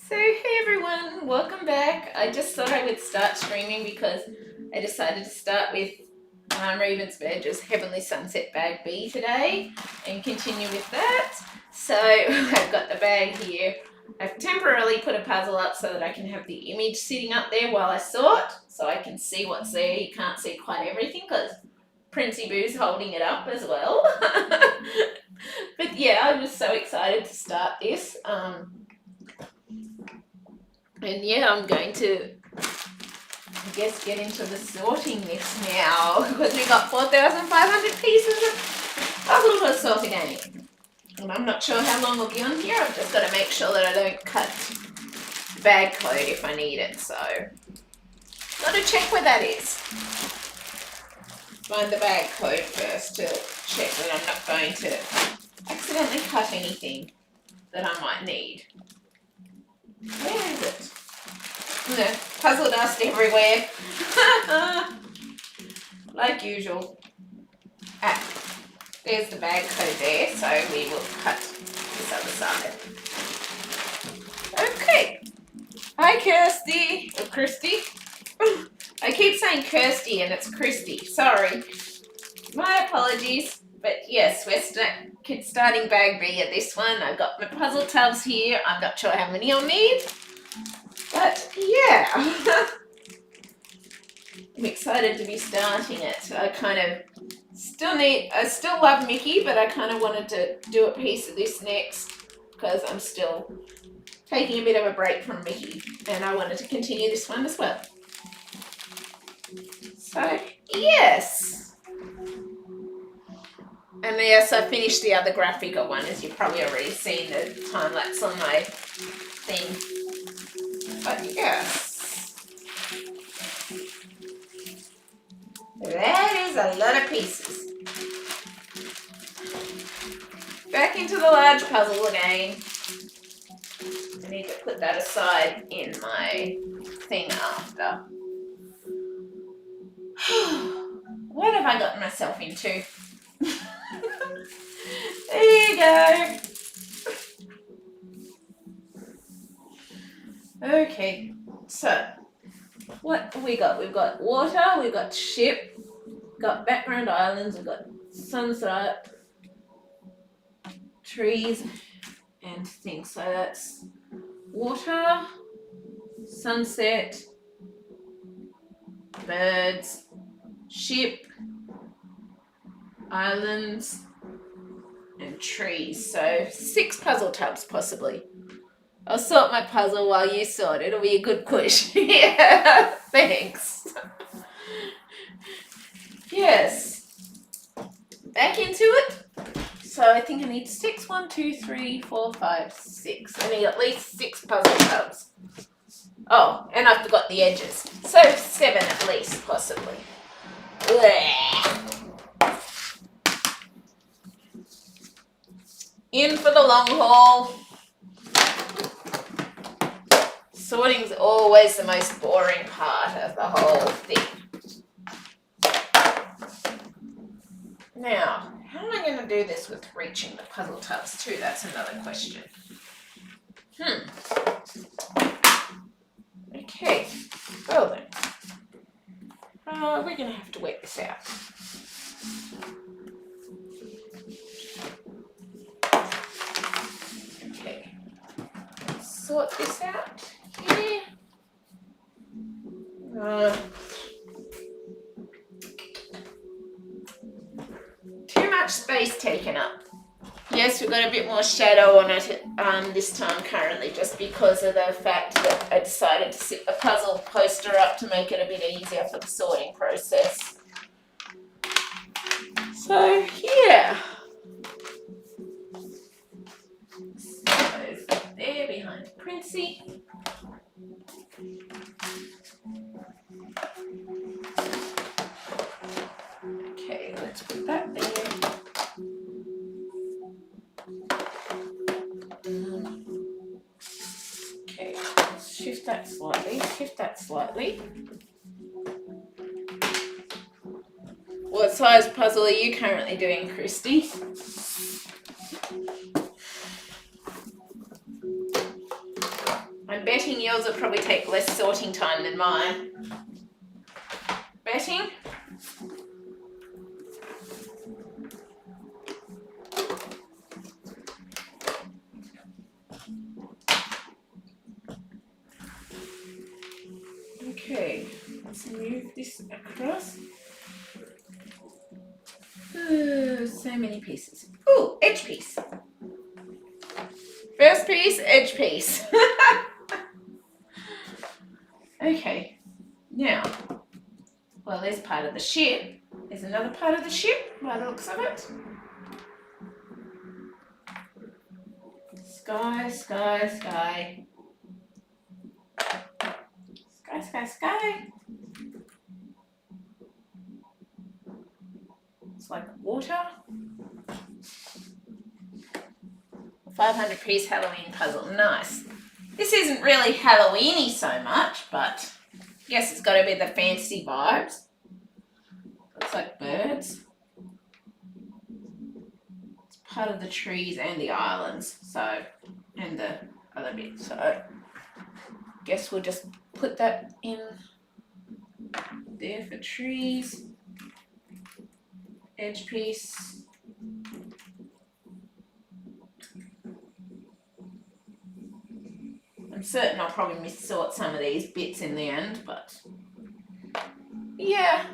So hey everyone, welcome back. I just thought I would start streaming because I decided to start with Ravensburgers Heavenly Sunset Bag B today and continue with that. So I've got the bag here. I've temporarily put a puzzle up so that I can have the image sitting up there while I sort, so I can see what's there. You can't see quite everything because Princey Boo's holding it up as well. But yeah, I'm just so excited to start this. And yeah, I'm going to, I guess, get into the sorting this now because we got 4,500 pieces of puzzle to sort again. And I'm not sure how long we'll be on here. I've just got to make sure that I don't cut bag code if I need it. So, got to check where that is. Find the bag code first to check that I'm not going to accidentally cut anything that I might need. Where is it? No, puzzle dust everywhere. Like usual. Ah, there's the bag code there, so we will cut this other side. Okay. Hi, Kirsty. Or Christy. I keep saying Kirsty and it's Christy. Sorry. My apologies. But yes, we're starting bag B at this one. I've got my puzzle tubs here. I'm not sure how many I'll need. But yeah. I'm excited to be starting it. I still love Mickey, but I kind of wanted to do a piece of this next because I'm still taking a bit of a break from Mickey and I wanted to continue this one as well. So, yes. And yes, I finished the other graphical one, as you've probably already seen the time lapse on my thing. But yes, that is a lot of pieces. Back into the large puzzle again. I need to put that aside in my thing after. What have I gotten myself into? There you go. Okay, so what have we got? We've got water, we've got ship, we've got background islands, we've got sunset, trees, and things. So that's water, sunset, birds, ship, islands, and trees. So 6 puzzle tubs possibly. I'll sort my puzzle while you sort. It'll be a good push. Yeah, thanks. Yes. Back into it. So I think I need 6. 1, 2, 3, 4, 5, 6. I need at least 6 puzzle tubs. Oh, and I forgot the edges. So 7 at least, possibly. Blech. In for the long haul. Sorting's always the most boring part of the whole thing. Now, how am I going to do this with reaching the puzzle tubs too? That's another question. Okay, well then. We're going to have to work this out. Okay, let's sort this out here. Too much space taken up. Yes, we've got a bit more shadow on it this time currently, just because of the fact that I decided to sit the puzzle poster up to make it a bit easier for the sorting process. So, yeah. So, there behind Princey. Okay, let's put that there. Okay, shift that slightly. What size puzzle are you currently doing, Christy? betting yours will probably take less sorting time than mine. Betting? Okay, let's move this across. Ooh, so many pieces. Ooh, edge piece. First piece, edge piece. Okay, now, well, there's part of the ship. There's another part of the ship by the looks of it. Sky, sky, sky. Sky, sky, sky. It's like water. 500-piece Halloween puzzle. Nice. This isn't really Halloween-y so much, but I guess it's got to be the fantasy vibes. Looks like birds. It's part of the trees and the islands, so, and the other bit. So, guess we'll just put that in there for trees. Edge piece. I'm certain I'll probably missort some of these bits in the end, but yeah.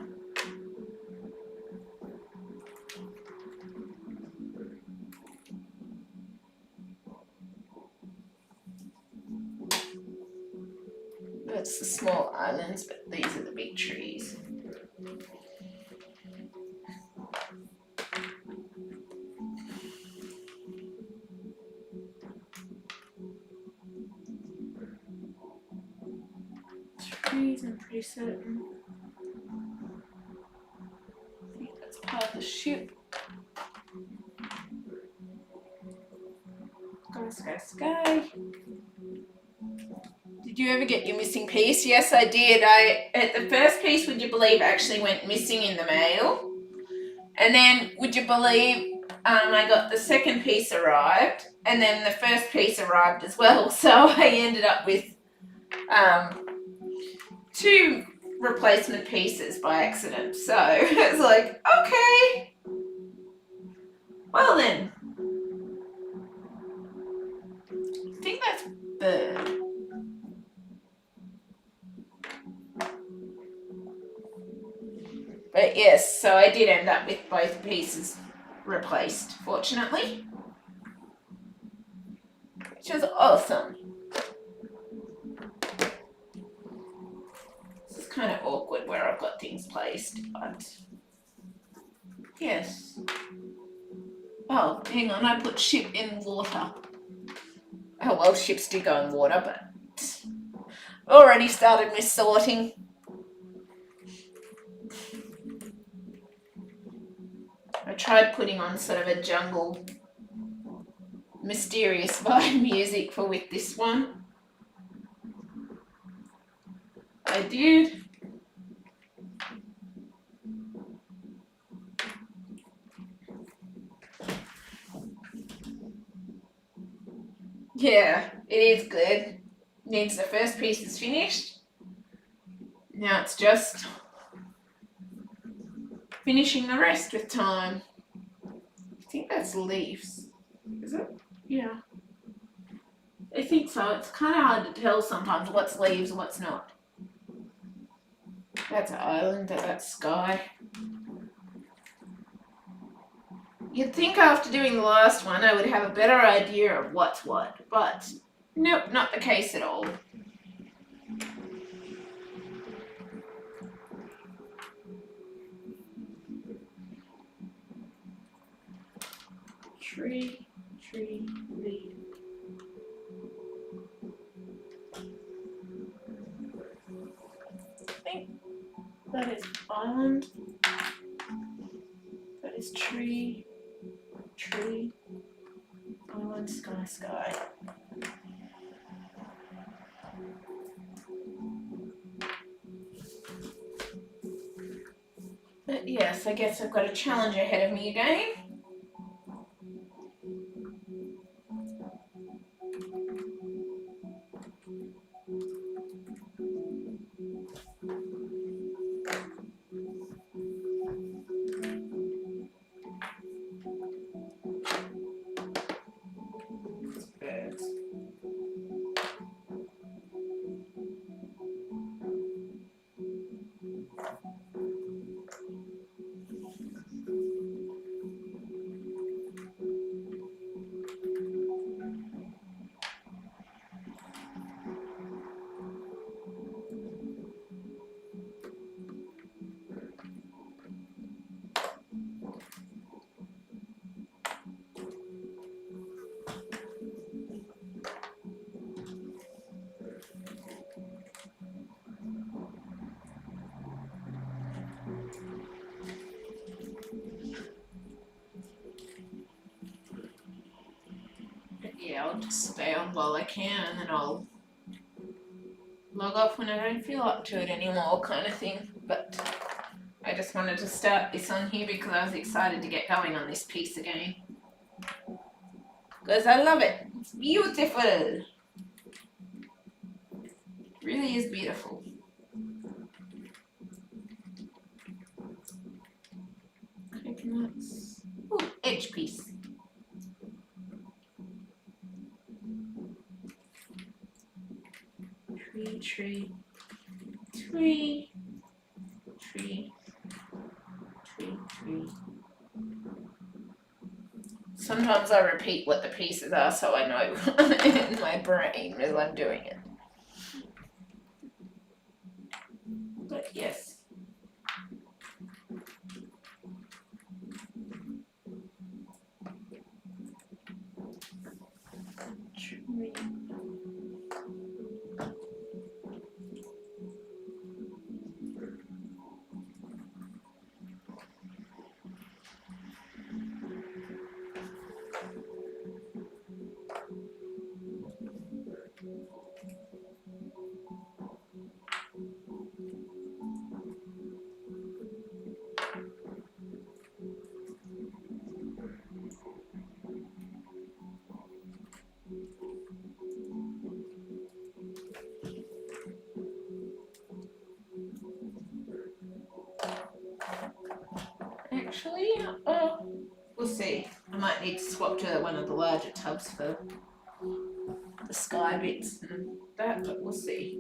That's the small islands, but these are the big trees. Trees, I'm pretty certain. I think that's part of the ship. Sky, sky, sky. Did you ever get your missing piece? Yes, I did. At the first piece, would you believe, actually went missing in the mail. And then, would you believe, I got the second piece arrived, and then the first piece arrived as well. So I ended up with 2 replacement pieces by accident. So it's like, okay, well then. I think that's bird. But yes, so I did end up with both pieces replaced, fortunately. Which was awesome. This is kind of awkward where I've got things placed, but yes. Oh, hang on, I put ship in water. Oh well, ships do go in water, but already started missorting. I tried putting on sort of a jungle mysterious vibe music with this one. I did. Yeah, it is good. Means the first piece is finished. Now it's just finishing the rest with time. I think that's leaves. Is it? Yeah. I think so. It's kind of hard to tell sometimes what's leaves and what's not. That's an island, that's sky. You'd think after doing the last one I would have a better idea of what's what, but nope, not the case at all. Tree, leaf. I think that is island. That is tree, island, sky. But yes, I guess I've got a challenge ahead of me again. I'll just stay on while I can, and then I'll log off when I don't feel up to it anymore, kind of thing. But I just wanted to start this on here because I was excited to get going on this piece again. Because I love it. It's beautiful. It really is beautiful. Coconuts. Ooh, edge piece. Tree, tree, tree, tree, tree, tree. Sometimes I repeat what the pieces are so I know in my brain as I'm doing it. But yes. Tree. Actually, we'll see. I might need to swap to one of the larger tubs for the sky bits and that, but we'll see.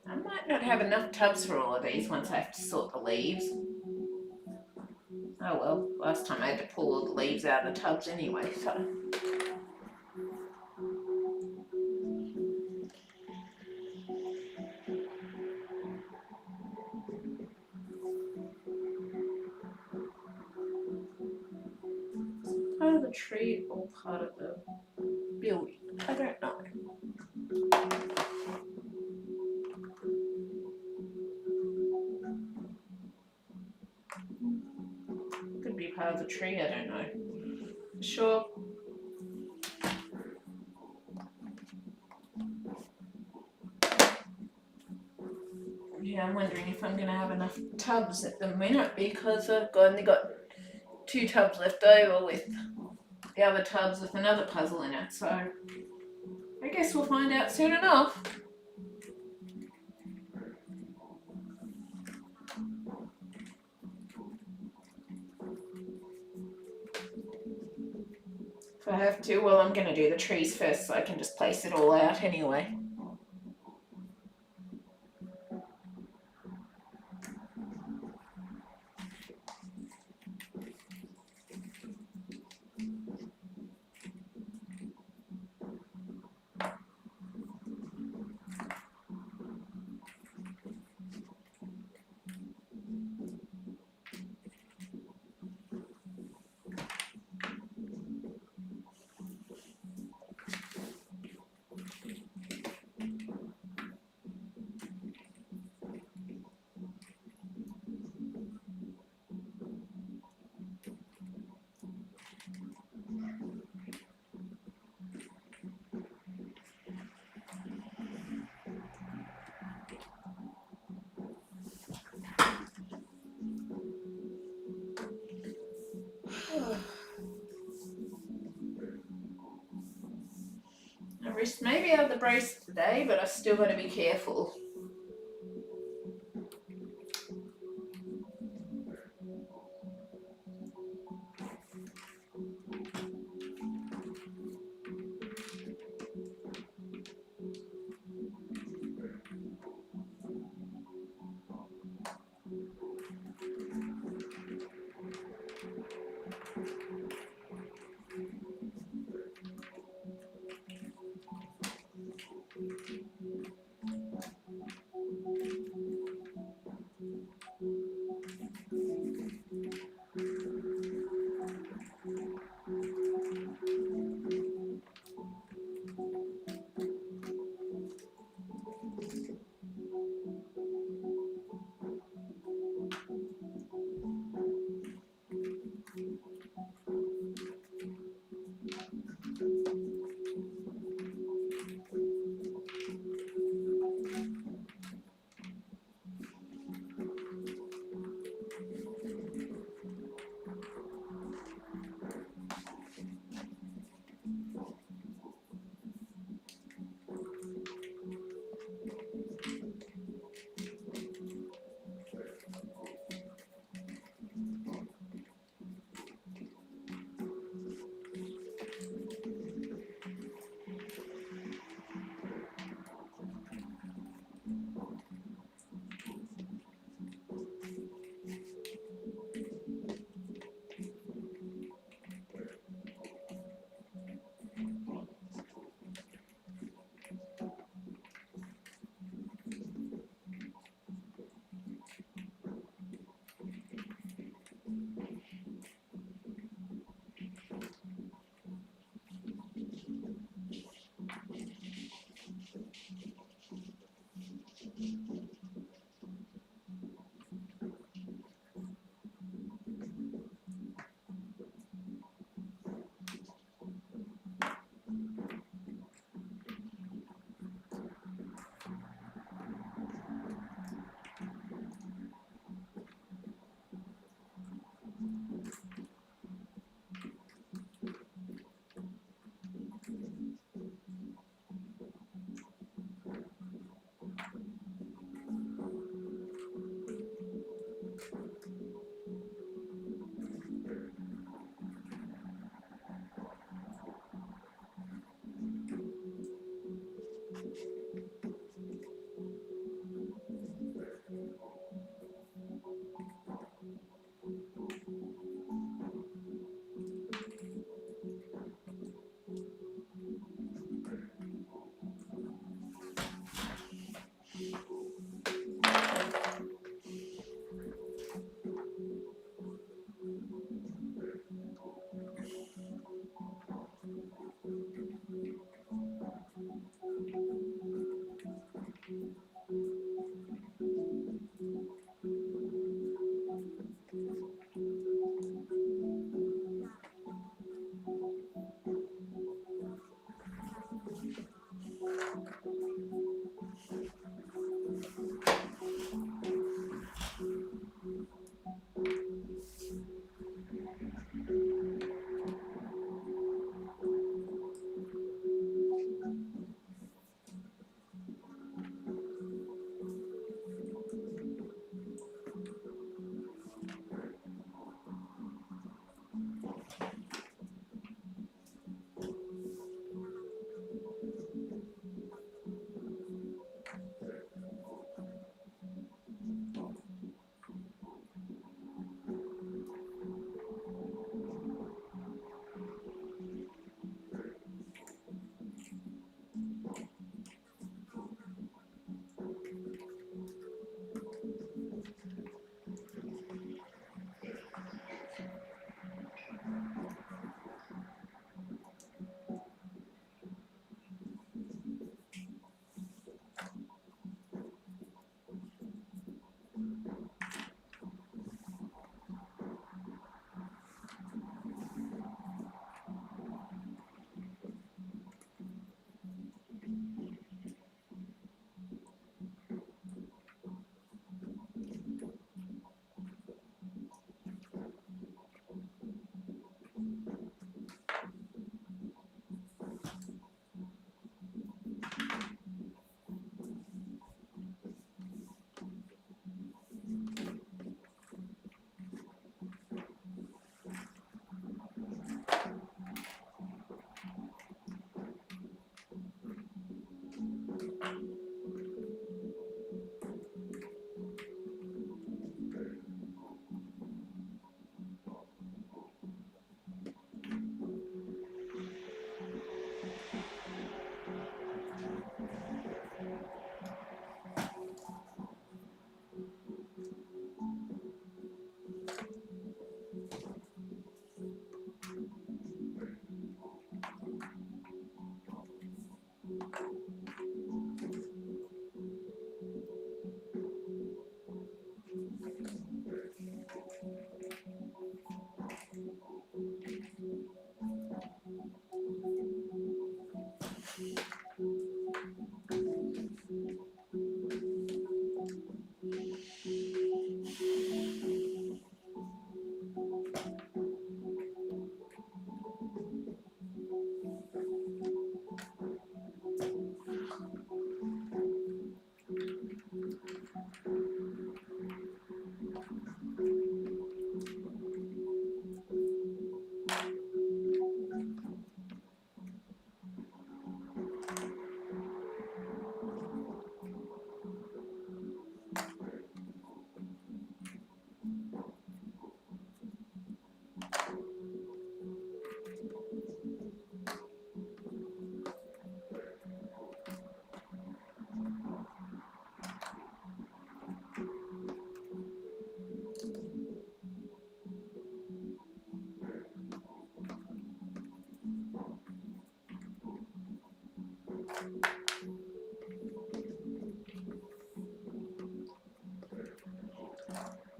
I might not have enough tubs for all of these once I have to sort the leaves. Oh well, last time I had to pull all the leaves out of the tubs anyway, so. Part of the tree or part of the building? I don't know. Could be part of the tree, I don't know. Sure, Yeah, I'm wondering if I'm going to have enough tubs at the minute because I've only got 2 tubs left over with the other tubs with another puzzle in it. So I guess we'll find out soon enough. If I have to, well, I'm going to do the trees first so I can just place it all out anyway. My wrist may be able to brace today, but I've still got to be careful.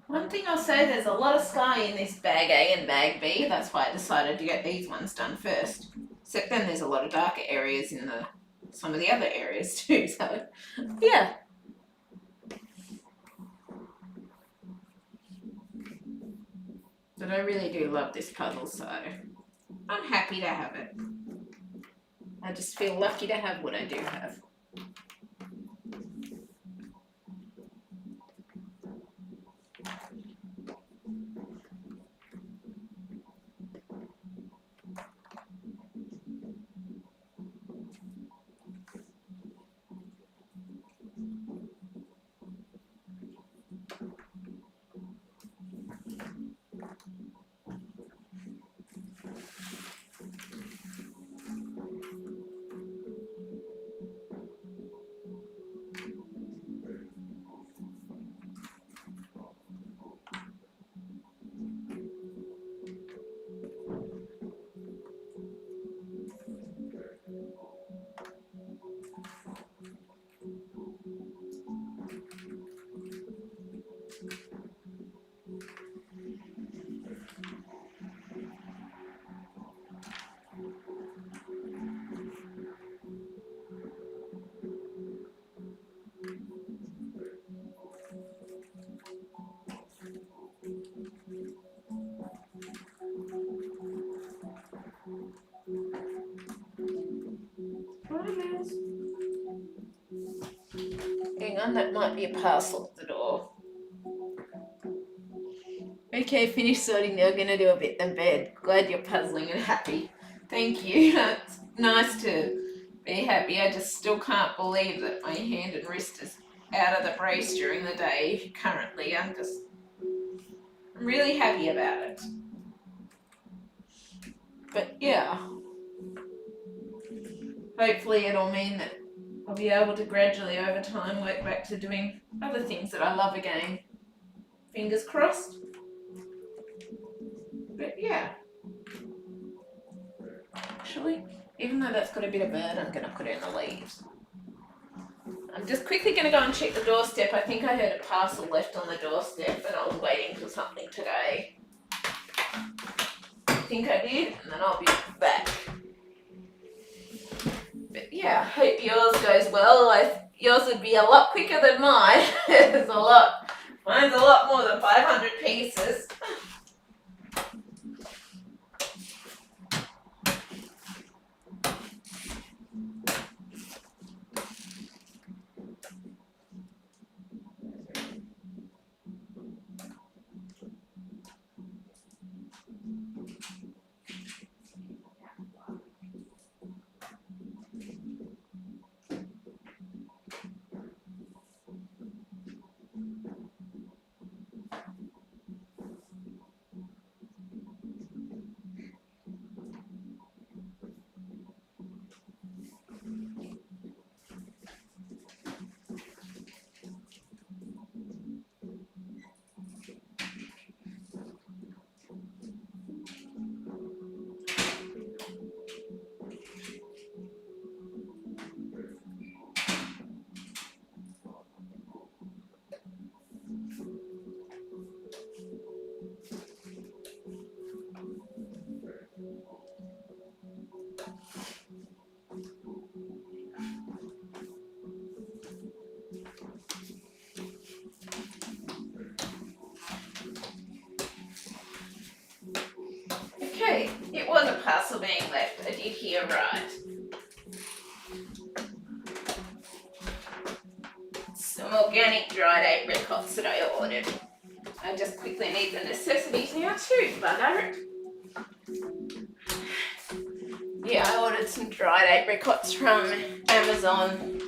One thing I'll say, there's a lot of sky in this bag A and bag B. That's why I decided to get these ones done first. Except then there's a lot of darker areas in some of the other areas too. So, yeah. But I really do love this puzzle, so I'm happy to have it. I just feel lucky to have what I do have. Hang on, that might be a parcel at the door. Okay, finished sorting now. Gonna do a bit in bed. Glad you're puzzling and happy. Thank you. It's nice to be happy. I just still can't believe that my hand and wrist is out of the brace during the day currently. I'm really happy about it. But yeah, hopefully it'll mean that I'll be able to gradually over time work back to doing other things that I love again. Fingers crossed. But yeah, actually, even though that's got a bit of bird, I'm going to put it in the leaves. I'm just quickly going to go and check the doorstep. I think I heard a parcel left on the doorstep and I was waiting for something today. I think I did, and then I'll be back. But yeah, hope yours goes well. Yours would be a lot quicker than mine. Mine's a lot more than 500 pieces. Okay, it was a parcel being left. I did hear right. Some organic dried apricots that I ordered. I just quickly need the necessities now too, bugger. Yeah, I ordered some dried apricots from Amazon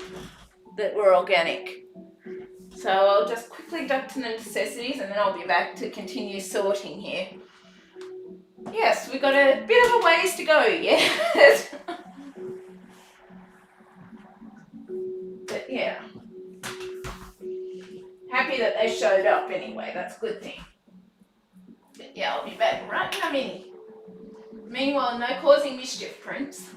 that were organic. So I'll just quickly duck to the necessities and then I'll be back to continue sorting here. Yes, we've got a bit of a ways to go yet. But yeah. Happy that they showed up anyway, that's a good thing. But yeah, I'll be back right in a minute. Meanwhile, no causing mischief, Prince.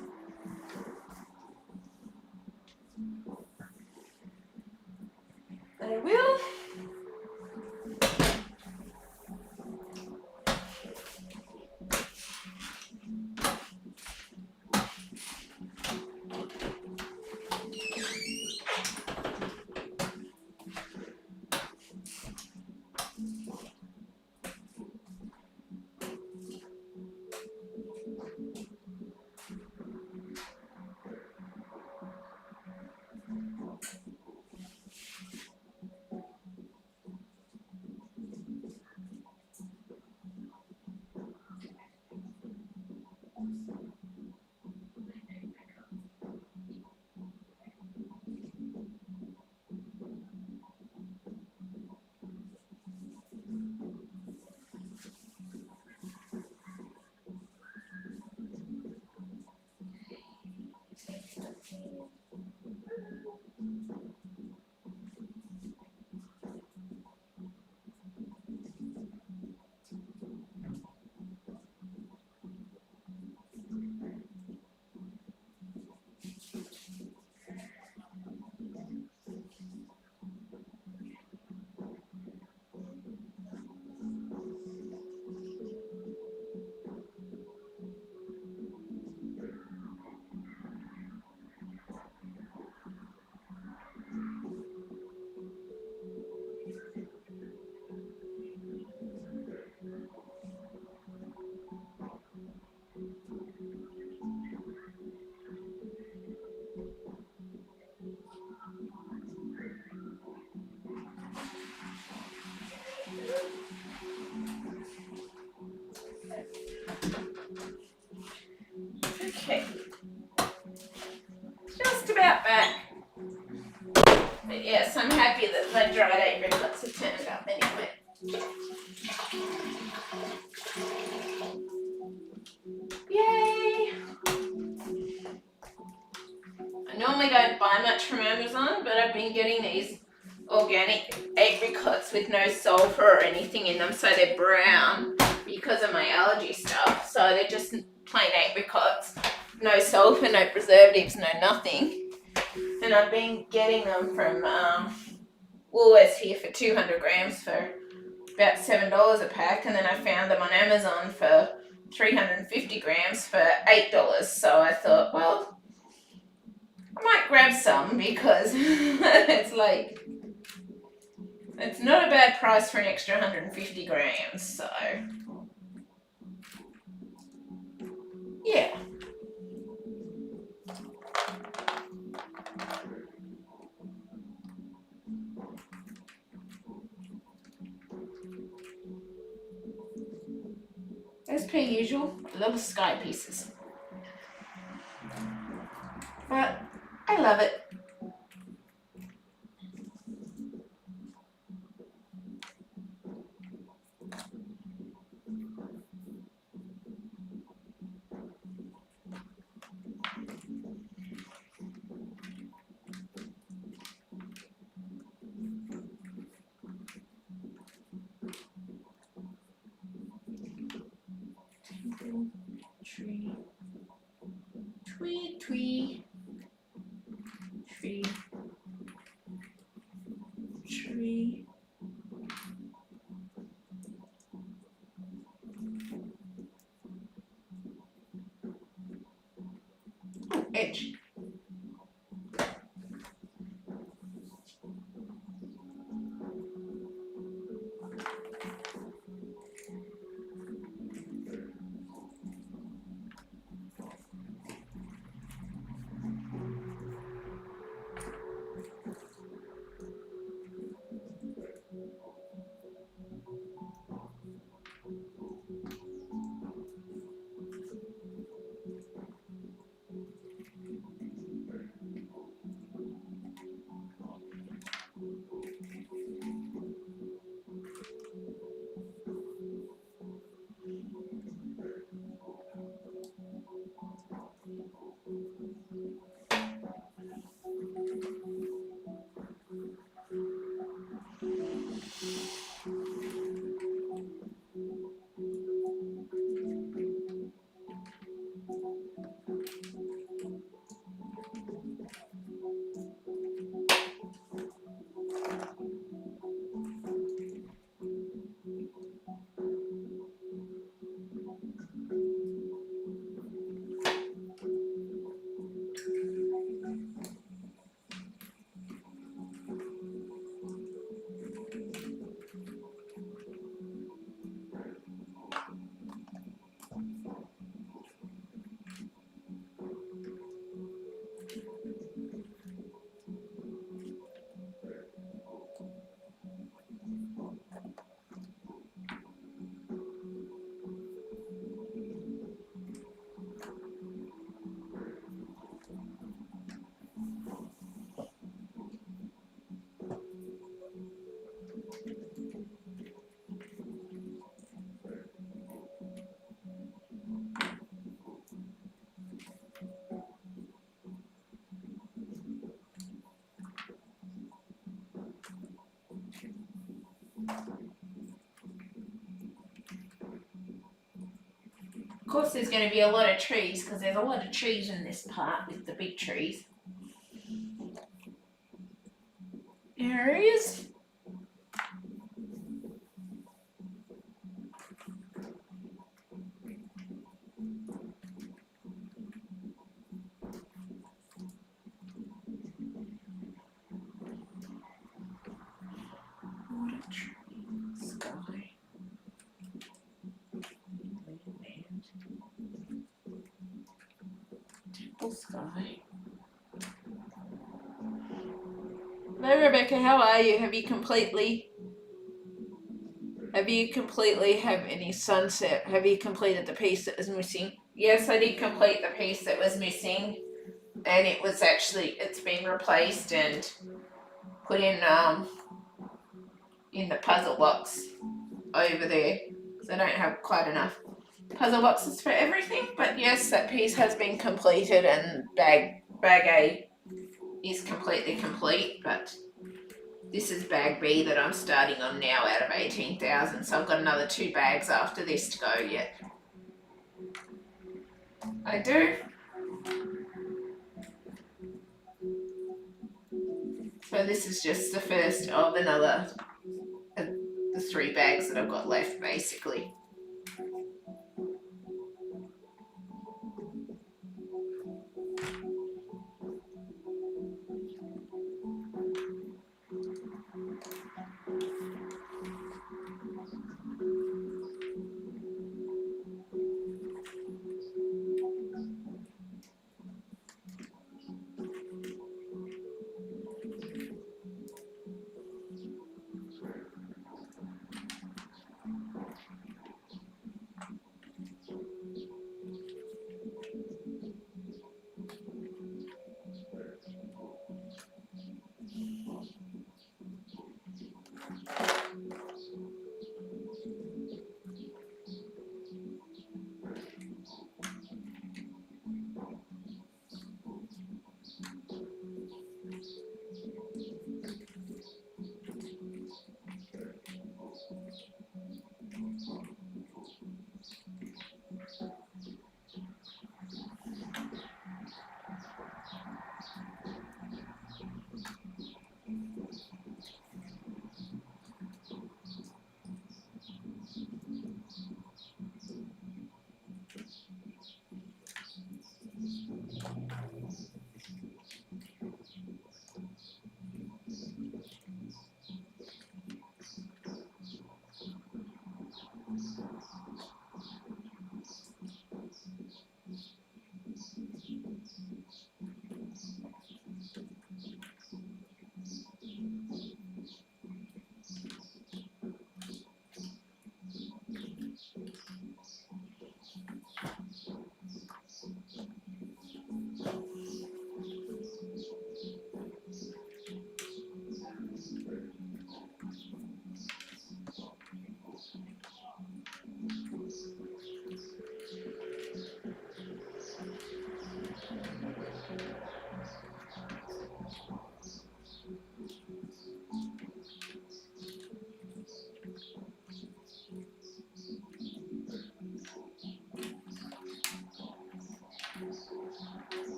Okay, just about back. But yes, I'm happy that my dried apricots have turned up anyway. Yay! I normally don't buy much from Amazon, but I've been getting these organic apricots with no sulfur or anything in them, so they're brown because of my allergy stuff. So they're just plain apricots, no sulfur, no preservatives, no nothing. And I've been getting them from Woolworths here for 200 grams for about $7 a pack, and then I found them on Amazon for 350 grams for $8. So I thought, well, I might grab some because it's like, it's not a bad price for an extra 150 grams, so yeah. As per usual, little sky pieces. But I love it. Tree, twee, twee, tree, tree. Oh, edge. Of course, there's going to be a lot of trees because there's a lot of trees in this part with the big trees. There he is. What a tree. Sky. Temple sky. Hello, Rebecca. How are you? Have you completely have any sunset? Have you completed the piece that was missing? Yes, I did complete the piece that was missing, and it's been replaced and put in the puzzle box over there. So I don't have quite enough puzzle boxes for everything, but yes, that piece has been completed, and bag A is completely complete, but this is bag B that I'm starting on now out of 18,000, so I've got another 2 bags after this to go yet. I do. So this is just the first of the 3 bags that I've got left, basically.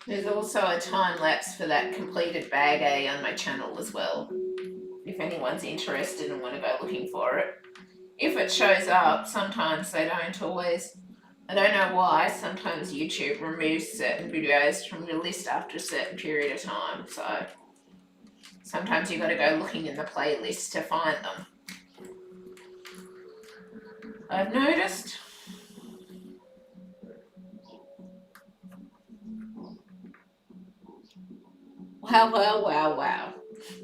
There's also a time lapse for that completed bag A on my channel as well, if anyone's interested and want to go looking for it. If it shows up, sometimes they don't always. I don't know why. Sometimes YouTube removes certain videos from your list after a certain period of time, so sometimes you've got to go looking in the playlist to find them. I've noticed. Wow.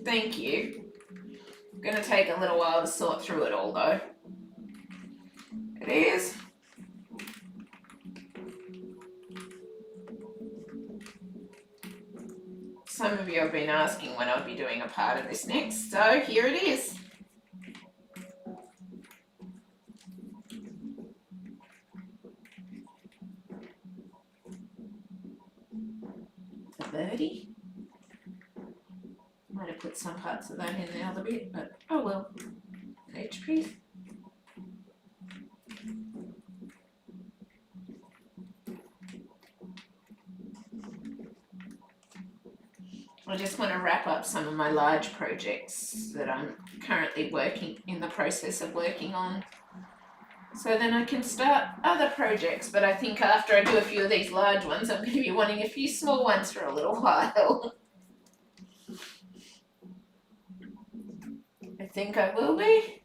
Thank you. Going to take a little while to sort through it all though. It is. Some of you have been asking when I'll be doing a part of this next, so here it is. A birdie. Might have put some parts of that in the other bit, but oh well. An edge piece. I just want to wrap up some of my large projects that I'm currently in the process of working on. So then I can start other projects, but I think after I do a few of these large ones, I'm going to be wanting a few small ones for a little while. I think I will be.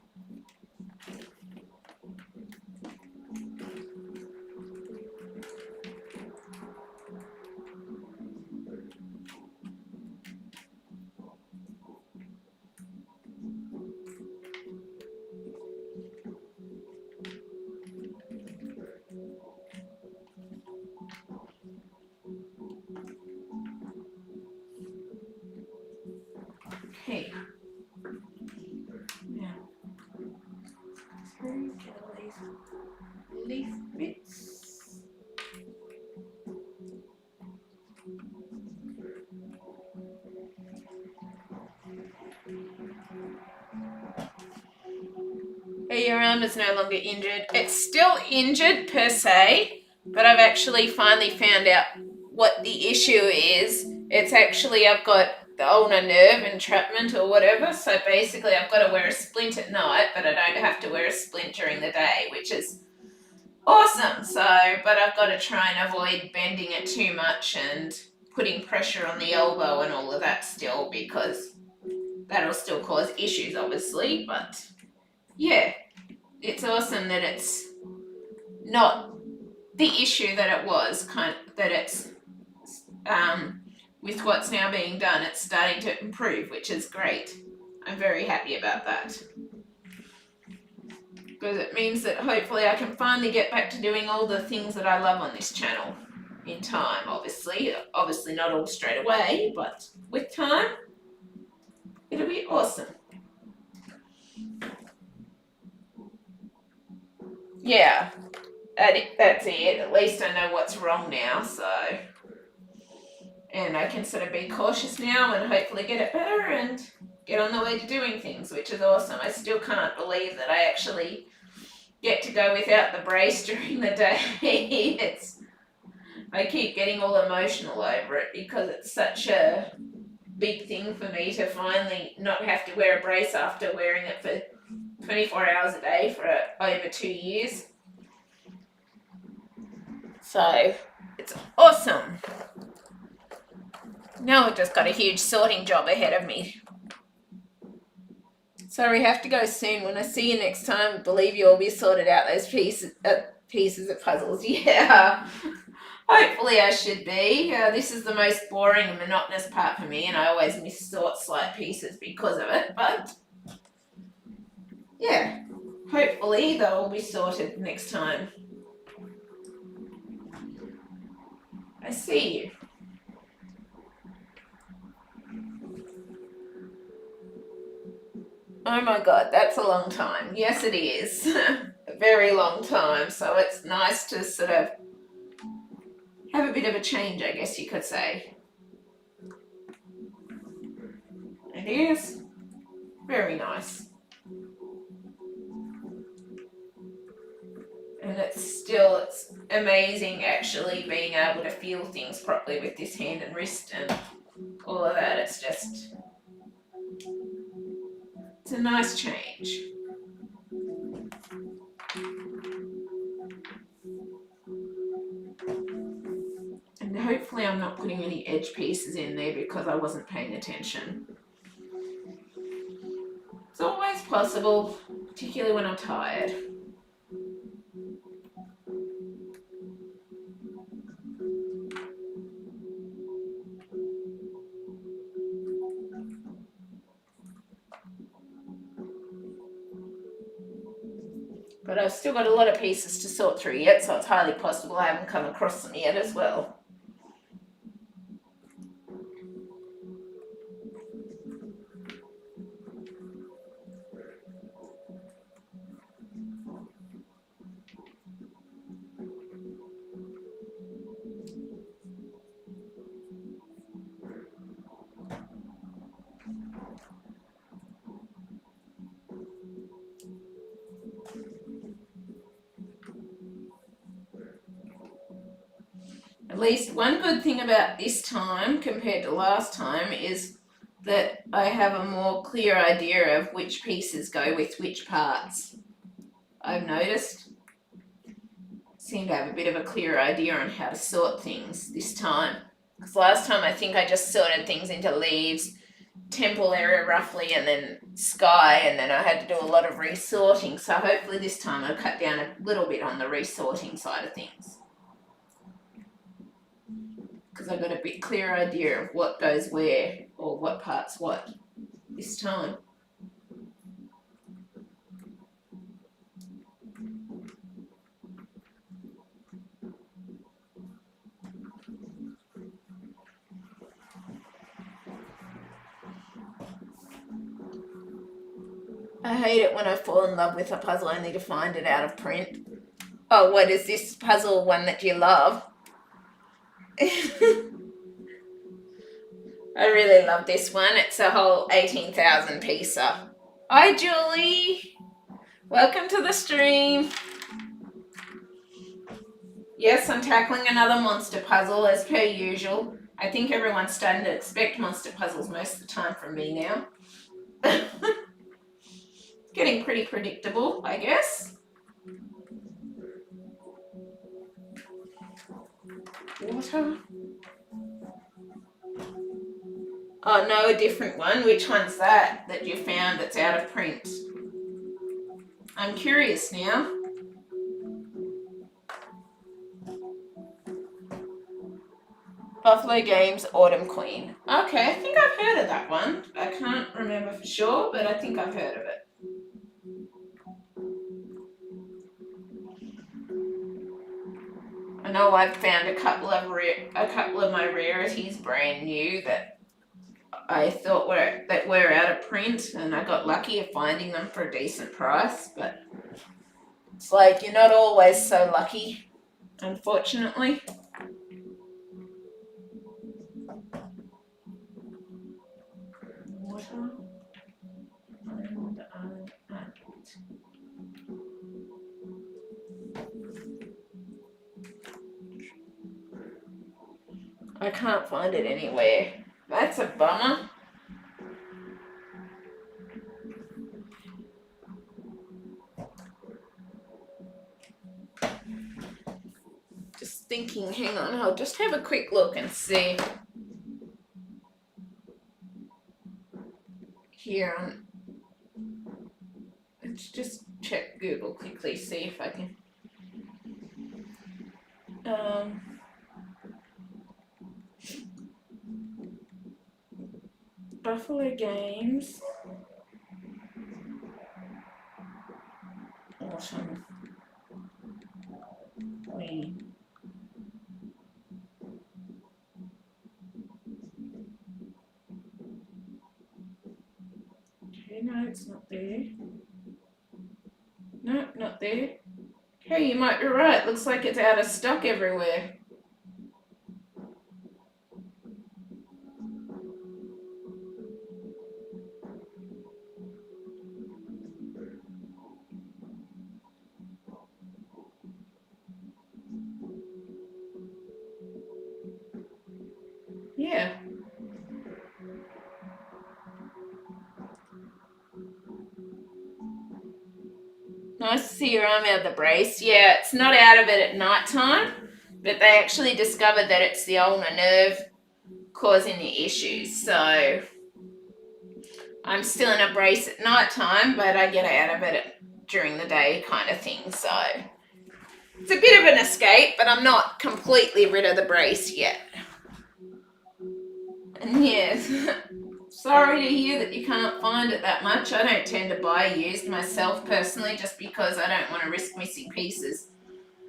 Okay. Now, get all these leaf bits. Hey, your arm is no longer injured. It's still injured per se, but I've actually finally found out what the issue is. It's actually I've got the ulnar nerve entrapment or whatever, so basically I've got to wear a splint at night, but I don't have to wear a splint during the day, which is awesome. So, but I've got to try and avoid bending it too much and putting pressure on the elbow and all of that still, because that'll still cause issues obviously, but yeah, it's awesome that it's not the issue that it was, that it's with what's now being done, it's starting to improve, which is great. I'm very happy about that, because it means that hopefully I can finally get back to doing all the things that I love on this channel in time. Obviously not all straight away, but with time it'll be awesome. Yeah, that's it. At least I know what's wrong now, so, and I can sort of be cautious now and hopefully get it better and get on the way to doing things, which is awesome. I still can't believe that I actually get to go without the brace during the day. I keep getting all emotional over it because it's such a big thing for me to finally not have to wear a brace after wearing it for 24 hours a day for over 2 years. So it's awesome. Now I've just got a huge sorting job ahead of me. So we have to go soon. When I see you next time, believe you'll be sorted out those pieces of puzzles. Yeah. Hopefully I should be. This is the most boring and monotonous part for me, and I always missort slight pieces because of it, but yeah, hopefully they'll all be sorted next time. I see you. Oh my God, that's a long time. Yes, it is. A very long time. So it's nice to sort of have a bit of a change, I guess you could say. It is very nice. And it's amazing actually being able to feel things properly with this hand and wrist and all of that. It's a nice change. And hopefully I'm not putting any edge pieces in there because I wasn't paying attention. It's always possible, particularly when I'm tired. But I've still got a lot of pieces to sort through yet, so it's highly possible I haven't come across them yet as well. At least one good thing about this time compared to last time is that I have a more clear idea of which pieces go with which parts. I've noticed. Seem to have a bit of a clearer idea on how to sort things this time. Because last time I think I just sorted things into leaves, temple area roughly, and then sky, and then I had to do a lot of resorting. So hopefully this time I'll cut down a little bit on the resorting side of things. Because I've got a bit clearer idea of what goes where or what part's what this time. I hate it when I fall in love with a puzzle only to find it out of print. Oh, what is this puzzle one that you love? I really love this one. It's a whole 18,000 piecer. Hi, Julie. Welcome to the stream. Yes, I'm tackling another monster puzzle as per usual. I think everyone's starting to expect monster puzzles most of the time from me now. Getting pretty predictable, I guess. Water. Oh no, a different one. Which one's that you found that's out of print? I'm curious now. Buffalo Games Autumn Queen. Okay, I think I've heard of that one. I can't remember for sure, but I think I've heard of it. I know I've found a couple of my rarities brand new that I thought were out of print, and I got lucky of finding them for a decent price. But it's like you're not always so lucky, unfortunately. Water and I can't find it anywhere. That's a bummer. Just thinking, hang on, I'll just have a quick look and see. Here, let's just check Google quickly, see if I can. Buffalo Games. Autumn Queen. Okay, no, it's not there. No, not there. Hey, you might be right. Looks like it's out of stock everywhere. Yeah. Nice to see your arm out of the brace. Yeah, it's not out of it at night time, but they actually discovered that it's the ulnar nerve causing the issues. So I'm still in a brace at night time, but I get out of it during the day kind of thing. So it's a bit of an escape, but I'm not completely rid of the brace yet. And yes, sorry to hear that you can't find it that much. I don't tend to buy used myself personally just because I don't want to risk missing pieces.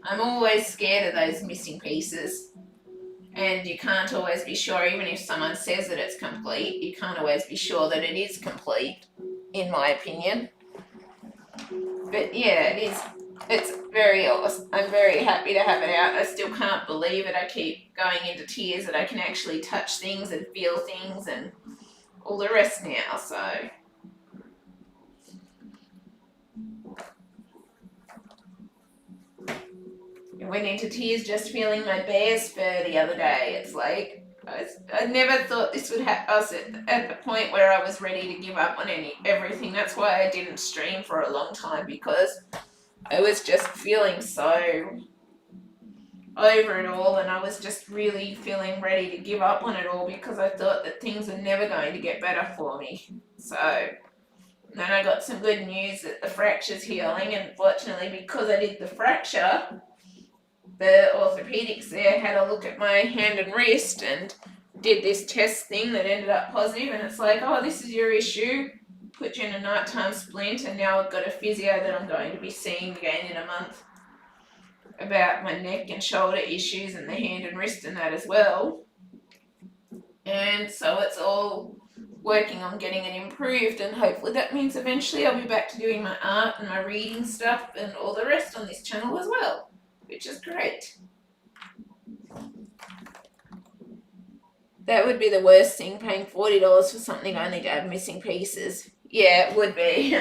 I'm always scared of those missing pieces. And you can't always be sure, even if someone says that it's complete, you can't always be sure that it is complete, in my opinion. But yeah, it is. It's very awesome. I'm very happy to have it out. I still can't believe it. I keep going into tears that I can actually touch things and feel things and all the rest now. So I went into tears just feeling my bear's fur the other day. It's like I never thought this would happen. I was at the point where I was ready to give up on everything. That's why I didn't stream for a long time, because I was just feeling so over it all, and I was just really feeling ready to give up on it all because I thought that things were never going to get better for me. So then I got some good news that the fracture's healing, and fortunately, because I did the fracture, the orthopedics there had a look at my hand and wrist and did this test thing that ended up positive, and it's like, oh, this is your issue, put you in a nighttime splint, and now I've got a physio that I'm going to be seeing again in a month about my neck and shoulder issues and the hand and wrist and that as well. And so it's all working on getting it improved, and hopefully that means eventually I'll be back to doing my art and my reading stuff and all the rest on this channel as well, which is great. That would be the worst thing, paying $40 for something only to have missing pieces. Yeah, it would be.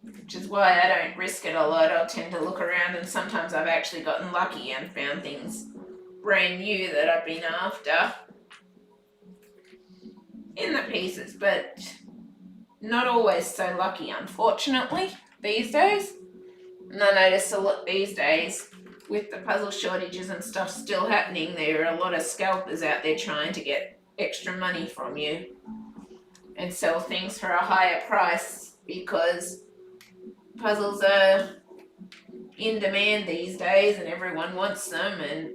Which is why I don't risk it a lot. I'll tend to look around, and sometimes I've actually gotten lucky and found things brand new that I've been after in the pieces, but not always so lucky, unfortunately, these days. And I notice a lot these days, with the puzzle shortages and stuff still happening, there are a lot of scalpers out there trying to get extra money from you and sell things for a higher price, because puzzles are in demand these days and everyone wants them, and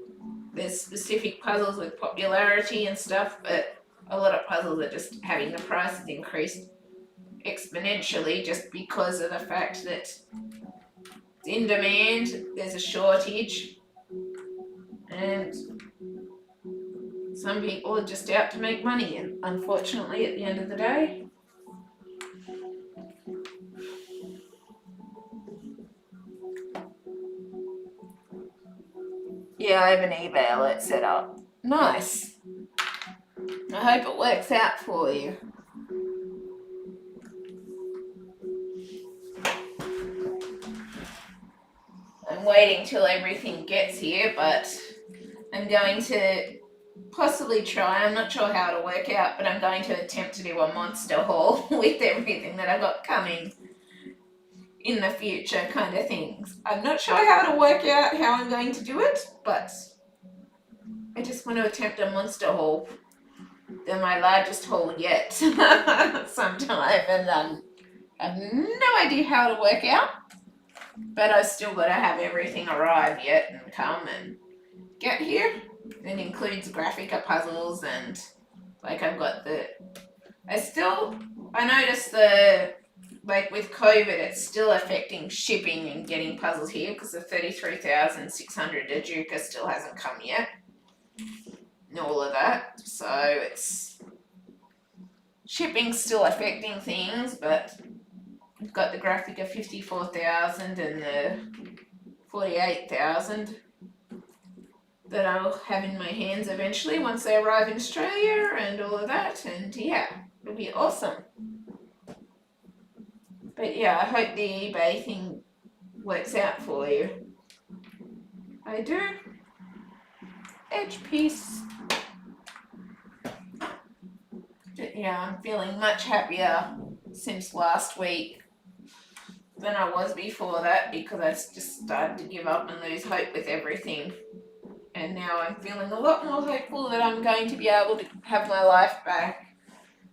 there's specific puzzles with popularity and stuff, but a lot of puzzles are just having the prices increased exponentially just because of the fact that it's in demand, there's a shortage, and some people are just out to make money, and unfortunately at the end of the day. Yeah, I have an eBay alert set up. Nice. I hope it works out for you. I'm waiting till everything gets here, but I'm going to possibly try. I'm not sure how it'll work out, but I'm going to attempt to do a monster haul with everything that I've got coming in the future, kind of things. I'm not sure how it'll work out, how I'm going to do it, but I just want to attempt a monster haul. They're my largest haul yet sometime, and I have no idea how it'll work out, but I've still got to have everything arrive yet and come and get here. It includes Graphica puzzles, and like I've got I noticed like with COVID, it's still affecting shipping and getting puzzles here, because the 33,600 Ajuka still hasn't come yet, and all of that. So it's shipping's still affecting things, but I've got the Graphica 54,000 and the 48,000 that I'll have in my hands eventually once they arrive in Australia and all of that, and yeah, it'll be awesome. But yeah, I hope the eBay thing works out for you. I do. Edge piece. But yeah, I'm feeling much happier since last week than I was before that, because I just started to give up and lose hope with everything. And now I'm feeling a lot more hopeful that I'm going to be able to have my life back.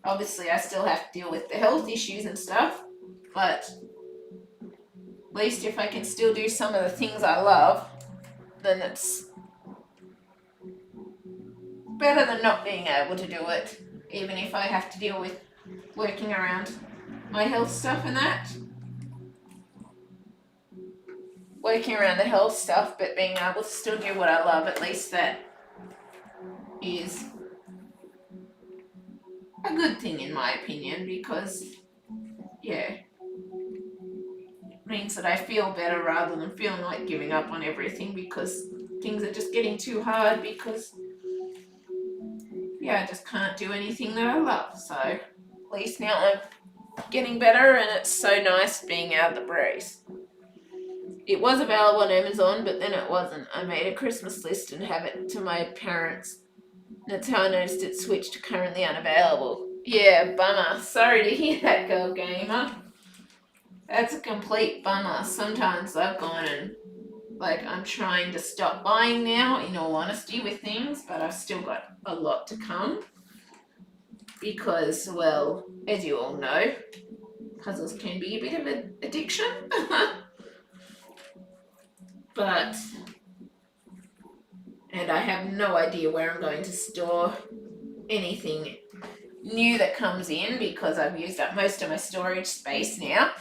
Obviously, I still have to deal with the health issues and stuff, but at least if I can still do some of the things I love, then it's better than not being able to do it. even if I have to deal with working around my health stuff and that. Working around the health stuff, but being able to still do what I love, at least that is a good thing in my opinion, because yeah, it means that I feel better rather than feeling like giving up on everything because things are just getting too hard, because yeah, I just can't do anything that I love. So at least now I'm getting better, and it's so nice being out of the brace. It was available on Amazon, but then it wasn't. I made a Christmas list and have it to my parents. That's how I noticed it switched to currently unavailable. Yeah, bummer. Sorry to hear that, Girl Gamer. That's a complete bummer. Sometimes I've gone and, I'm trying to stop buying now, in all honesty, with things, but I've still got a lot to come. Because, well, as you all know, puzzles can be a bit of an addiction. And I have no idea where I'm going to store anything new that comes in, because I've used up most of my storage space now,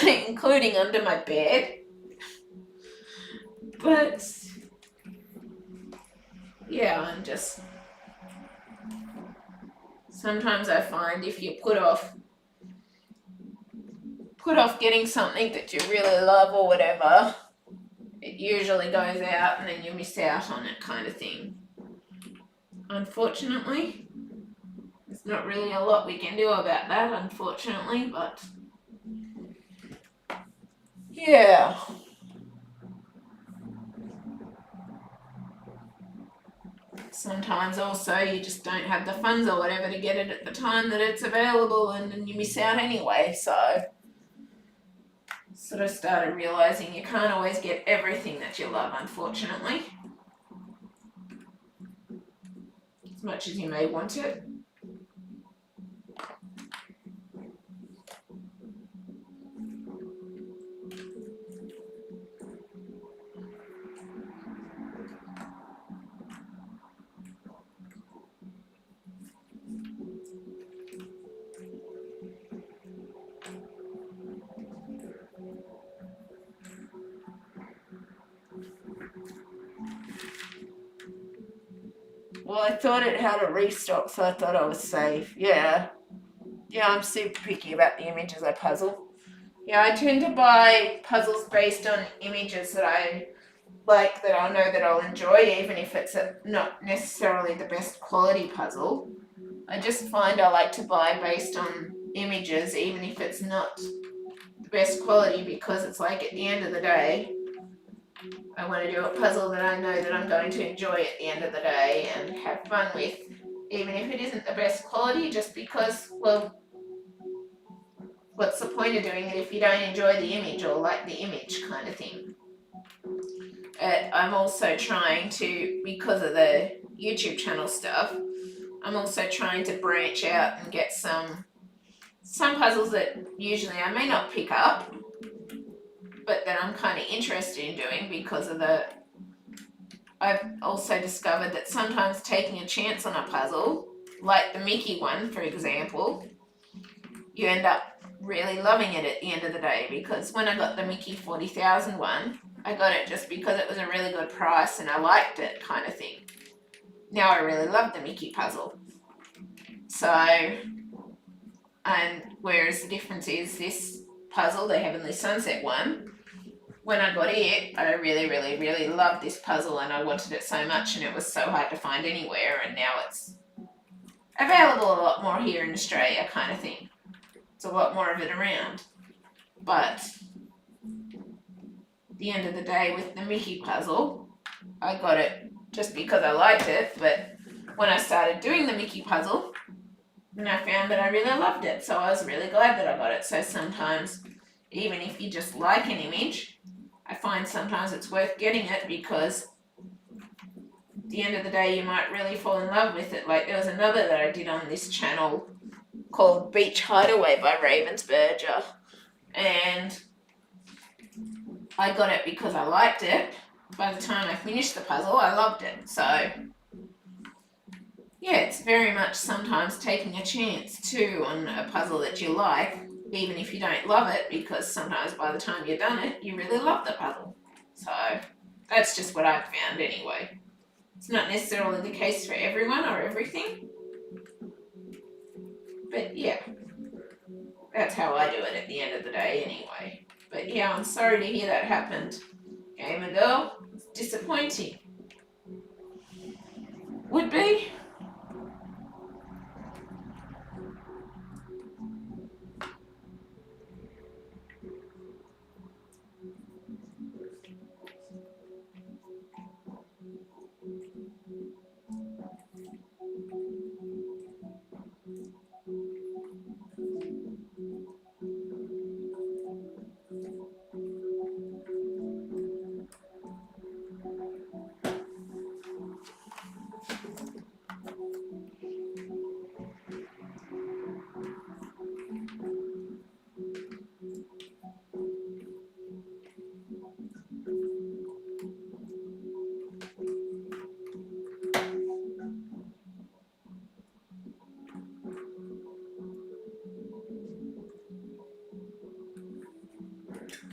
including under my bed. But yeah, I'm just, sometimes I find if you put off getting something that you really love or whatever, it usually goes out and then you miss out on it, kind of thing. Unfortunately, there's not really a lot we can do about that, unfortunately, but yeah. Sometimes also you just don't have the funds or whatever to get it at the time that it's available, and then you miss out anyway. So sort of started realizing you can't always get everything that you love, unfortunately, as much as you may want it. Well, I thought it had a restock, so I thought I was safe. Yeah, I'm super picky about the images I puzzle. Yeah, I tend to buy puzzles based on images that I like, that I know that I'll enjoy, even if it's not necessarily the best quality puzzle. I just find I like to buy based on images, even if it's not the best quality, because it's like, at the end of the day, I want to do a puzzle that I know that I'm going to enjoy at the end of the day and have fun with, even if it isn't the best quality, just because, well, what's the point of doing it if you don't enjoy the image or like the image, kind of thing. I'm also trying to, because of the YouTube channel stuff, I'm also trying to branch out and get some puzzles that usually I may not pick up, but that I'm kind of interested in doing, because of I've also discovered that sometimes taking a chance on a puzzle, like the Mickey one, for example, you end up really loving it at the end of the day, because when I got the Mickey 40,000 one, I got it just because it was a really good price and I liked it, kind of thing. Now I really love the Mickey puzzle. So, and whereas the difference is this puzzle, the Heavenly Sunset one, when I got it, I really, really, really loved this puzzle and I wanted it so much, and it was so hard to find anywhere, and now it's available a lot more here in Australia, kind of thing. It's a lot more of it around. But at the end of the day, with the Mickey puzzle, I got it just because I liked it, but when I started doing the Mickey puzzle, and I found that I really loved it, so I was really glad that I got it. So sometimes, even if you just like an image, I find sometimes it's worth getting it, because at the end of the day you might really fall in love with it. Like, there was another that I did on this channel called Beach Hideaway by Ravensburger, and I got it because I liked it. By the time I finished the puzzle, I loved it. So yeah, it's very much sometimes taking a chance too on a puzzle that you like, even if you don't love it, because sometimes by the time you've done it, you really love the puzzle. So that's just what I've found anyway. It's not necessarily the case for everyone or everything, but yeah, that's how I do it at the end of the day anyway. But yeah, I'm sorry to hear that happened, Gamer Girl. It's disappointing. Would be.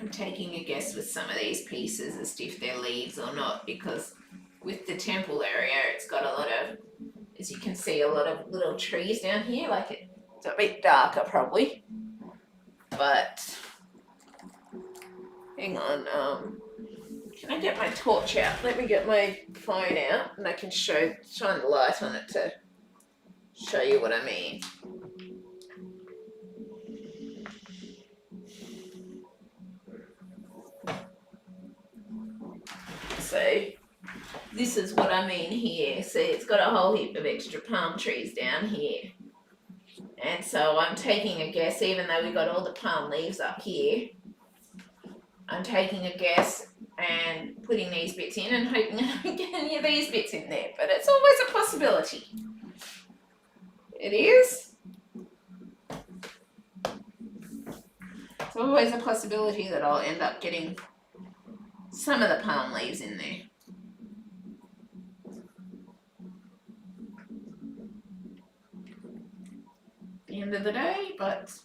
I'm taking a guess with some of these pieces as to if they're leaves or not, because with the temple area, it's got a lot of, as you can see, a lot of little trees down here. Like it's a bit darker probably, but hang on. Can I get my torch out? Let me get my phone out, and I can shine the light on it to show you what I mean. So this is what I mean here. See, it's got a whole heap of extra palm trees down here. And so I'm taking a guess, even though we've got all the palm leaves up here, I'm taking a guess and putting these bits in and hoping I don't get any of these bits in there. But it's always a possibility. It is. It's always a possibility that I'll end up getting some of the palm leaves in there. At the end of the day, but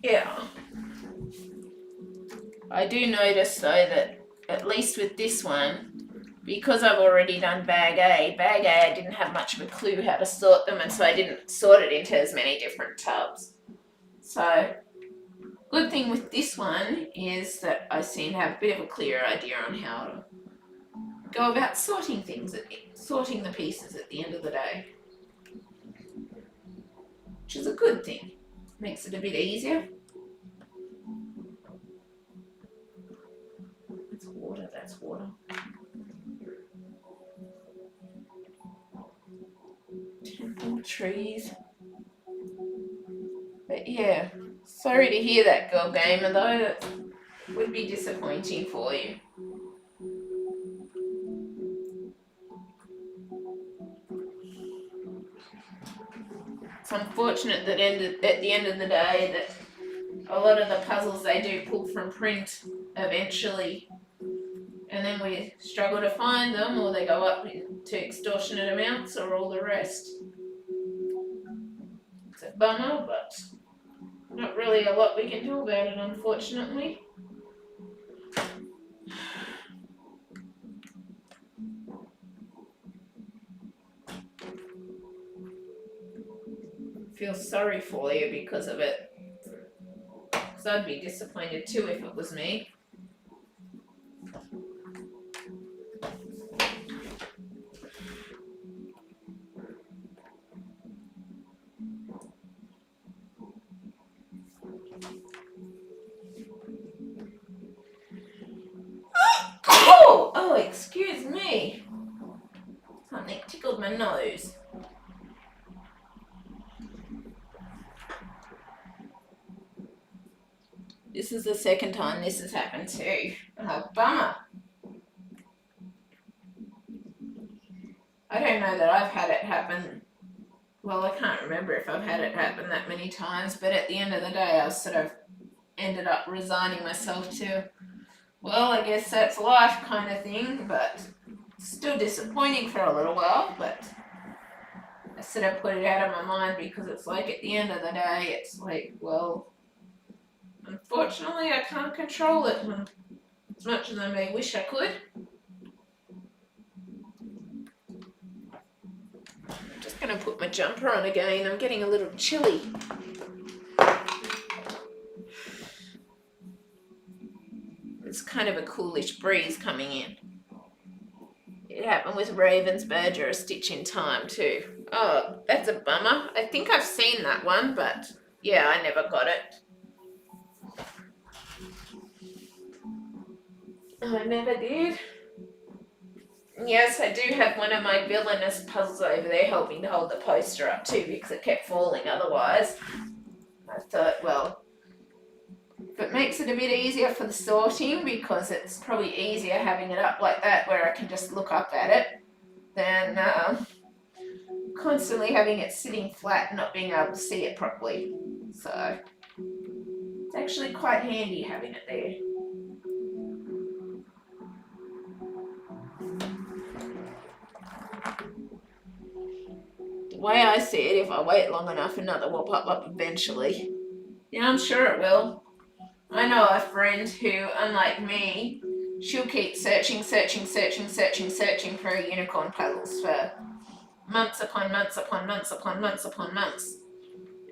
yeah. I do notice though that at least with this one, because I've already done bag A I didn't have much of a clue how to sort them, and so I didn't sort it into as many different tubs. So good thing with this one is that I seem to have a bit of a clearer idea on how to go about sorting things, sorting the pieces at the end of the day, which is a good thing. Makes it a bit easier. That's water, that's water. Temple trees. But yeah, sorry to hear that, Girl Gamer, though. That would be disappointing for you. It's unfortunate that at the end of the day that a lot of the puzzles they do pull from print eventually, and then we struggle to find them, or they go up to extortionate amounts, or all the rest. It's a bummer, but not really a lot we can do about it, unfortunately. Feel sorry for you because of it, because I'd be disappointed too if it was me. Oh, excuse me. Something tickled my nose. This is the second time this has happened too. Oh, bummer. I don't know that I've had it happen. Well, I can't remember if I've had it happen that many times, but at the end of the day, I was sort of ended up resigning myself to, well, I guess that's life kind of thing, but still disappointing for a little while, but I sort of put it out of my mind because it's like at the end of the day, it's like, well, unfortunately I can't control it as much as I may wish I could. I'm just going to put my jumper on again. I'm getting a little chilly. It's kind of a coolish breeze coming in. It happened with Ravensburger, a stitch in time too. Oh, that's a bummer. I think I've seen that one, but yeah, I never got it. I never did. Yes, I do have one of my villainous puzzles over there helping to hold the poster up too because it kept falling otherwise. I thought, well, if it makes it a bit easier for the sorting because it's probably easier having it up like that where I can just look up at it than constantly having it sitting flat and not being able to see it properly. So it's actually quite handy having it there. The way I see it, if I wait long enough, another will pop up eventually. Yeah, I'm sure it will. I know a friend who, unlike me, she'll keep searching for unicorn puzzles for months upon months upon months upon months upon months.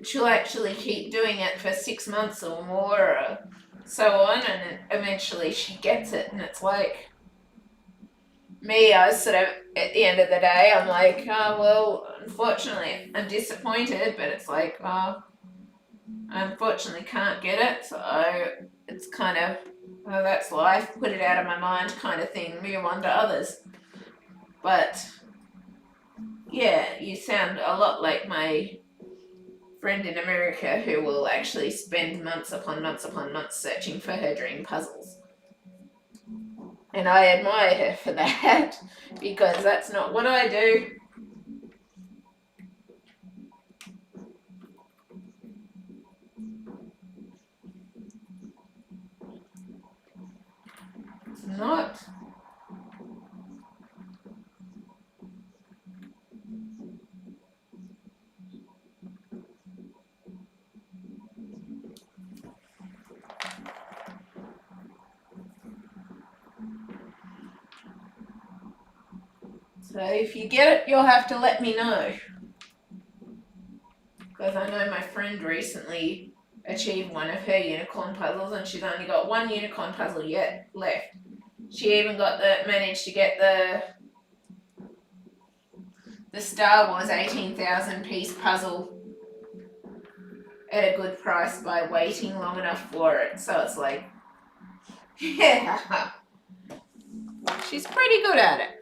She'll actually keep doing it for 6 months or more or so on, and eventually she gets it, and it's like, me, I was sort of, at the end of the day, I'm like, oh, well, unfortunately, I'm disappointed, but it's like, oh, I unfortunately can't get it, so it's kind of, oh, that's life, put it out of my mind kind of thing, move on to others. But, yeah, you sound a lot like my friend in America who will actually spend months upon months upon months searching for her dream puzzles. And I admire her for that because that's not what I do. It's not. So if you get it, you'll have to let me know. Because I know my friend recently achieved one of her unicorn puzzles and she's only got one unicorn puzzle yet left. She even managed to get the Star Wars 18,000 piece puzzle at a good price by waiting long enough for it. So it's like, yeah, she's pretty good at it.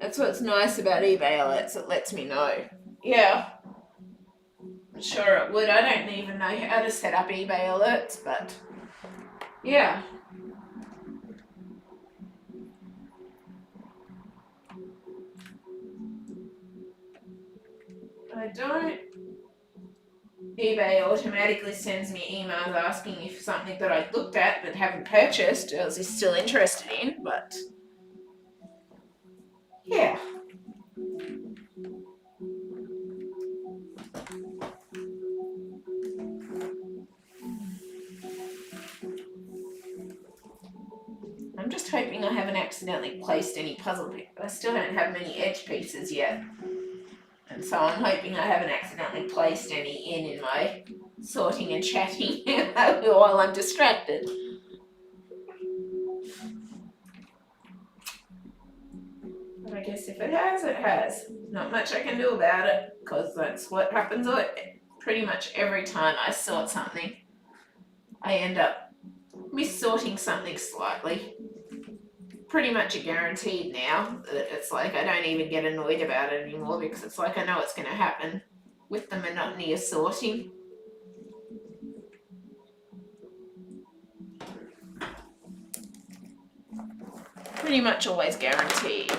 That's what's nice about eBay alerts, it lets me know. Yeah, I'm sure it would. I don't even know how to set up eBay alerts, but yeah. I don't. eBay automatically sends me emails asking if something that I looked at but haven't purchased I was still interested in, but yeah. I'm just hoping I haven't accidentally placed any puzzle pieces. I still don't have many edge pieces yet. And so I'm hoping I haven't accidentally placed any in my sorting and chatting while I'm distracted. But I guess if it has, it has. Not much I can do about it, because that's what happens pretty much every time I sort something. I end up mis-sorting something slightly. Pretty much a guaranteed now. It's like I don't even get annoyed about it anymore because it's like I know it's going to happen with the monotony of sorting. Pretty much always guaranteed.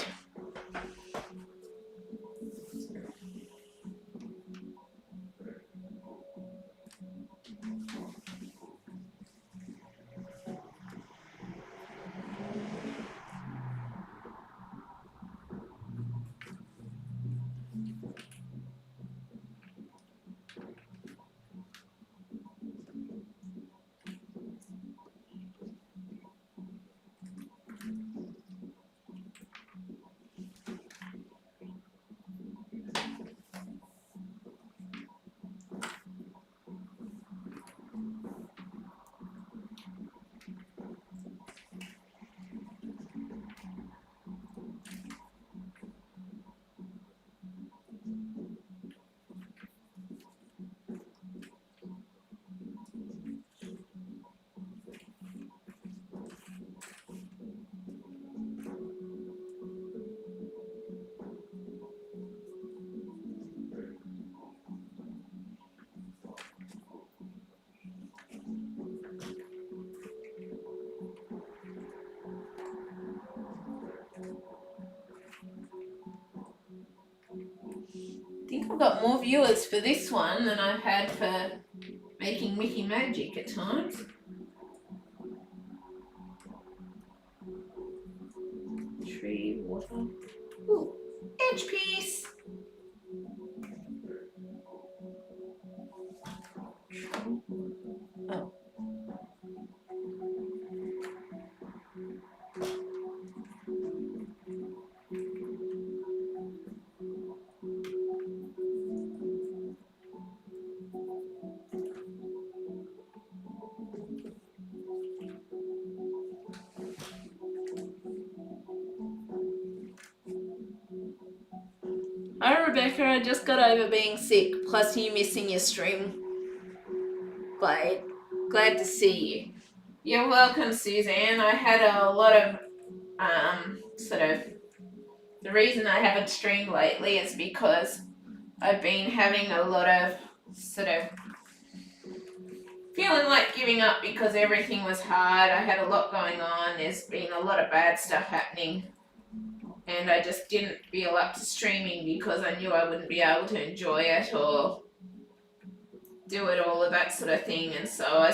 think I've got more viewers for this one than I've had for making Mickey Magic at times. Tree, water. Ooh, edge piece. Oh. Hi Rebecca, I just got over being sick, plus you missing your stream. Glad to see you. You're welcome, Suzanne. I had a lot of the reason I haven't streamed lately is because I've been having a lot of feeling like giving up because everything was hard. I had a lot going on. There's been a lot of bad stuff happening. And I just didn't feel up to streaming because I knew I wouldn't be able to enjoy it or do it all of that sort of thing. And so I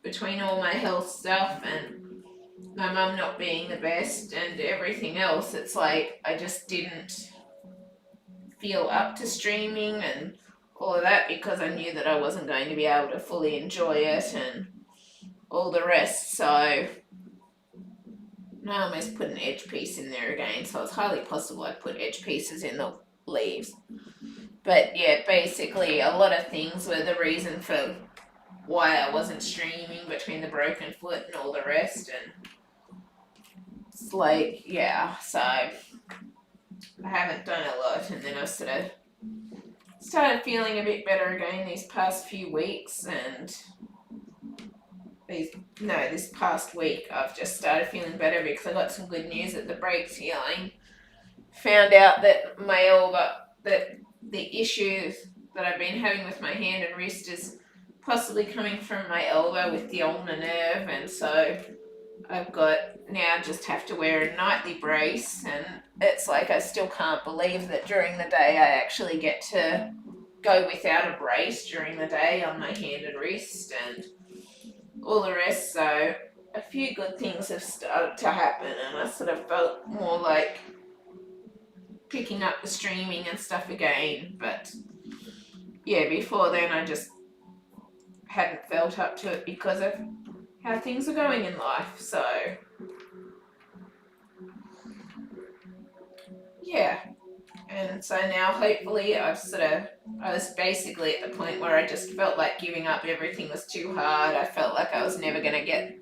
between all my health stuff and my mum not being the best and everything else, it's like I just didn't feel up to streaming and all of that because I knew that I wasn't going to be able to fully enjoy it and all the rest. So I almost put an edge piece in there again, so it's highly possible I put edge pieces in the leaves. But yeah, basically a lot of things were the reason for why I wasn't streaming between the broken foot and all the rest, and it's like, yeah, so I haven't done a lot, and then I started feeling a bit better again these past few weeks, and this past week I've just started feeling better because I got some good news that the break's healing. Found out that my elbow, that the issues that I've been having with my hand and wrist is possibly coming from my elbow with the ulnar nerve, and so I've got now just have to wear a nightly brace, and it's like I still can't believe that during the day I actually get to go without a brace during the day on my hand and wrist and all the rest. So a few good things have started to happen, and I sort of felt more like picking up the streaming and stuff again. But yeah, before then I just hadn't felt up to it because of how things are going in life. So yeah, and so now hopefully I was basically at the point where I just felt like giving up. Everything was too hard. I felt like I was never going to get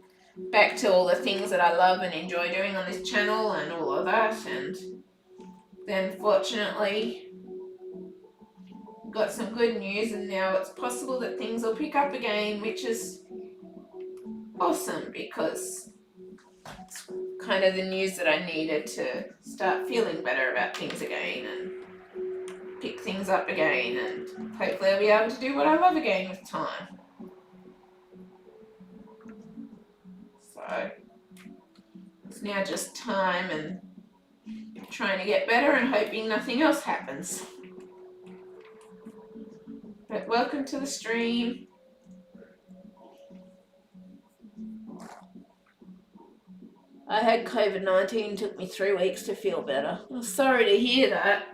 back to all the things that I love and enjoy doing on this channel and all of that, and then fortunately got some good news, and now it's possible that things will pick up again, which is awesome because it's kind of the news that I needed to start feeling better about things again and pick things up again, and hopefully I'll be able to do what I love again with time. So it's now just time and trying to get better and hoping nothing else happens. But welcome to the stream. I had COVID-19, took me 3 weeks to feel better. I'm sorry to hear that.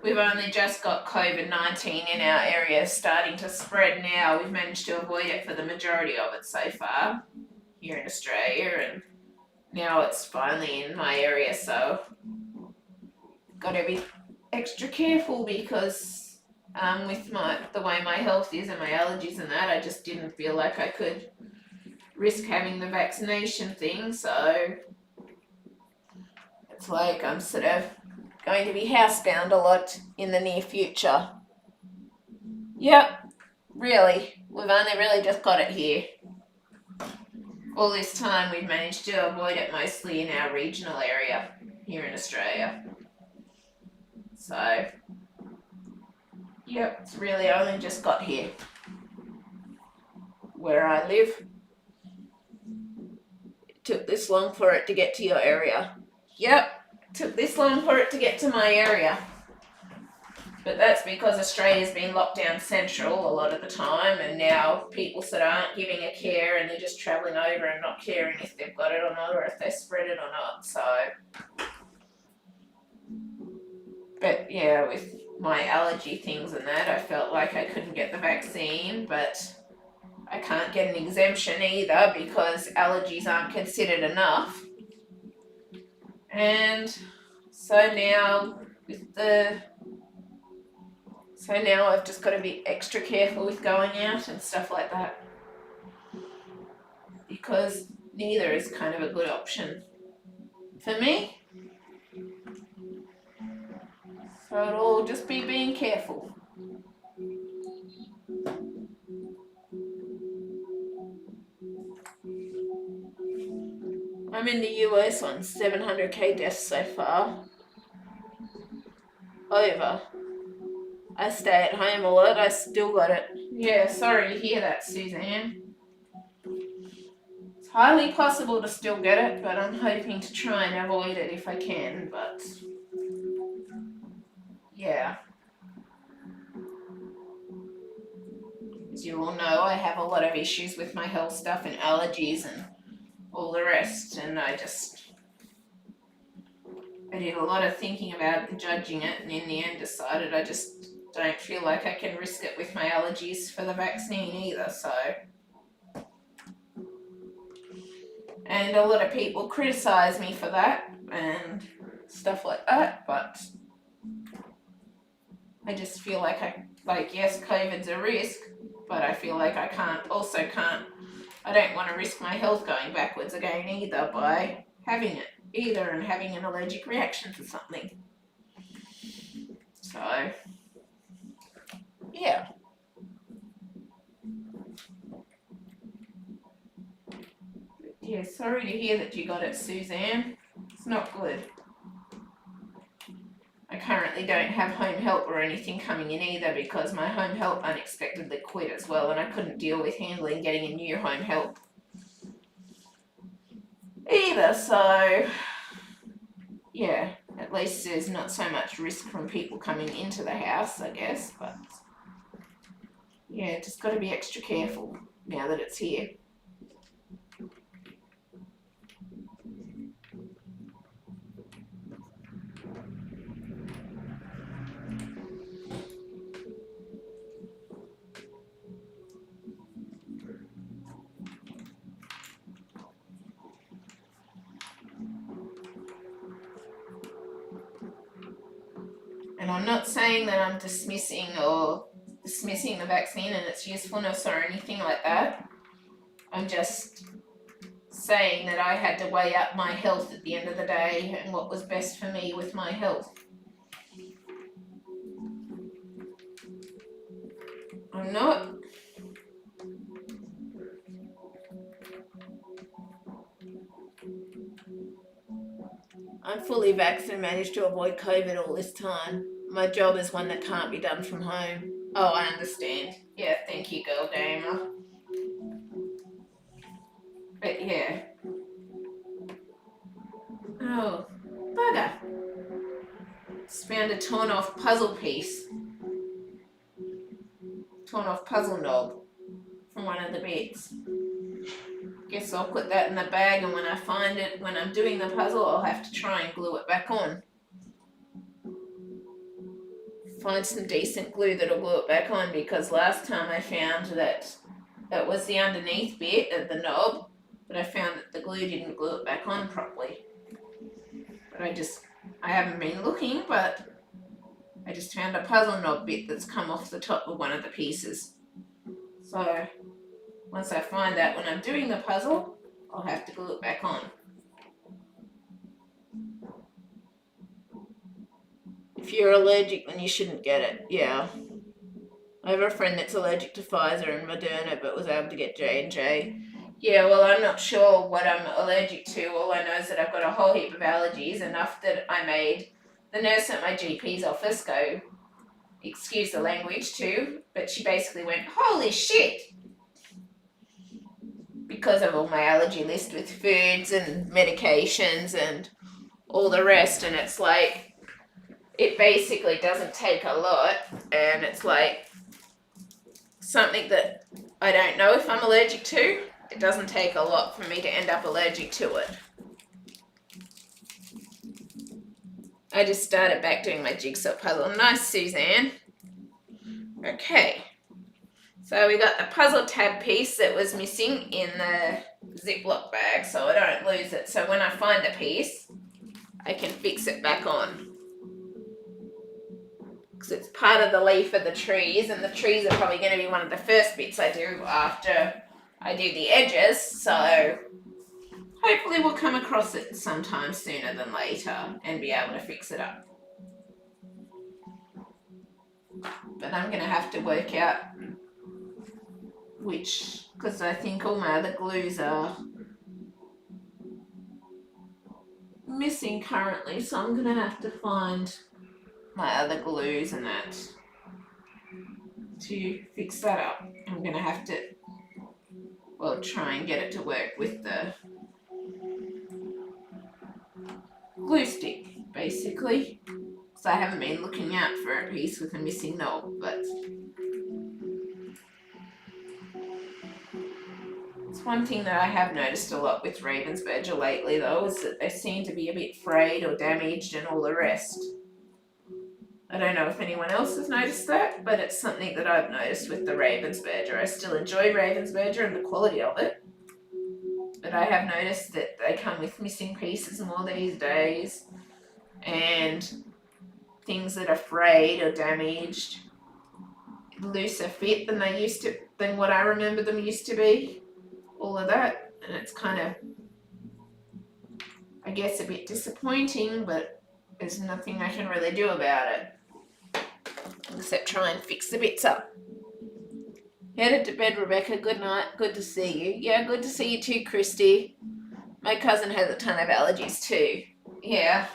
We've only just got COVID-19 in our area starting to spread now. We've managed to avoid it for the majority of it so far here in Australia, and now it's finally in my area, so got to be extra careful because with the way my health is and my allergies and that, I just didn't feel like I could risk having the vaccination thing, so it's like I'm sort of going to be housebound a lot in the near future. Yep, really, we've only really just got it here. All this time we've managed to avoid it mostly in our regional area here in Australia. So, yep, it's really only just got here where I live. It took this long for it to get to your area. Yep, it took this long for it to get to my area. But that's because Australia's been locked down central a lot of the time, and now people sort of aren't giving a care and they're just travelling over and not caring if they've got it or not, or if they spread it or not. So, but yeah, with my allergy things and that, I felt like I couldn't get the vaccine, but I can't get an exemption either because allergies aren't considered enough. And so now I've just got to be extra careful with going out and stuff like that, because neither is kind of a good option for me. So it'll just be being careful. I'm in the US on 700k deaths so far. Over. I stay at home a lot, I still got it. Yeah, sorry to hear that, Suzanne. It's highly possible to still get it, but I'm hoping to try and avoid it if I can, but yeah. As you all know, I have a lot of issues with my health stuff and allergies and all the rest, and I did a lot of thinking about it and judging it, and in the end decided I just don't feel like I can risk it with my allergies for the vaccine either, so. And a lot of people criticise me for that and stuff like that, but I just feel like yes, COVID's a risk, but I feel like I I don't want to risk my health going backwards again either by having it either and having an allergic reaction to something. So, yeah. Yeah, sorry to hear that you got it, Suzanne. It's not good. I currently don't have home help or anything coming in either because my home help unexpectedly quit as well, and I couldn't deal with handling getting a new home help either, so yeah, at least there's not so much risk from people coming into the house, I guess, but yeah, just got to be extra careful now that it's here. And I'm not saying that I'm dismissing the vaccine and its usefulness or anything like that. I'm just saying that I had to weigh up my health at the end of the day and what was best for me with my health. I'm fully vaxxed and managed to avoid COVID all this time. My job is one that can't be done from home. Oh, I understand. Yeah, thank you, girl gamer. But yeah. Oh, bugger. Just found a torn off puzzle piece. Torn off puzzle knob from one of the bits. Guess I'll put that in the bag, and when I find it, when I'm doing the puzzle, I'll have to try and glue it back on. Find some decent glue that'll glue it back on, because last time I found that was the underneath bit of the knob, but I found that the glue didn't glue it back on properly. But I haven't been looking, but I just found a puzzle knob bit that's come off the top of one of the pieces. So once I find that when I'm doing the puzzle, I'll have to glue it back on. If you're allergic, then you shouldn't get it. Yeah. I have a friend that's allergic to Pfizer and Moderna, but was able to get J&J. Yeah, well, I'm not sure what I'm allergic to. All I know is that I've got a whole heap of allergies, enough that I made the nurse at my GP's office go, excuse the language too, but she basically went, holy shit! Because of all my allergy list with foods and medications and all the rest, and it's like, it basically doesn't take a lot, and it's like something that I don't know if I'm allergic to. It doesn't take a lot for me to end up allergic to it. I just started back doing my jigsaw puzzle. Nice, Suzanne. Okay. So we got the puzzle tab piece that was missing in the Ziploc bag, so I don't lose it. So when I find the piece, I can fix it back on. Because it's part of the leaf of the trees, and the trees are probably going to be one of the first bits I do after I do the edges, so hopefully we'll come across it sometime sooner than later and be able to fix it up. But I'm going to have to work out which, because I think all my other glues are missing currently, so I'm going to have to find my other glues and that to fix that up. I'm going to have to, well, try and get it to work with the glue stick, basically. So I haven't been looking out for a piece with a missing knob, but it's one thing that I have noticed a lot with Ravensburger lately, though, is that they seem to be a bit frayed or damaged and all the rest. I don't know if anyone else has noticed that, but it's something that I've noticed with the Ravensburger. I still enjoy Ravensburger and the quality of it, but I have noticed that they come with missing pieces more these days, and things that are frayed or damaged, looser fit than they used to, than what I remember them used to be, all of that, and it's kind of, I guess, a bit disappointing, but there's nothing I can really do about it, except try and fix the bits up. Headed to bed, Rebecca. Good night. Good to see you. Yeah, good to see you too, Christy. My cousin has a ton of allergies too. Yeah.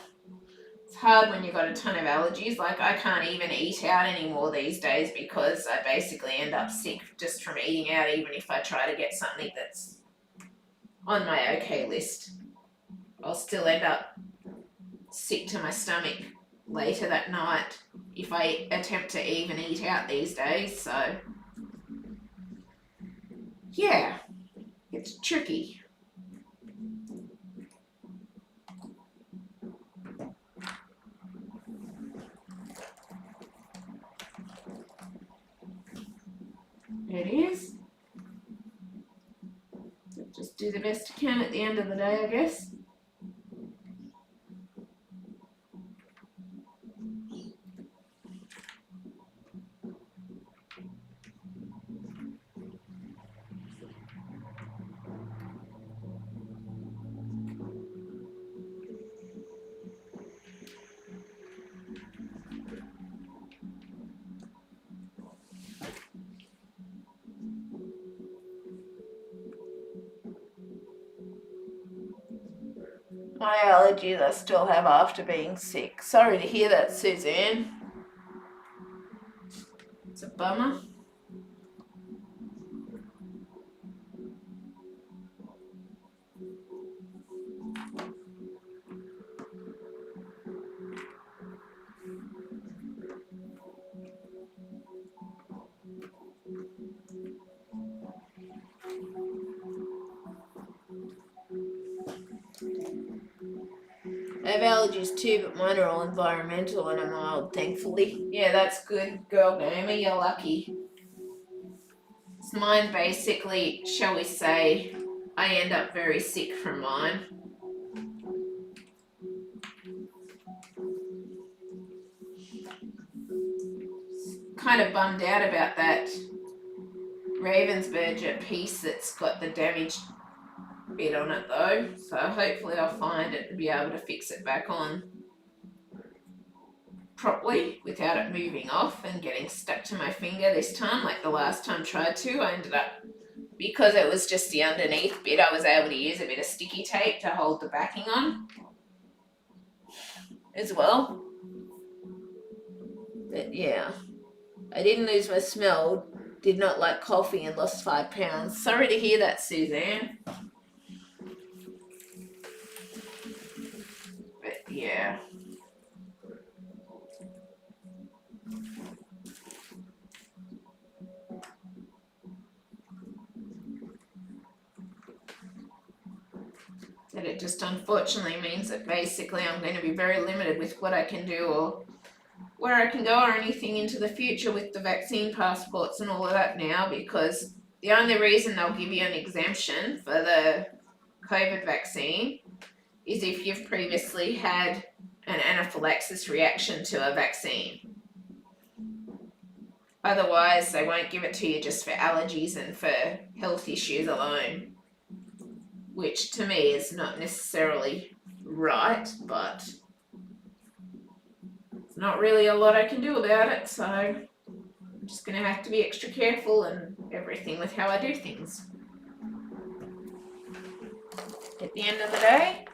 It's hard when you've got a ton of allergies. Like, I can't even eat out anymore these days because I basically end up sick just from eating out, even if I try to get something that's on my okay list. I'll still end up sick to my stomach later that night if I attempt to even eat out these days, so yeah, it's tricky. It is. Just do the best you can at the end of the day, I guess. My allergies I still have after being sick. Sorry to hear that, Suzanne. It's a bummer. I have allergies too, but mine are all environmental and are mild, thankfully. Yeah, that's good, girl Naomi, you're lucky. It's mine basically, shall we say, I end up very sick from mine. Kind of bummed out about that Ravensburger piece that's got the damaged bit on it though, so hopefully I'll find it and be able to fix it back on properly without it moving off and getting stuck to my finger this time like the last time I tried to. I ended up, because it was just the underneath bit, I was able to use a bit of sticky tape to hold the backing on as well. But yeah, I didn't lose my smell, did not like coffee, and lost 5 pounds. Sorry to hear that, Suzanne. But yeah, But it just unfortunately means that basically I'm going to be very limited with what I can do or where I can go or anything into the future with the vaccine passports and all of that now, because the only reason they'll give you an exemption for the COVID vaccine is if you've previously had an anaphylaxis reaction to a vaccine. Otherwise, they won't give it to you just for allergies and for health issues alone, which to me is not necessarily right, but it's not really a lot I can do about it, so I'm just going to have to be extra careful and everything with how I do things. At the end of the day,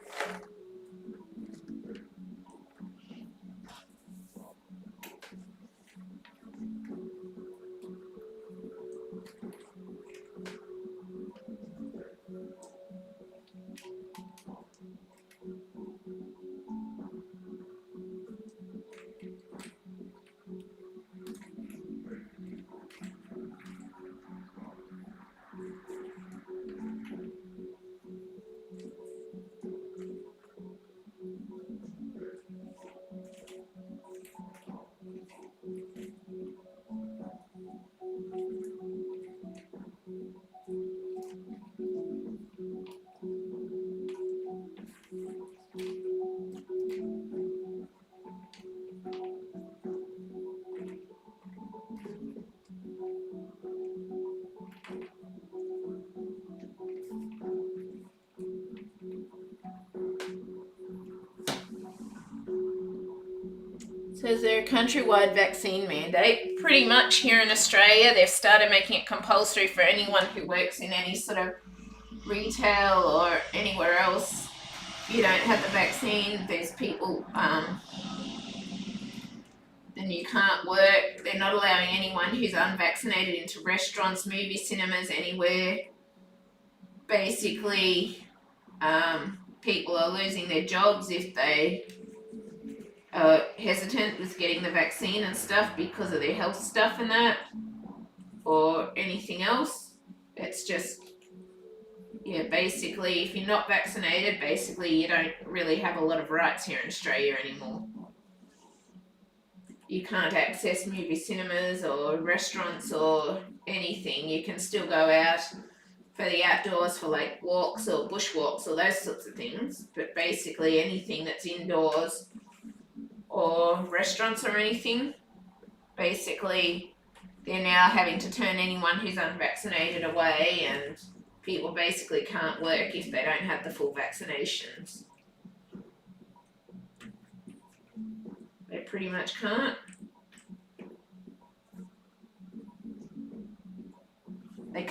so is there a countrywide vaccine mandate? Pretty much here in Australia, they've started making it compulsory for anyone who works in any sort of retail or anywhere else. If you don't have the vaccine, there's people, then you can't work. They're not allowing anyone who's unvaccinated into restaurants, movie cinemas, anywhere. Basically, people are losing their jobs if they are hesitant with getting the vaccine and stuff because of their health stuff and that, or anything else. It's just, yeah, basically, if you're not vaccinated, basically you don't really have a lot of rights here in Australia anymore. You can't access movie cinemas or restaurants or anything. You can still go out for the outdoors for like walks or bushwalks or those sorts of things, but basically anything that's indoors or restaurants or anything, basically they're now having to turn anyone who's unvaccinated away, and people basically can't work if they don't have the full vaccinations. They pretty much can't. We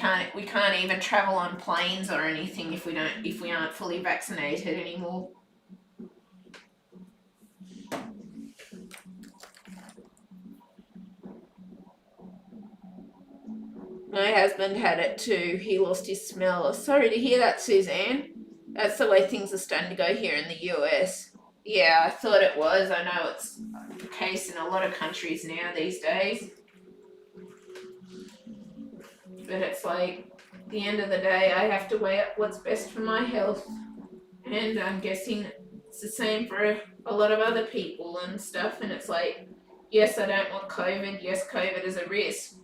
can't even travel on planes or anything if we aren't fully vaccinated anymore. My husband had it too. He lost his smell. Sorry to hear that, Suzanne. That's the way things are starting to go here in the US. Yeah, I thought it was. I know it's the case in a lot of countries now these days. But it's like, at the end of the day, I have to weigh up what's best for my health. And I'm guessing it's the same for a lot of other people and stuff. And it's like, yes, I don't want COVID. Yes, COVID is a risk.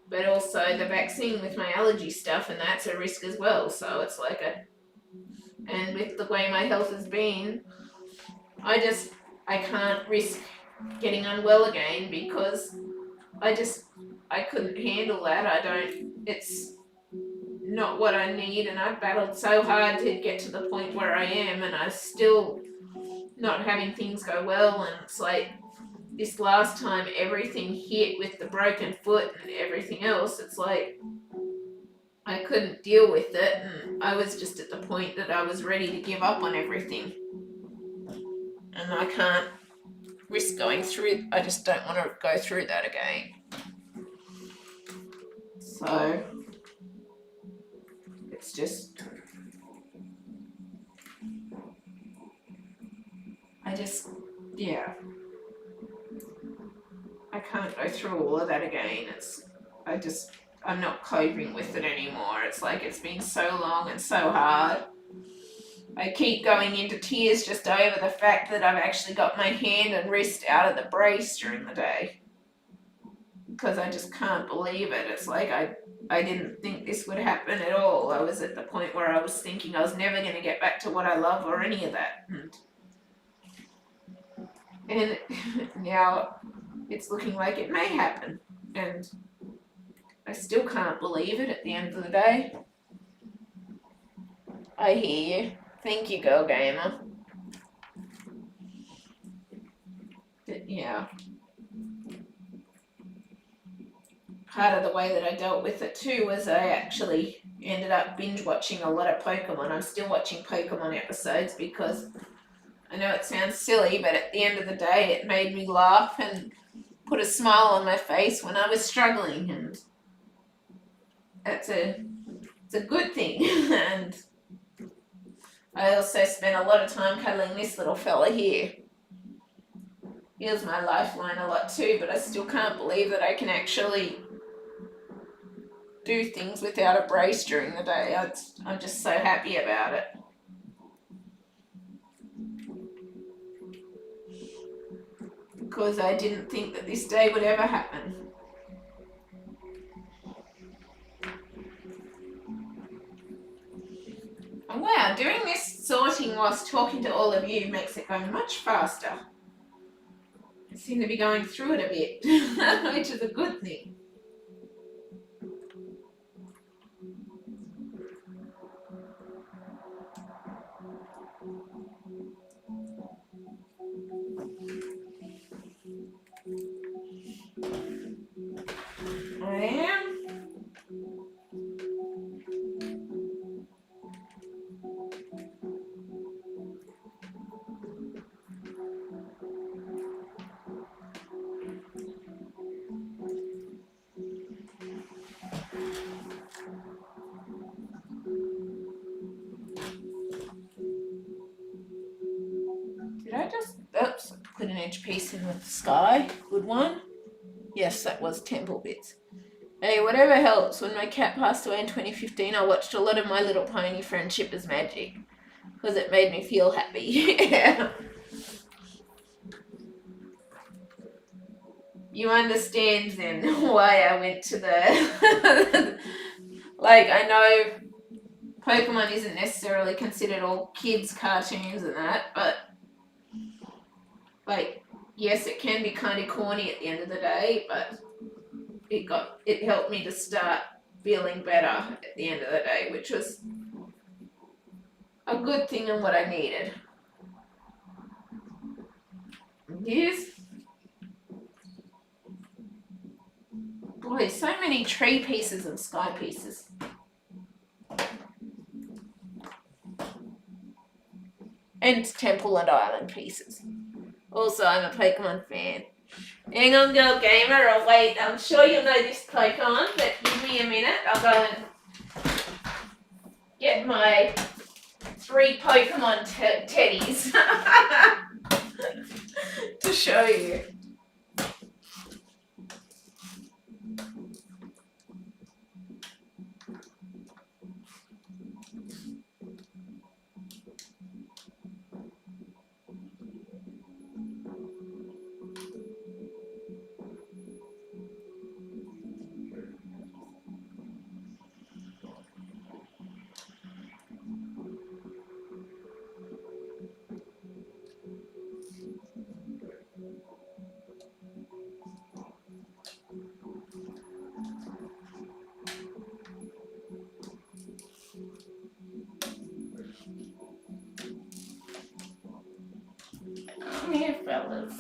But also the vaccine with my allergy stuff, and that's a risk as well. So it's like and with the way my health has been, I can't risk getting unwell again because I couldn't handle that. It's not what I need, and I've battled so hard to get to the point where I am, and I'm still not having things go well. And it's like, this last time everything hit with the broken foot and everything else, it's like I couldn't deal with it, and I was just at the point that I was ready to give up on everything. And I can't risk going through, I just don't want to go through that again. So it's just, yeah, I can't go through all of that again. I'm not coping with it anymore. It's like, it's been so long and so hard. I keep going into tears just over the fact that I've actually got my hand and wrist out of the brace during the day. Because I just can't believe it. It's like I didn't think this would happen at all. I was at the point where I was thinking I was never going to get back to what I love or any of that. And now it's looking like it may happen. And I still can't believe it at the end of the day. I hear you. Thank you, Girl Gamer. But yeah. Part of the way that I dealt with it too was I actually ended up binge watching a lot of Pokemon. I'm still watching Pokemon episodes because I know it sounds silly, but at the end of the day it made me laugh and put a smile on my face when I was struggling, and it's a good thing. And I also spent a lot of time cuddling this little fella here. He was my lifeline a lot too, but I still can't believe that I can actually do things without a brace during the day. I'm just so happy about it. Because I didn't think that this day would ever happen. And wow, doing this sorting whilst talking to all of you makes it go much faster. I seem to be going through it a bit, which is a good thing. I am. Did I just, oops, put an edge piece in with the sky. Good one. Yes, that was temple bits. Hey, whatever helps. When my cat passed away in 2015, I watched a lot of My Little Pony Friendship is Magic because it made me feel happy. Yeah. You understand then why I went to the... Like, I know Pokemon isn't necessarily considered all kids' cartoons and that, but like, yes, it can be kind of corny at the end of the day, but it helped me to start feeling better at the end of the day, which was a good thing and what I needed. Yes. Boy, so many tree pieces and sky pieces. And temple and island pieces. Also, I'm a Pokemon fan. Hang on, Girl Gamer, I'll wait. I'm sure you'll know this Pokemon, but give me a minute. I'll go and get my 3 Pokemon teddies to show you. Come here, fellas.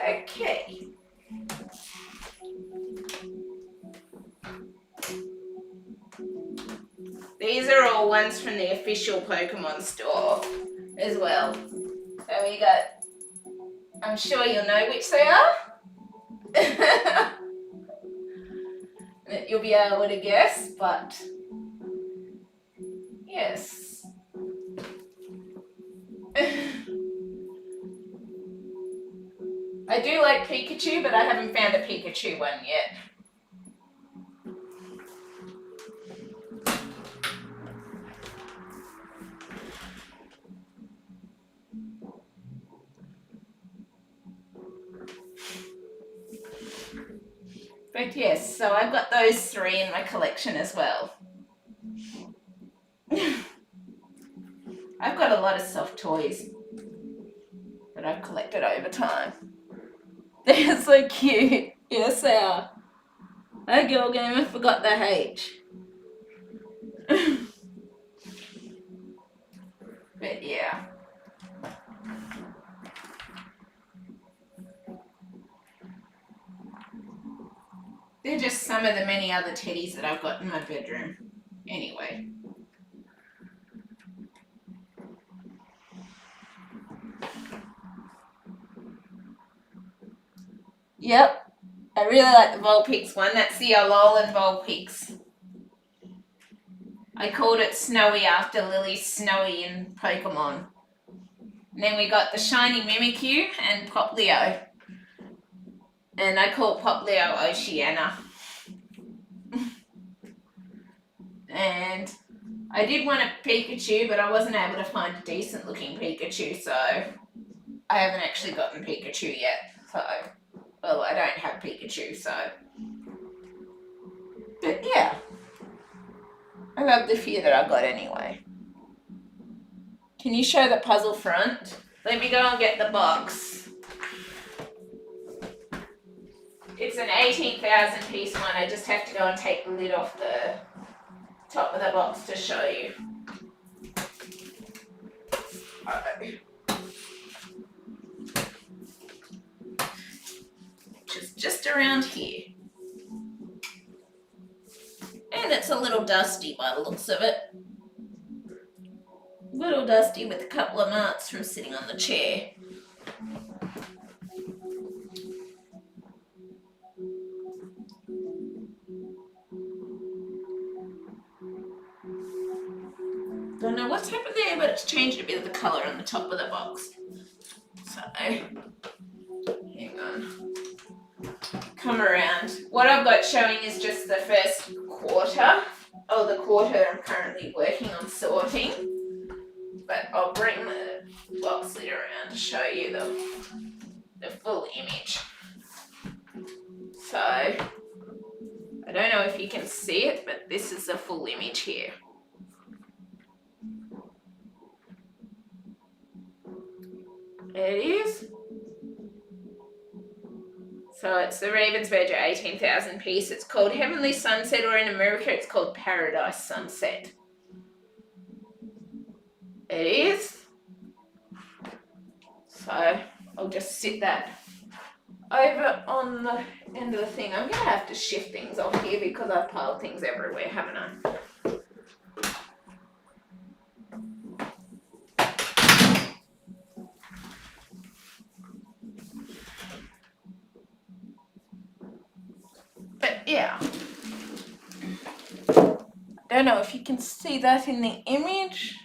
Okay. These are all ones from the official Pokemon store as well. So we got, I'm sure you'll know which they are. You'll be able to guess, but yes. I I do like Pikachu, but I haven't found a Pikachu one yet. But yes, so I've got those 3 in my collection as well. I've got a lot of soft toys that I've collected over time. They're so cute. Yes, they are. Hey, girl gamer, forgot the H. But yeah. They're just some of the many other teddies that I've got in my bedroom. Anyway. Yep. I really like the Vulpix one. That's the Alolan Vulpix. I called it Snowy after Lily Snowy in Pokemon. And then we got the Shiny Mimikyu and Poplio. And I call Poplio Oceania. And I did want a Pikachu, but I wasn't able to find a decent looking Pikachu, so I haven't actually gotten Pikachu yet. So, well, I don't have Pikachu, so. But yeah, I love the few that I got anyway. Can you show the puzzle front? Let me go and get the box. It's an 18,000 piece one. I just have to go and take the lid off the top of the box to show you. Which is just around here. And it's a little dusty by the looks of it. A little dusty with a couple of marks from sitting on the chair. Don't know what's happened there, but it's changed a bit of the colour on the top of the box. So, hang on. Come around. What I've got showing is just the first quarter. Oh, the quarter I'm currently working on sorting. But I'll bring the box lid around to show you the full image. So, I don't know if you can see it, but this is the full image here. There it is. So it's the Ravensburger 18,000 piece. It's called Heavenly Sunset, or in America it's called Paradise Sunset. It is. So I'll just sit that over on the end of the thing. I'm going to have to shift things off here because I've piled things everywhere, haven't I? But yeah, I don't know if you can see that in the image.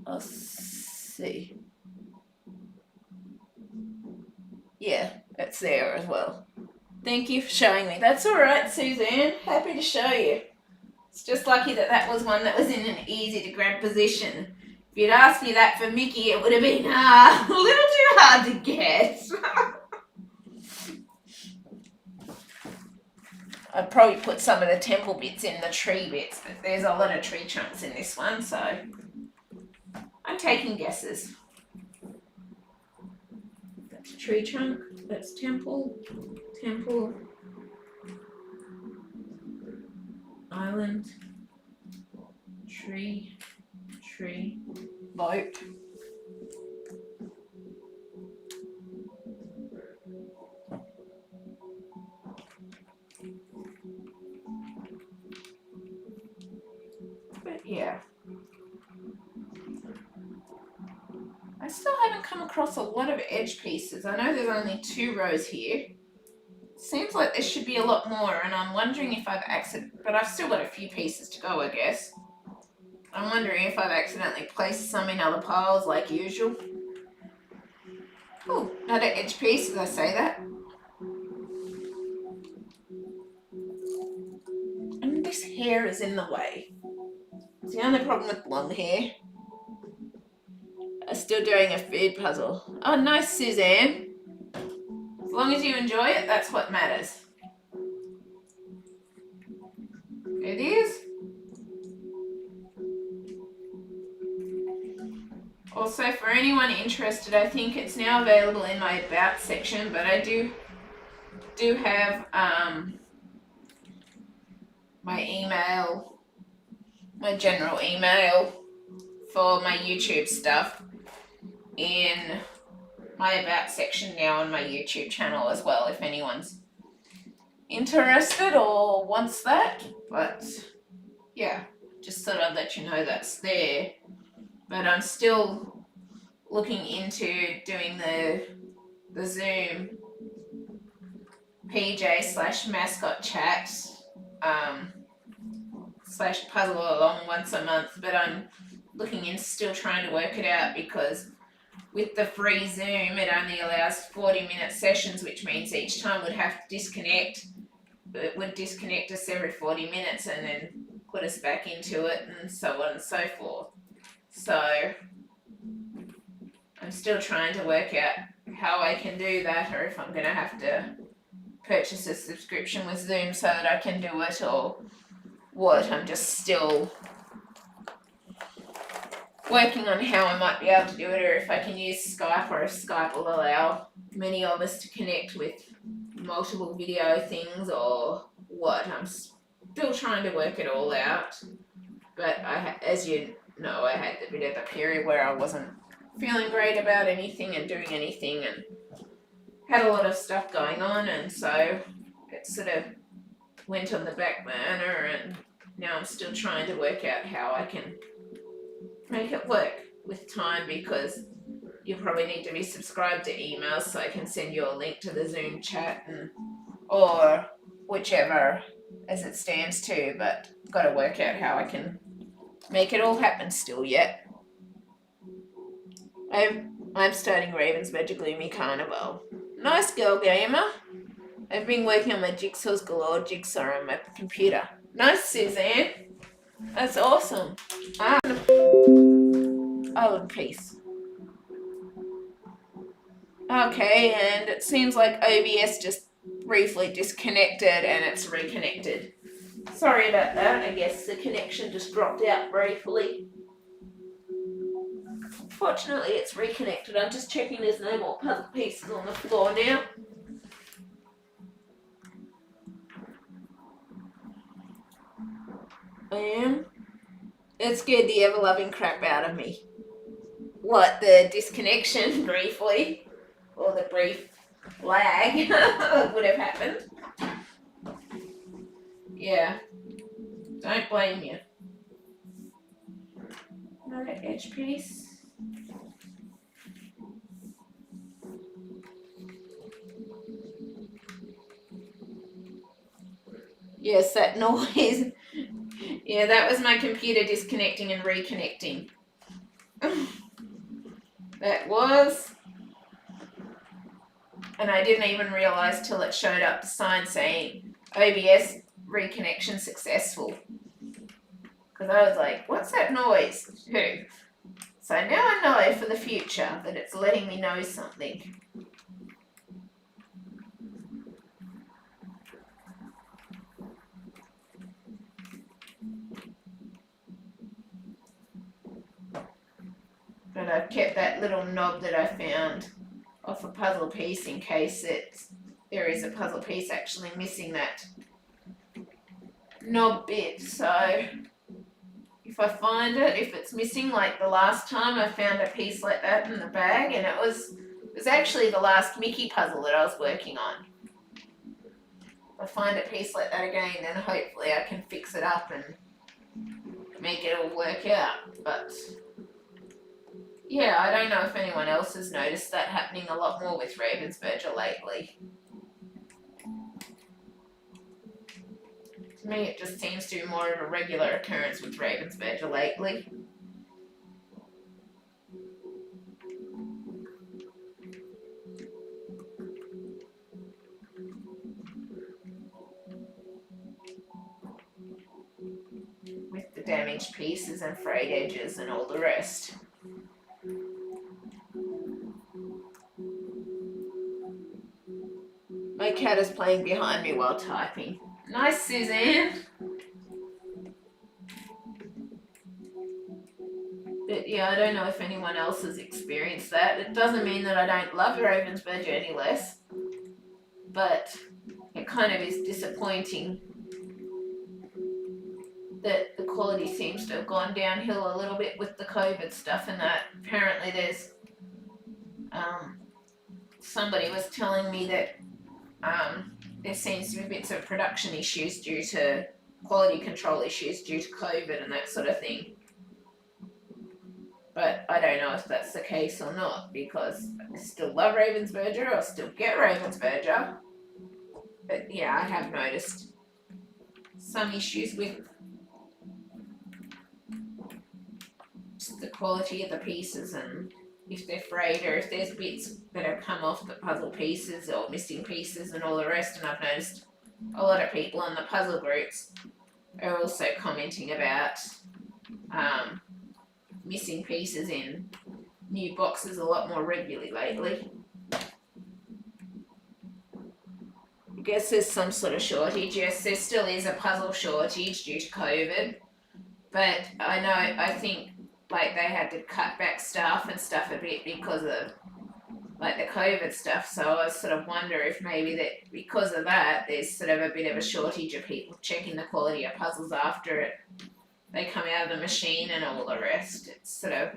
I'll see. Yeah, it's there as well. Thank you for showing me. That's all right, Suzanne. Happy to show you. It's just lucky that that was one that was in an easy to grab position. If you'd asked me that for Mickey, it would have been a little too hard to get. I'd probably put some of the temple bits in the tree bits, but there's a lot of tree chunks in this one, so I'm taking guesses. That's a tree chunk, that's temple, temple, island, tree, tree, boat. But yeah, I still haven't come across a lot of edge pieces. I know there's only 2 rows here. Seems like there should be a lot more, and I'm wondering if I've but I've still got a few pieces to go, I guess. I'm wondering if I've accidentally placed some in other piles like usual. Oh, another edge piece, as I say that. And this hair is in the way. It's the only problem with long hair. I'm still doing a food puzzle. Oh, nice, Suzanne. As long as you enjoy it, that's what matters. It is. Also, for anyone interested, I think it's now available in my About section, but I do have my email, my general email for my YouTube stuff in my About section now on my YouTube channel as well, if anyone's interested or wants that. But yeah, just thought I'd let you know that's there. But I'm still looking into doing the Zoom PJ/mascot chat / puzzle along once a month, but I'm looking into still trying to work it out, because with the free Zoom it only allows 40-minute sessions, which means each time would have to disconnect. It would disconnect us every 40 minutes and then put us back into it, and so on and so forth. So I'm still trying to work out how I can do that, or if I'm going to have to purchase a subscription with Zoom so that I can do it, or what. I'm just still working on how I might be able to do it, or if I can use Skype, or if Skype will allow many of us to connect with multiple video things, or what. I'm still trying to work it all out. But as you know, I had a bit of a period where I wasn't feeling great about anything and doing anything, and had a lot of stuff going on, and so it sort of went on the back burner, and now I'm still trying to work out how I can make it work with time, because you probably need to be subscribed to emails so I can send you a link to the Zoom chat, or whichever as it stands to, but got to work out how I can make it all happen still yet. I'm starting Ravensburger Gloomy Carnival. Nice girl, gamer. I've been working on my jigsaws galore jigsaw on my computer. Nice, Suzanne. That's awesome. Oh, peace. Okay, and it seems like OBS just briefly disconnected and it's reconnected. Sorry about that. I guess the connection just dropped out briefly. Fortunately, it's reconnected. I'm just checking there's no more puzzle pieces on the floor now. I am. It scared the ever-loving crap out of me. What, the disconnection briefly, or the brief lag would have happened. Yeah, don't blame you. Another edge piece. Yes, that noise. Yeah, that was my computer disconnecting and reconnecting. That was. And I didn't even realise till it showed up the sign saying OBS reconnection successful. Because I was like, what's that noise? Who? So now I know for the future that it's letting me know something. But I've kept that little knob that I found off a puzzle piece in case there is a puzzle piece actually missing that knob bit. So if I find it, if it's missing, like the last time I found a piece like that in the bag, and it was actually the last Mickey puzzle that I was working on. If I find a piece like that again, then hopefully I can fix it up and make it all work out. But yeah, I don't know if anyone else has noticed that happening a lot more with Ravensburger lately. To me, it just seems to be more of a regular occurrence with Ravensburger lately. the damaged pieces and frayed edges and all the rest. My cat is playing behind me while typing. Nice, Suzanne. But yeah, I don't know if anyone else has experienced that. It doesn't mean that I don't love Ravensburger any less, but it kind of is disappointing that the quality seems to have gone downhill a little bit with the COVID stuff and that. Apparently there's, somebody was telling me that there seems to be bits of production issues due to quality control issues due to COVID and that sort of thing. But I don't know if that's the case or not, because I still love Ravensburger, I still get Ravensburger. But yeah, I have noticed some issues with the quality of the pieces, and if they're frayed or if there's bits that have come off the puzzle pieces or missing pieces and all the rest. And I've noticed a lot of people in the puzzle groups are also commenting about missing pieces in new boxes a lot more regularly lately. I guess there's some sort of shortage. Yes, there still is a puzzle shortage due to COVID, but I think like they had to cut back staff and stuff a bit because of like the COVID stuff. So I sort of wonder if maybe that because of that there's sort of a bit of a shortage of people checking the quality of puzzles after it they come out of the machine and all the rest. It's sort of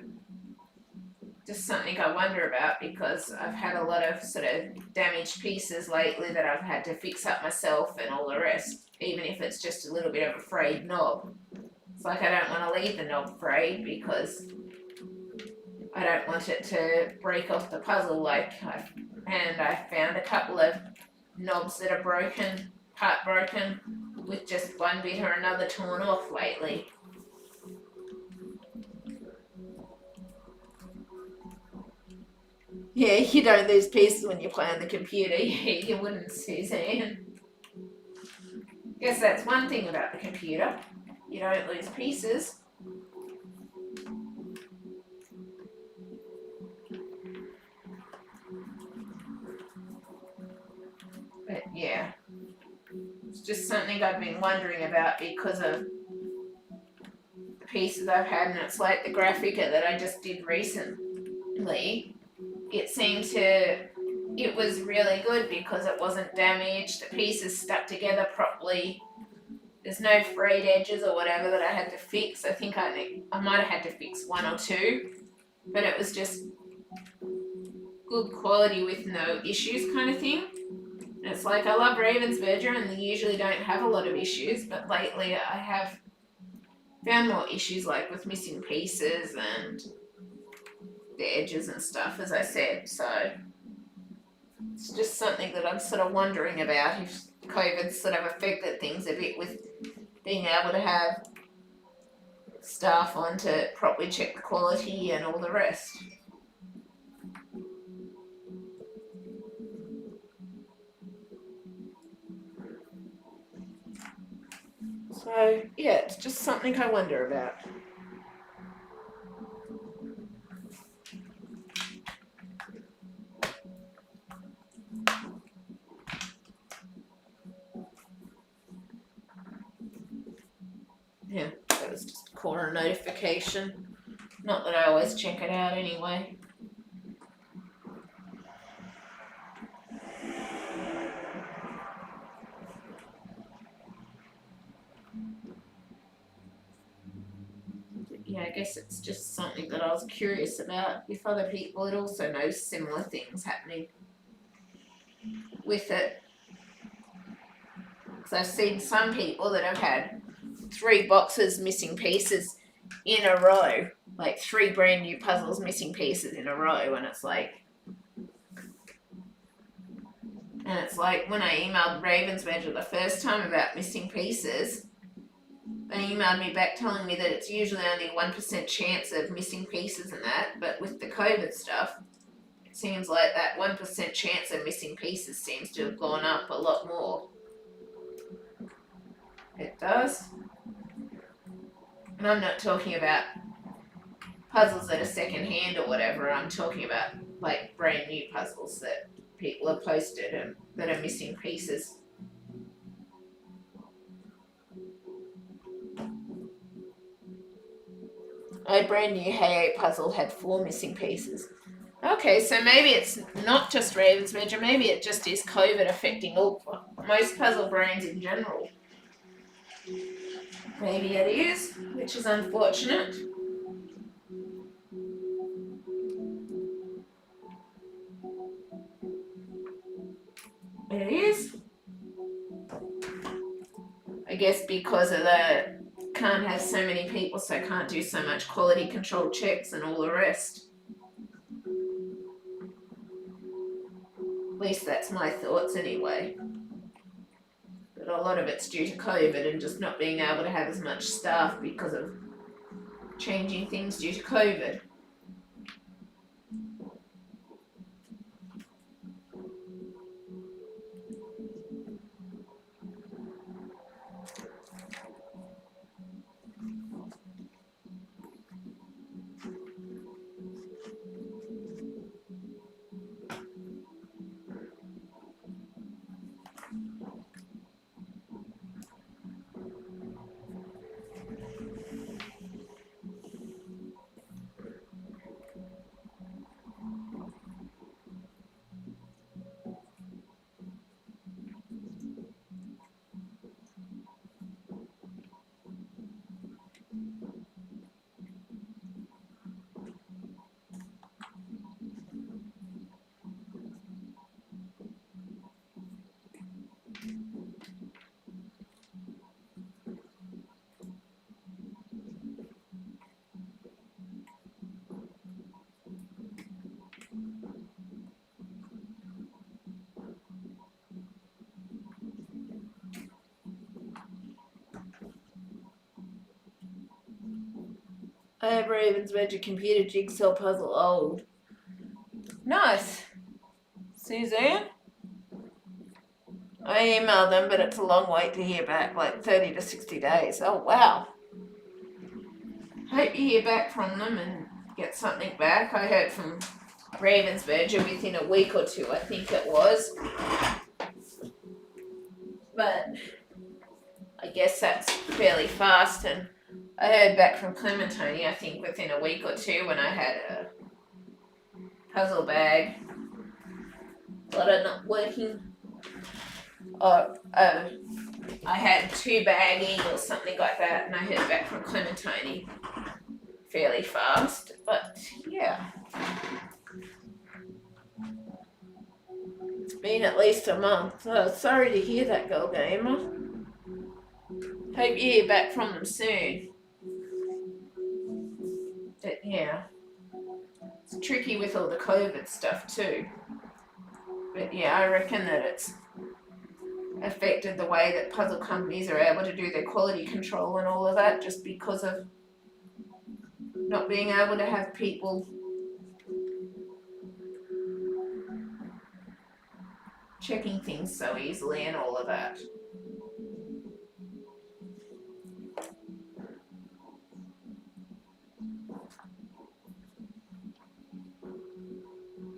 just something I wonder about, because I've had a lot of sort of damaged pieces lately that I've had to fix up myself and all the rest, even if it's just a little bit of a frayed knob. It's like I don't want to leave the knob frayed because I don't want it to break off the puzzle. I found a couple of knobs that are broken, part broken, with just one bit or another torn off lately. Yeah, you don't lose pieces when you play on the computer. You wouldn't, Suzanne. Guess that's one thing about the computer. You don't lose pieces. But yeah, it's just something I've been wondering about because of the pieces I've had, and it's like the Graphica that I just did recently. It was really good because it wasn't damaged, the pieces stuck together properly, there's no frayed edges or whatever that I had to fix. I think I might have had to fix one or two, but it was just good quality with no issues kind of thing. And it's like I love Ravensburger and they usually don't have a lot of issues, but lately I have found more issues like with missing pieces and the edges and stuff, as I said. So it's just something that I'm sort of wondering about, if COVID sort of affected things a bit with being able to have staff on to properly check the quality and all the rest. So yeah, it's just something I wonder about. Yeah, that was just a corner notification. Not that I always check it out anyway. Yeah, I guess it's just something that I was curious about if other people had also noticed similar things happening with it. Because I've seen some people that have had 3 boxes missing pieces in a row, like 3 brand new puzzles missing pieces in a row, and it's like when I emailed Ravensburger the first time about missing pieces, they emailed me back telling me that it's usually only 1% chance of missing pieces and that, but with the COVID stuff, it seems like that 1% chance of missing pieces seems to have gone up a lot more. It does. And I'm not talking about puzzles that are second hand or whatever. I'm talking about like brand new puzzles that people have posted and that are missing pieces. A brand new Hey 8 puzzle had 4 missing pieces. Okay, so maybe it's not just Ravensburger, maybe it just is COVID affecting most puzzle brands in general. Maybe it is, which is unfortunate. It is. I guess because of the can't have so many people, so can't do so much quality control checks and all the rest. At least that's my thoughts anyway. But a lot of it's due to COVID and just not being able to have as much staff because of changing things due to COVID. I have Ravensburger computer jigsaw puzzle old. Nice. Suzanne? I emailed them, but it's a long wait to hear back, like 30 to 60 days. Oh, wow. Hope you hear back from them and get something back. I heard from Ravensburger within a week or two, I think it was. But I guess that's fairly fast, and I heard back from Clementine, I think, within a week or two when I had a puzzle bag. But I'm not working. I had 2 bagging or something like that, and I heard back from Clementine fairly fast. But yeah, it's been at least a month. Sorry to hear that, Girl Gamer. Hope you hear back from them soon. But yeah, it's tricky with all the COVID stuff too. But yeah, I reckon that it's affected the way that puzzle companies are able to do their quality control and all of that, just because of not being able to have people checking things so easily and all of that.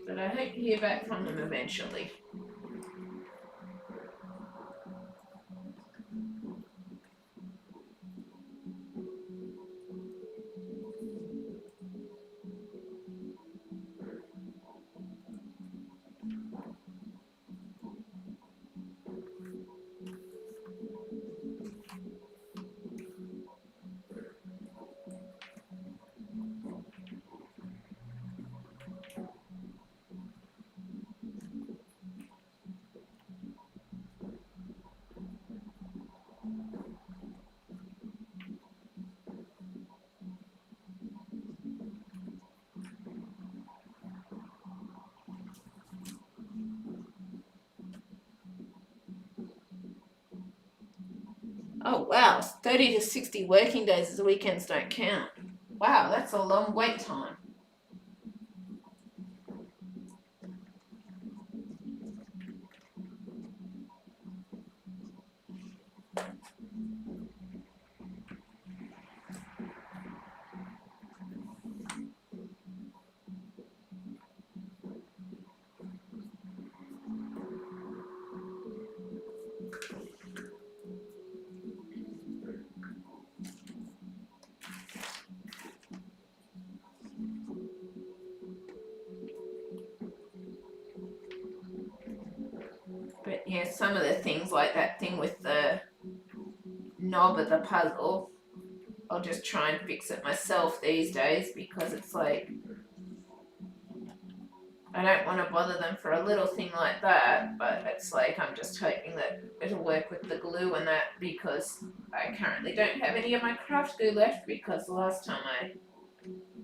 But I hope to hear back from them eventually. Oh wow, 30 to 60 working days as the weekends don't count. Wow, that's a long wait time. But yeah, some of the things like that thing with the knob of the puzzle, I'll just try and fix it myself these days because it's like I don't want to bother them for a little thing like that, but it's like I'm just hoping that it'll work with the glue and that because I currently don't have any of my craft glue left because the last time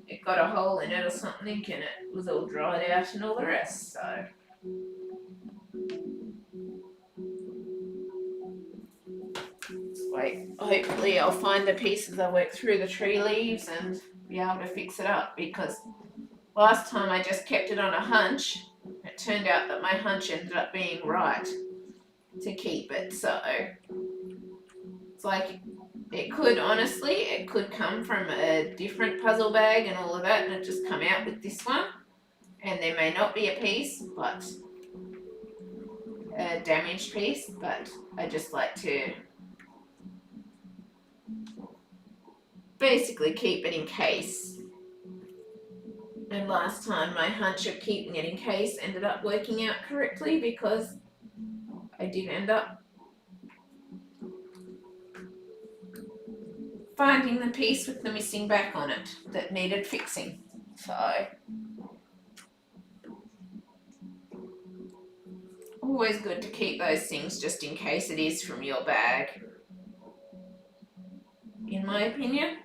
it got a hole in it or something and it was all dried out and all the rest, so. Like, hopefully I'll find the pieces I work through the tree leaves and be able to fix it up because last time I just kept it on a hunch. It turned out that my hunch ended up being right to keep it, so it's like it could come from a different puzzle bag and all of that and it just come out with this one and there may not be a piece, but a damaged piece, but I just like to basically keep it in case. And last time my hunch of keeping it in case ended up working out correctly because I did end up finding the piece with the missing back on it that needed fixing. So always good to keep those things just in case it is from your bag, in my opinion.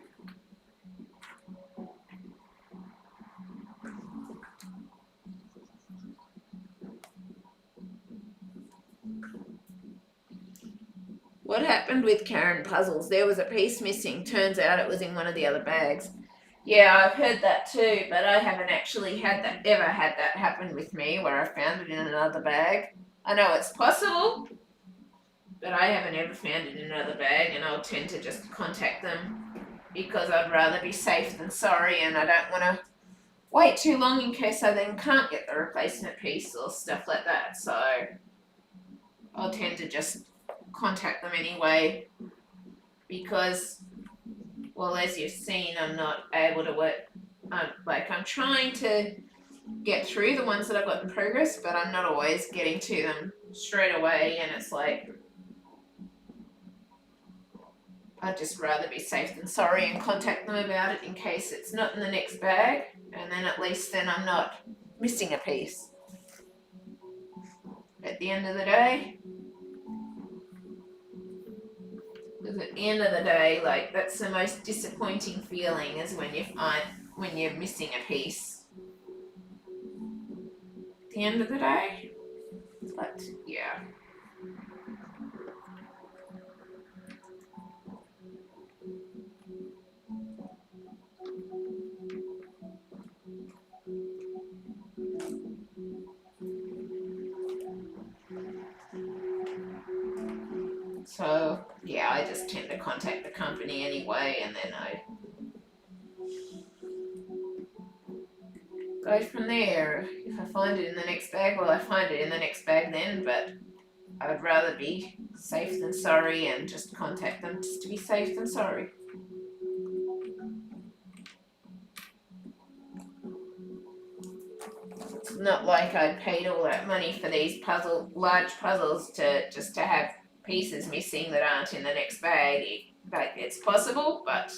What happened with Karen Puzzles? There was a piece missing. Turns out it was in one of the other bags. Yeah, I've heard that too, but I haven't actually ever had that happen with me where I found it in another bag. I know it's possible, but I haven't ever found it in another bag, and I'll tend to just contact them because I'd rather be safe than sorry, and I don't want to wait too long in case I then can't get the replacement piece or stuff like that. So I'll tend to just contact them anyway because, well, as you've seen, I'm not able to work. I'm trying to get through the ones that I've got in progress, but I'm not always getting to them straight away, and it's like I'd just rather be safe than sorry and contact them about it in case it's not in the next bag, and then at least then I'm not missing a piece. At the end of the day, because at the end of the day, like, that's the most disappointing feeling is when you're missing a piece. At the end of the day, but yeah. So yeah, I just tend to contact the company anyway, and then I go from there. If I find it in the next bag, well, I find it in the next bag then, but I would rather be safe than sorry and just contact them just to be safe than sorry. It's not like I paid all that money for these large puzzles to just to have pieces missing that aren't in the next bag. It's possible, but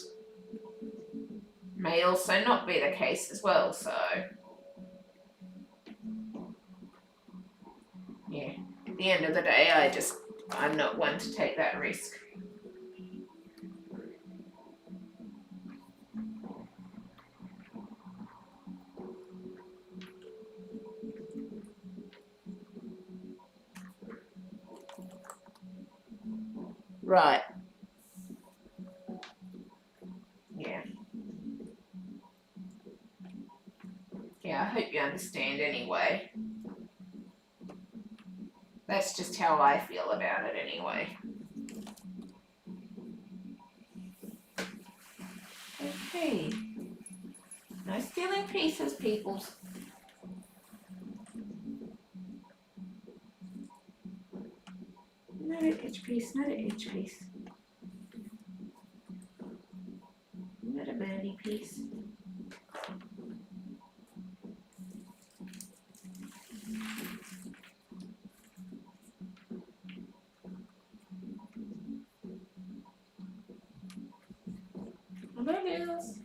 may also not be the case as well, so yeah, at the end of the day, I'm not one to take that risk. Right. Yeah. Yeah, I hope you understand anyway. That's just how I feel about it anyway. Okay. No stealing pieces, peoples. Not an edge piece, not an edge piece. Not a birdie piece. That is.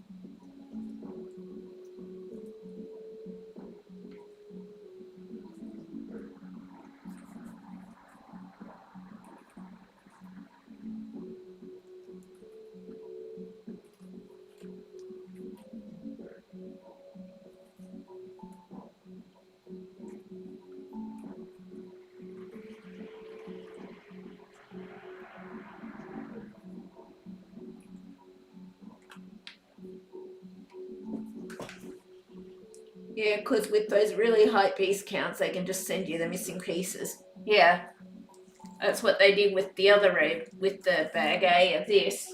Yeah, because with those really high piece counts, they can just send you the missing pieces. Yeah, that's what they did with the other with the bag A of this.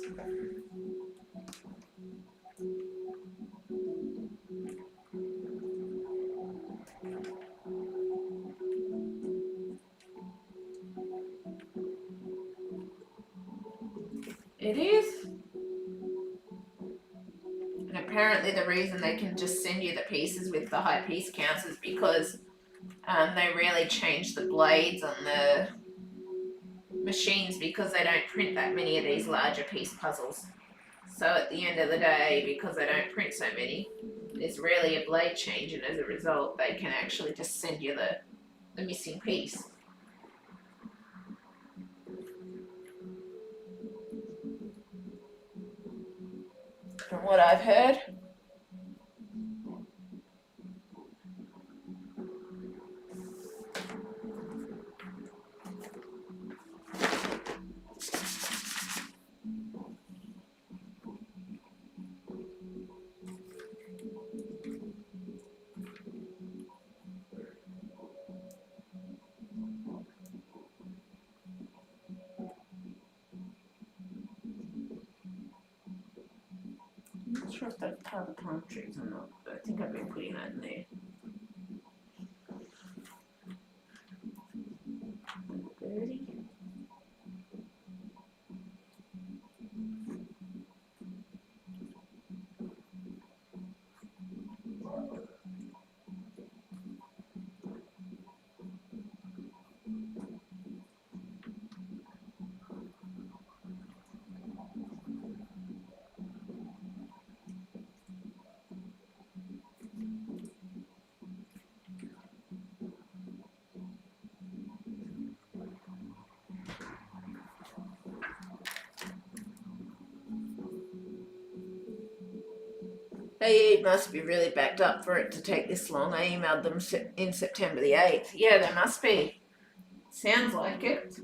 It is. And apparently the reason they can just send you the pieces with the high piece counts is because they really change the blades on the machines because they don't print that many of these larger piece puzzles. So at the end of the day, because they don't print so many, there's rarely a blade change, and as a result, they can actually just send you the missing piece. From what I've heard. I'm not sure if that's part of the palm trees or not, but I think I've been putting that in there. 30. They must be really backed up for it to take this long. I emailed them in September the 8th. Yeah, they must be. Sounds like it.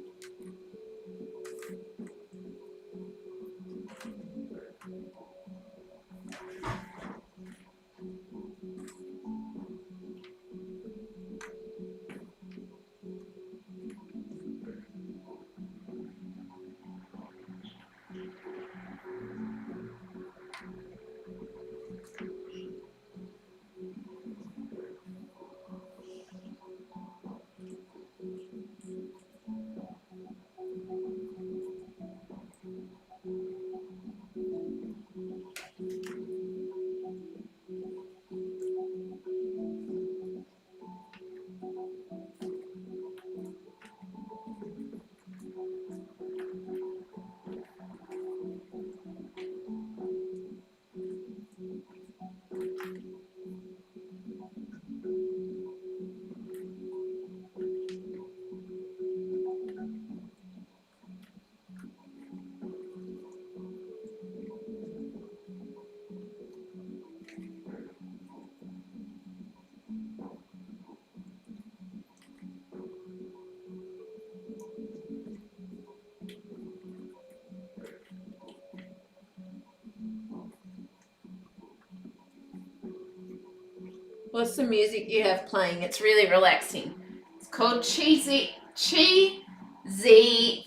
What's the music you have playing? It's really relaxing. It's called Chee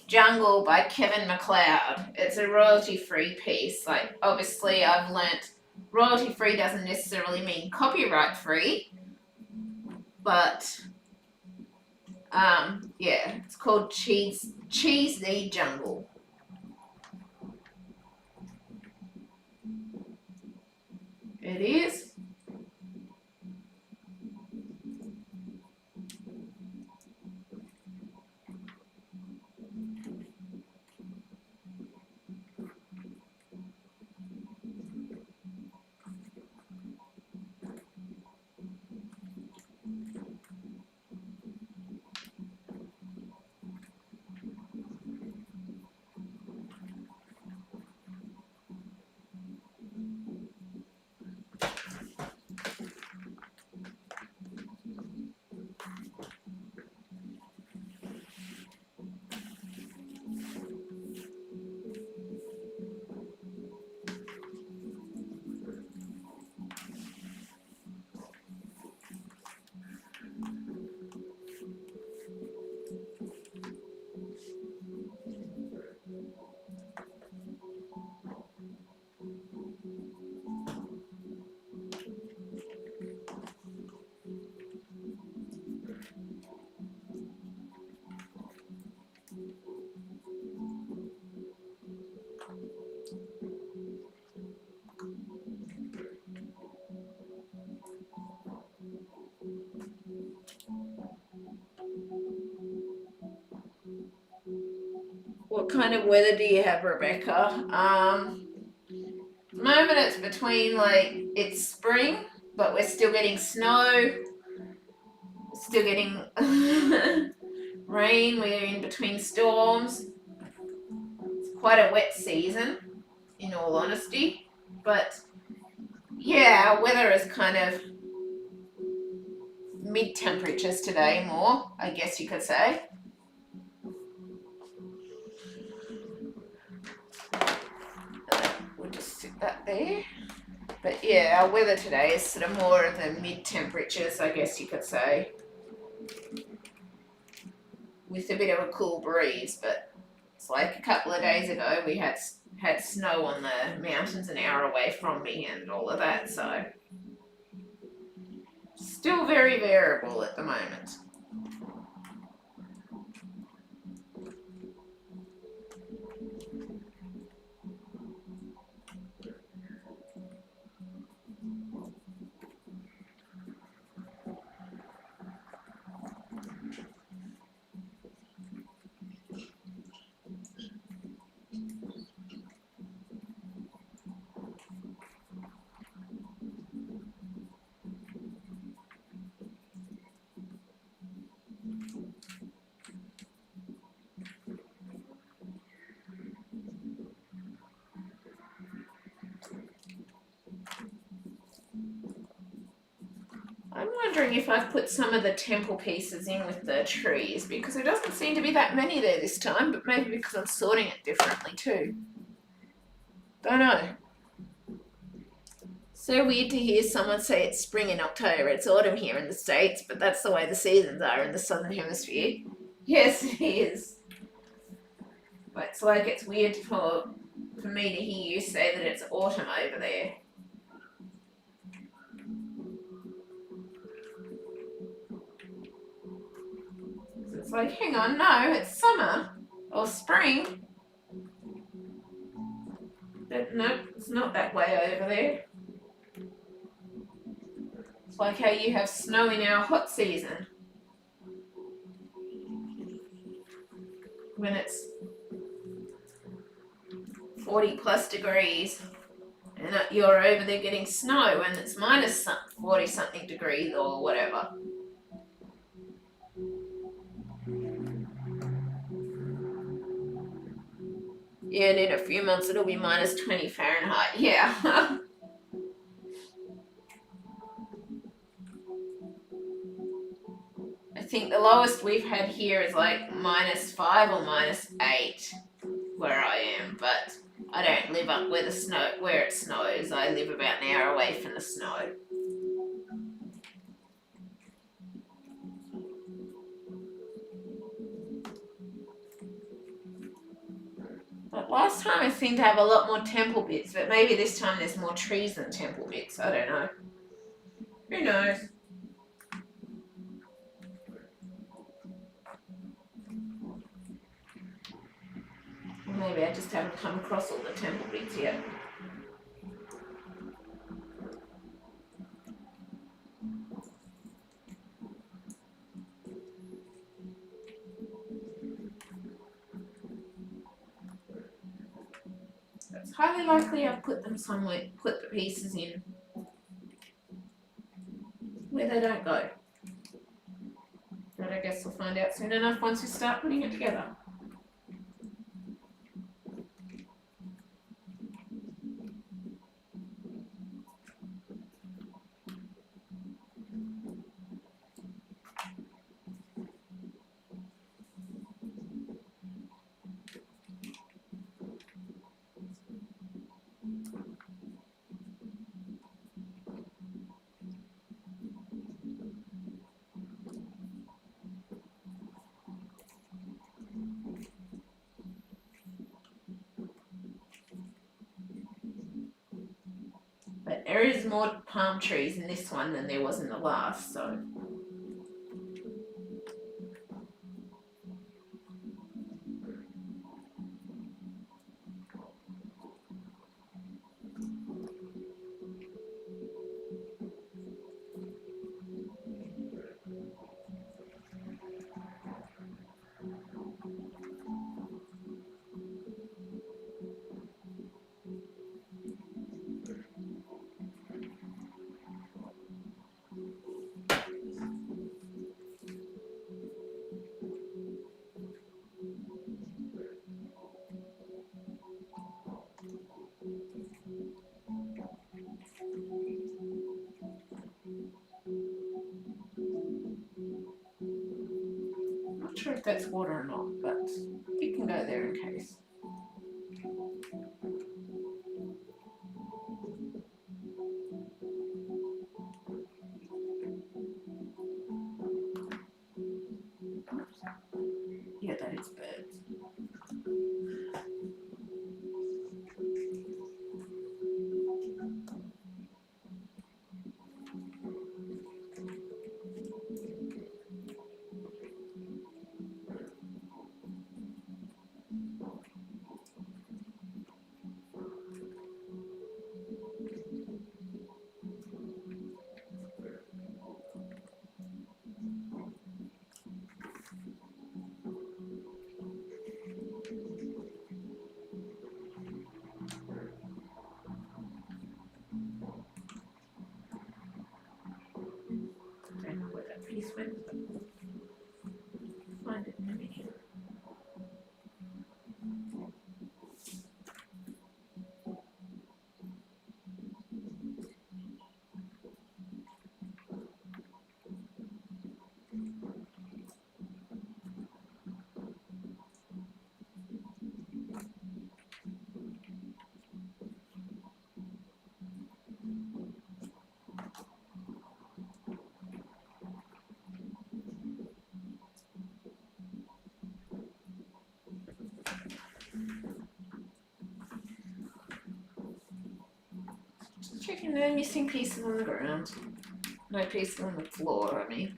Jungle by Kevin MacLeod. It's a royalty-free piece. Like, obviously, I've learnt royalty-free doesn't necessarily mean copyright-free, but yeah, it's called Chee Jungle. It is. What kind of weather do you have, Rebecca? At the moment it's between it's spring, but we're still getting snow, still getting rain, we're in between storms. It's quite a wet season, in all honesty. But yeah, our weather is kind of mid temperatures today, more, I guess you could say. We'll just sit that there. But yeah, our weather today is sort of more of the mid temperatures, I guess you could say, with a bit of a cool breeze. But it's like a couple of days ago we had snow on the mountains an hour away from me and all of that, so still very variable at the moment. I'm wondering if I've put some of the temple pieces in with the trees, because there doesn't seem to be that many there this time, but maybe because I'm sorting it differently too. Don't know. So weird to hear someone say it's spring in October. It's autumn here in the States, but that's the way the seasons are in the Southern Hemisphere. Yes, it is. But it's like it's weird for me to hear you say that it's autumn over there. It's like, hang on, no, it's summer or spring. No, it's not that way over there. It's like how you have snow in our hot season, when it's 40 plus degrees, and you're over there getting snow and it's minus 40 something degrees or whatever. Yeah, and in a few months it'll be minus 20 Fahrenheit. Yeah. I think the lowest we've had here is like -5 or -8 where I am, but I don't live up where it snows. I live about an hour away from the snow. But last time I seemed to have a lot more temple bits, but maybe this time there's more trees than temple bits. I don't know. Who knows? Or maybe I just haven't come across all the temple bits yet. It's highly likely I've put them somewhere, put the pieces in where they don't go. But I guess we'll find out soon enough once we start putting it together. But there is more palm trees in this one than there was in the last, so. not sure if that's water or not, but you can go there in case. Yeah, that is birds. I don't know where that piece went, but find it in a minute. Just checking no missing pieces on the ground. No pieces on the floor, I mean.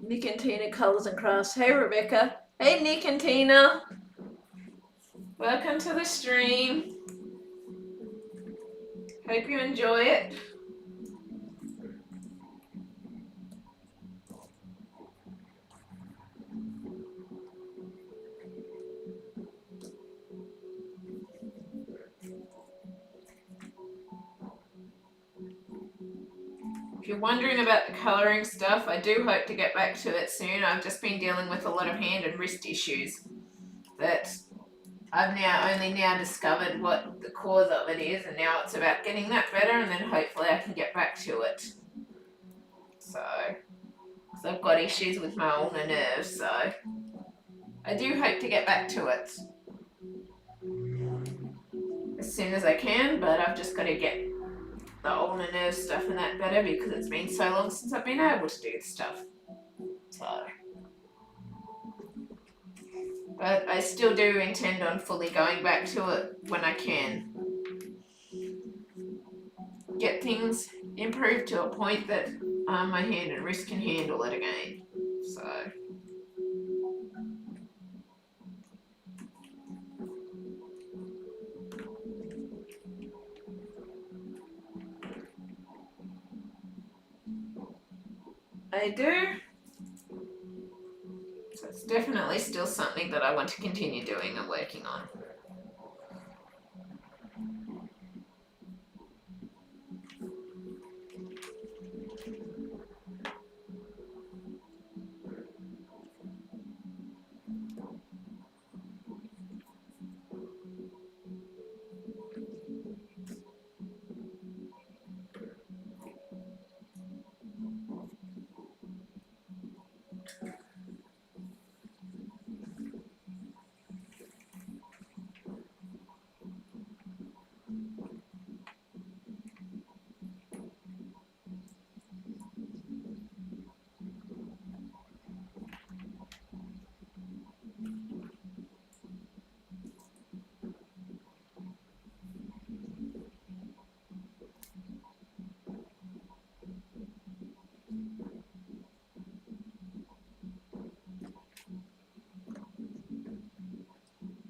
Nick and Tina Colours and Crafts. Hey Rebecca. Hey Nick and Tina. Welcome to the stream. Hope you enjoy it. If you're wondering about the colouring stuff, I do hope to get back to it soon. I've just been dealing with a lot of hand and wrist issues that I've only now discovered what the cause of it is, and now it's about getting that better, and then hopefully I can get back to it. So, because I've got issues with my ulnar nerves, so I do hope to get back to it as soon as I can, but I've just got to get the ulnar nerve stuff and that better because it's been so long since I've been able to do the stuff. So, but I still do intend on fully going back to it when I can. Get things improved to a point that my hand and wrist can handle it again. So, I do. So it's definitely still something that I want to continue doing and working on.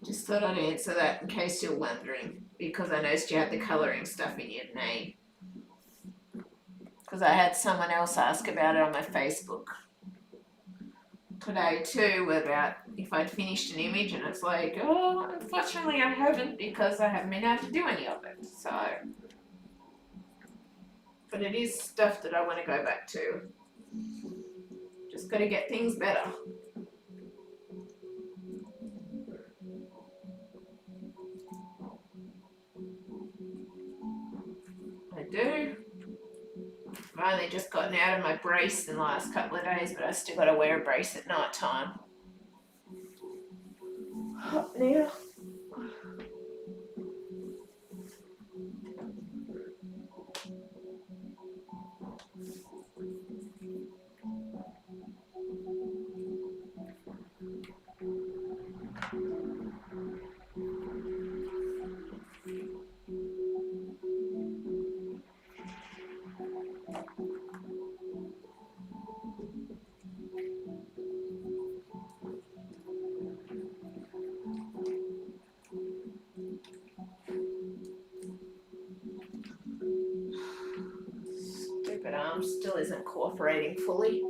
Just thought I'd answer that in case you're wondering, because I noticed you had the colouring stuff in your name. Because I had someone else ask about it on my Facebook today too, about if I'd finished an image, and it's like, oh, unfortunately I haven't because I haven't been able to do any of it. So, but it is stuff that I want to go back to. Just got to get things better. I do. I've only just gotten out of my brace in the last couple of days, but I still got to wear a brace at night time. Now. Stupid arm still isn't cooperating fully.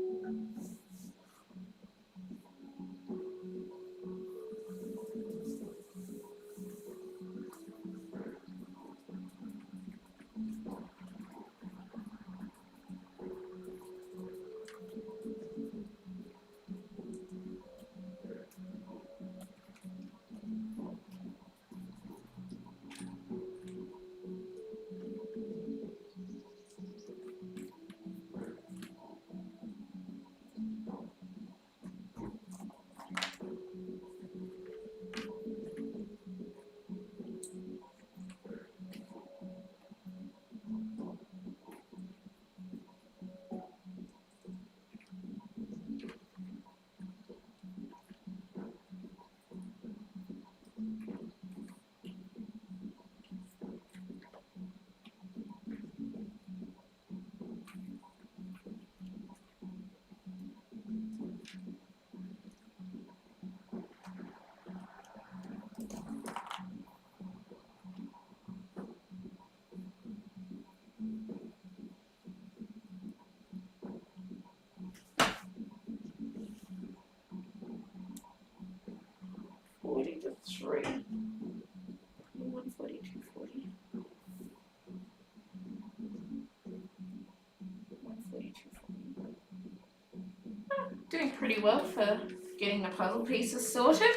3. 140, 240. 140, 240. Doing pretty well for getting the puzzle pieces sorted.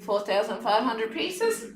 4,500 pieces.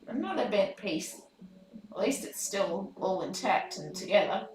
Another bent piece. At least it's still all intact and together.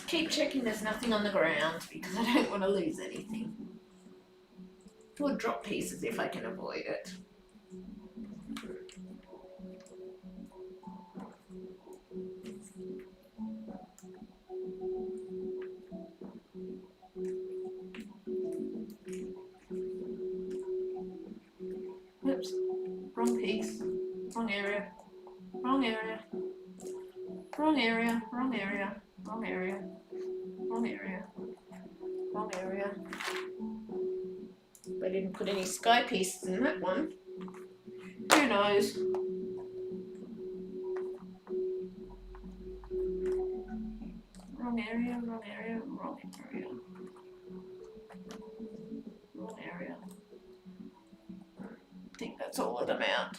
just keep checking there's nothing on the ground because I don't want to lose anything. Or drop pieces if I can avoid it. Oops, wrong piece, wrong area, wrong area, wrong area, wrong area, wrong area, wrong area, wrong area. I didn't put any sky pieces in that one. Who knows? Wrong area, wrong area, wrong area. Wrong area. I think that's all of them out.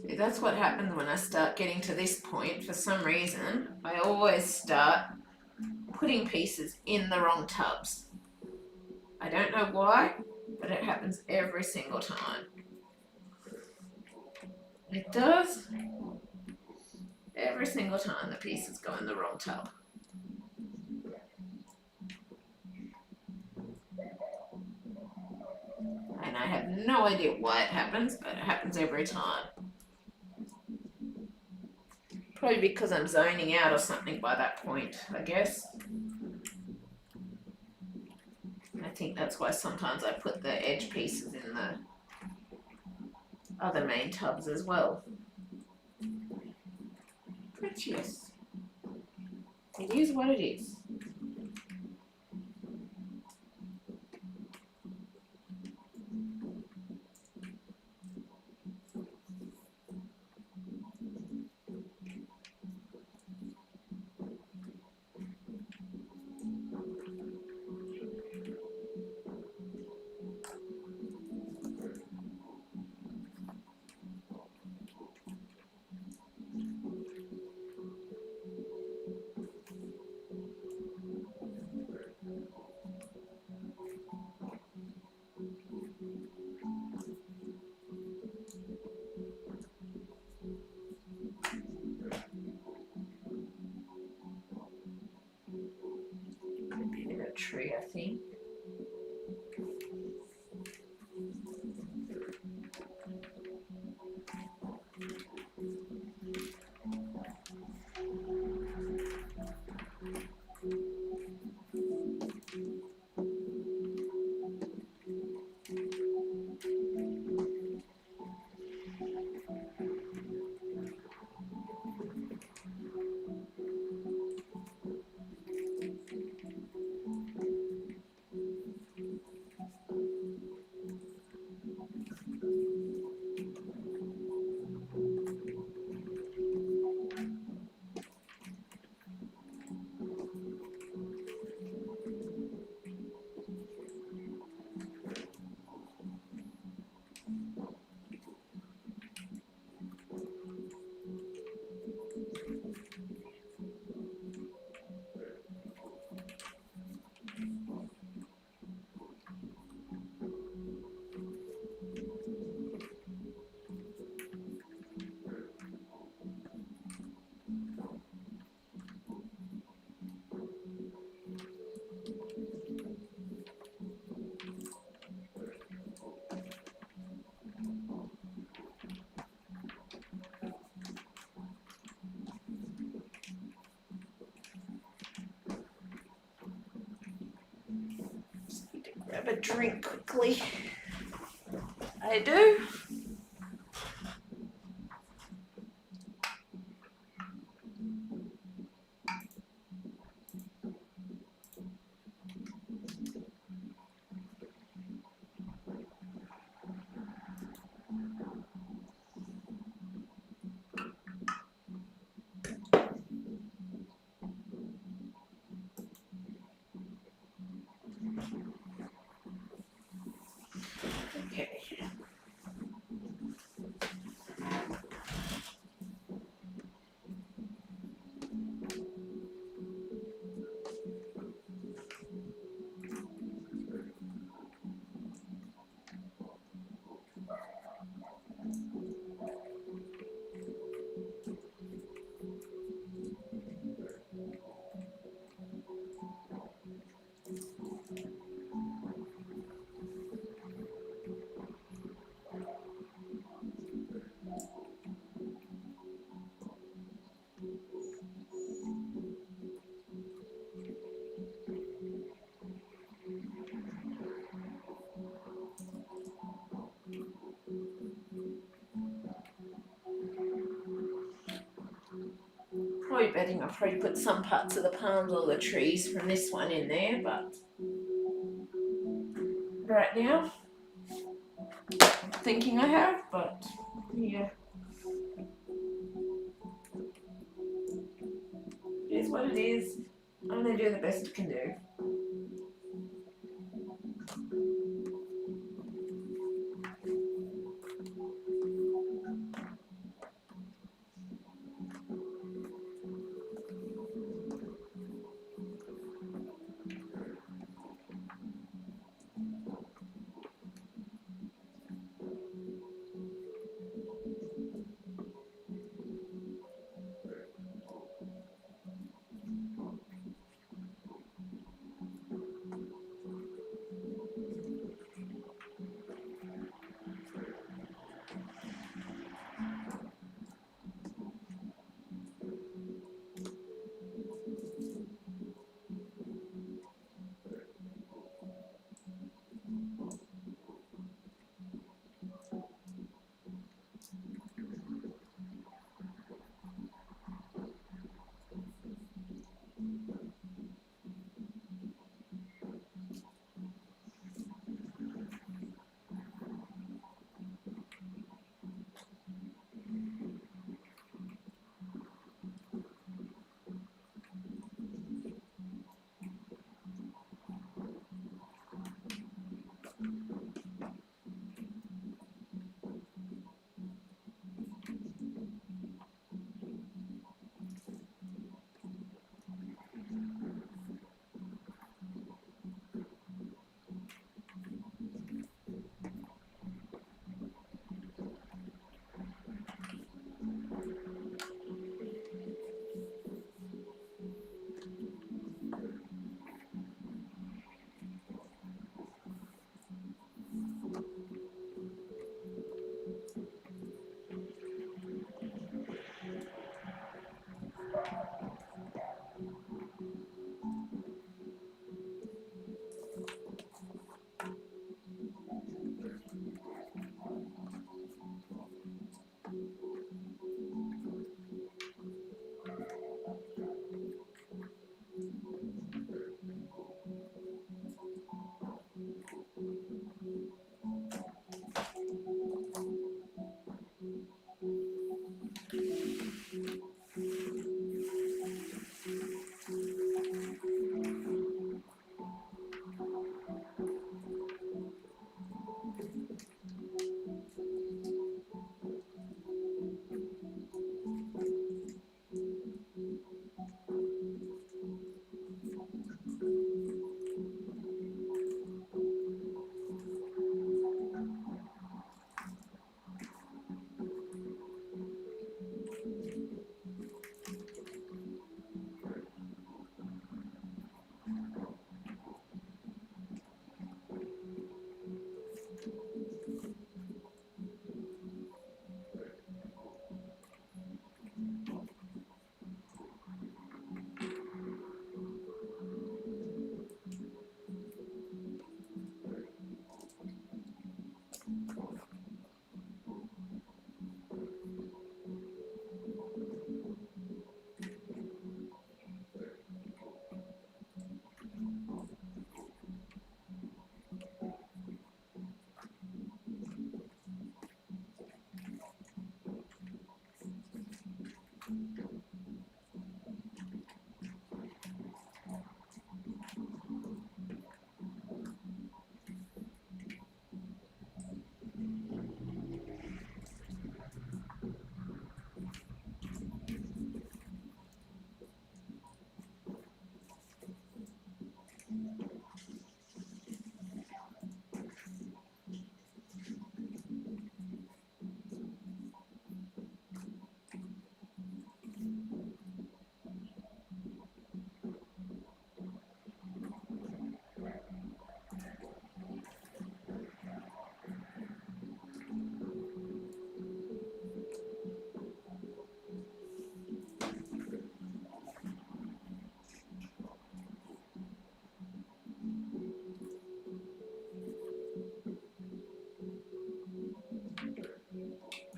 See, that's what happens when I start getting to this point. For some reason, I always start putting pieces in the wrong tubs. I don't know why, but it happens every single time. It does. Every single time the pieces go in the wrong tub. And I have no idea why it happens, but it happens every time. Probably because I'm zoning out or something by that point, I guess. I think that's why sometimes I put the edge pieces in the other main tubs as well. But yes, it is what it is. A bit of a tree, I think. Grab a drink quickly. I do. Okay. probably betting I'll probably put some parts of the palms or the trees from this one in there, but right now I'm thinking I have, but yeah. It is what it is. I'm going to do the best I can do.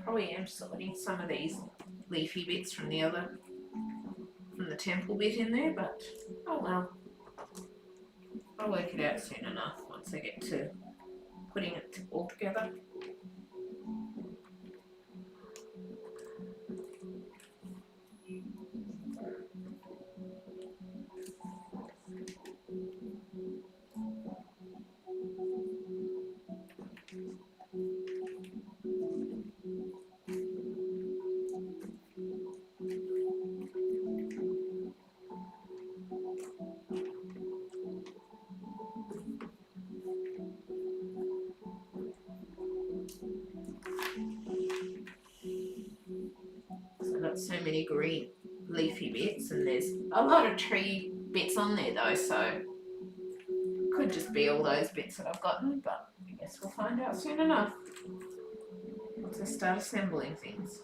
Probably am sorting some of these leafy bits from the other putting the temple bit in there, but oh well. I'll work it out soon enough once I get to putting it all together. So I've got so many green leafy bits, and there's a lot of tree bits on there though, so could just be all those bits that I've gotten, but I guess we'll find out soon enough once I start assembling things.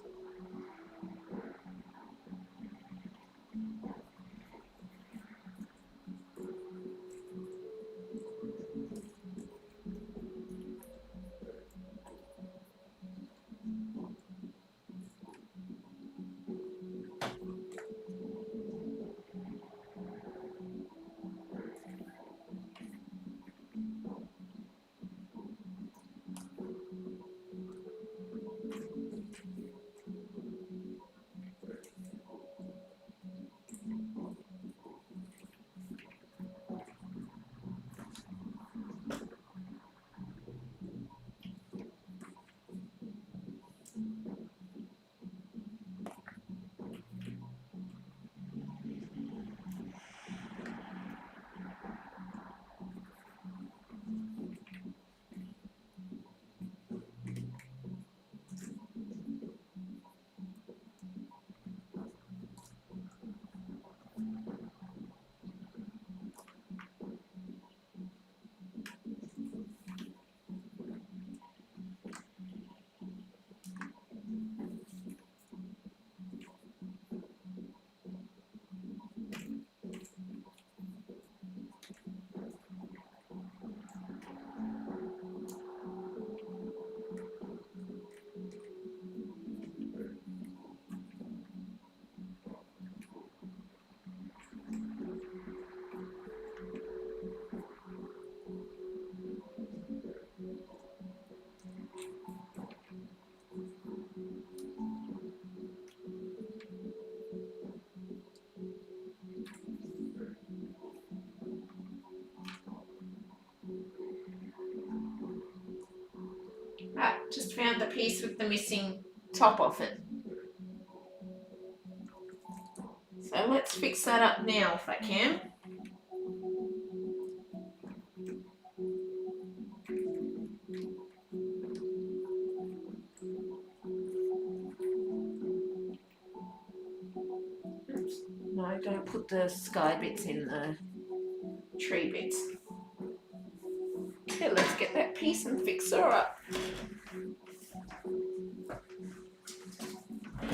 Ah, just found the piece with the missing top off it. So let's fix that up now if I can. Oops. No, don't put the sky bits in the tree bits. Okay, let's get that piece and fix her up.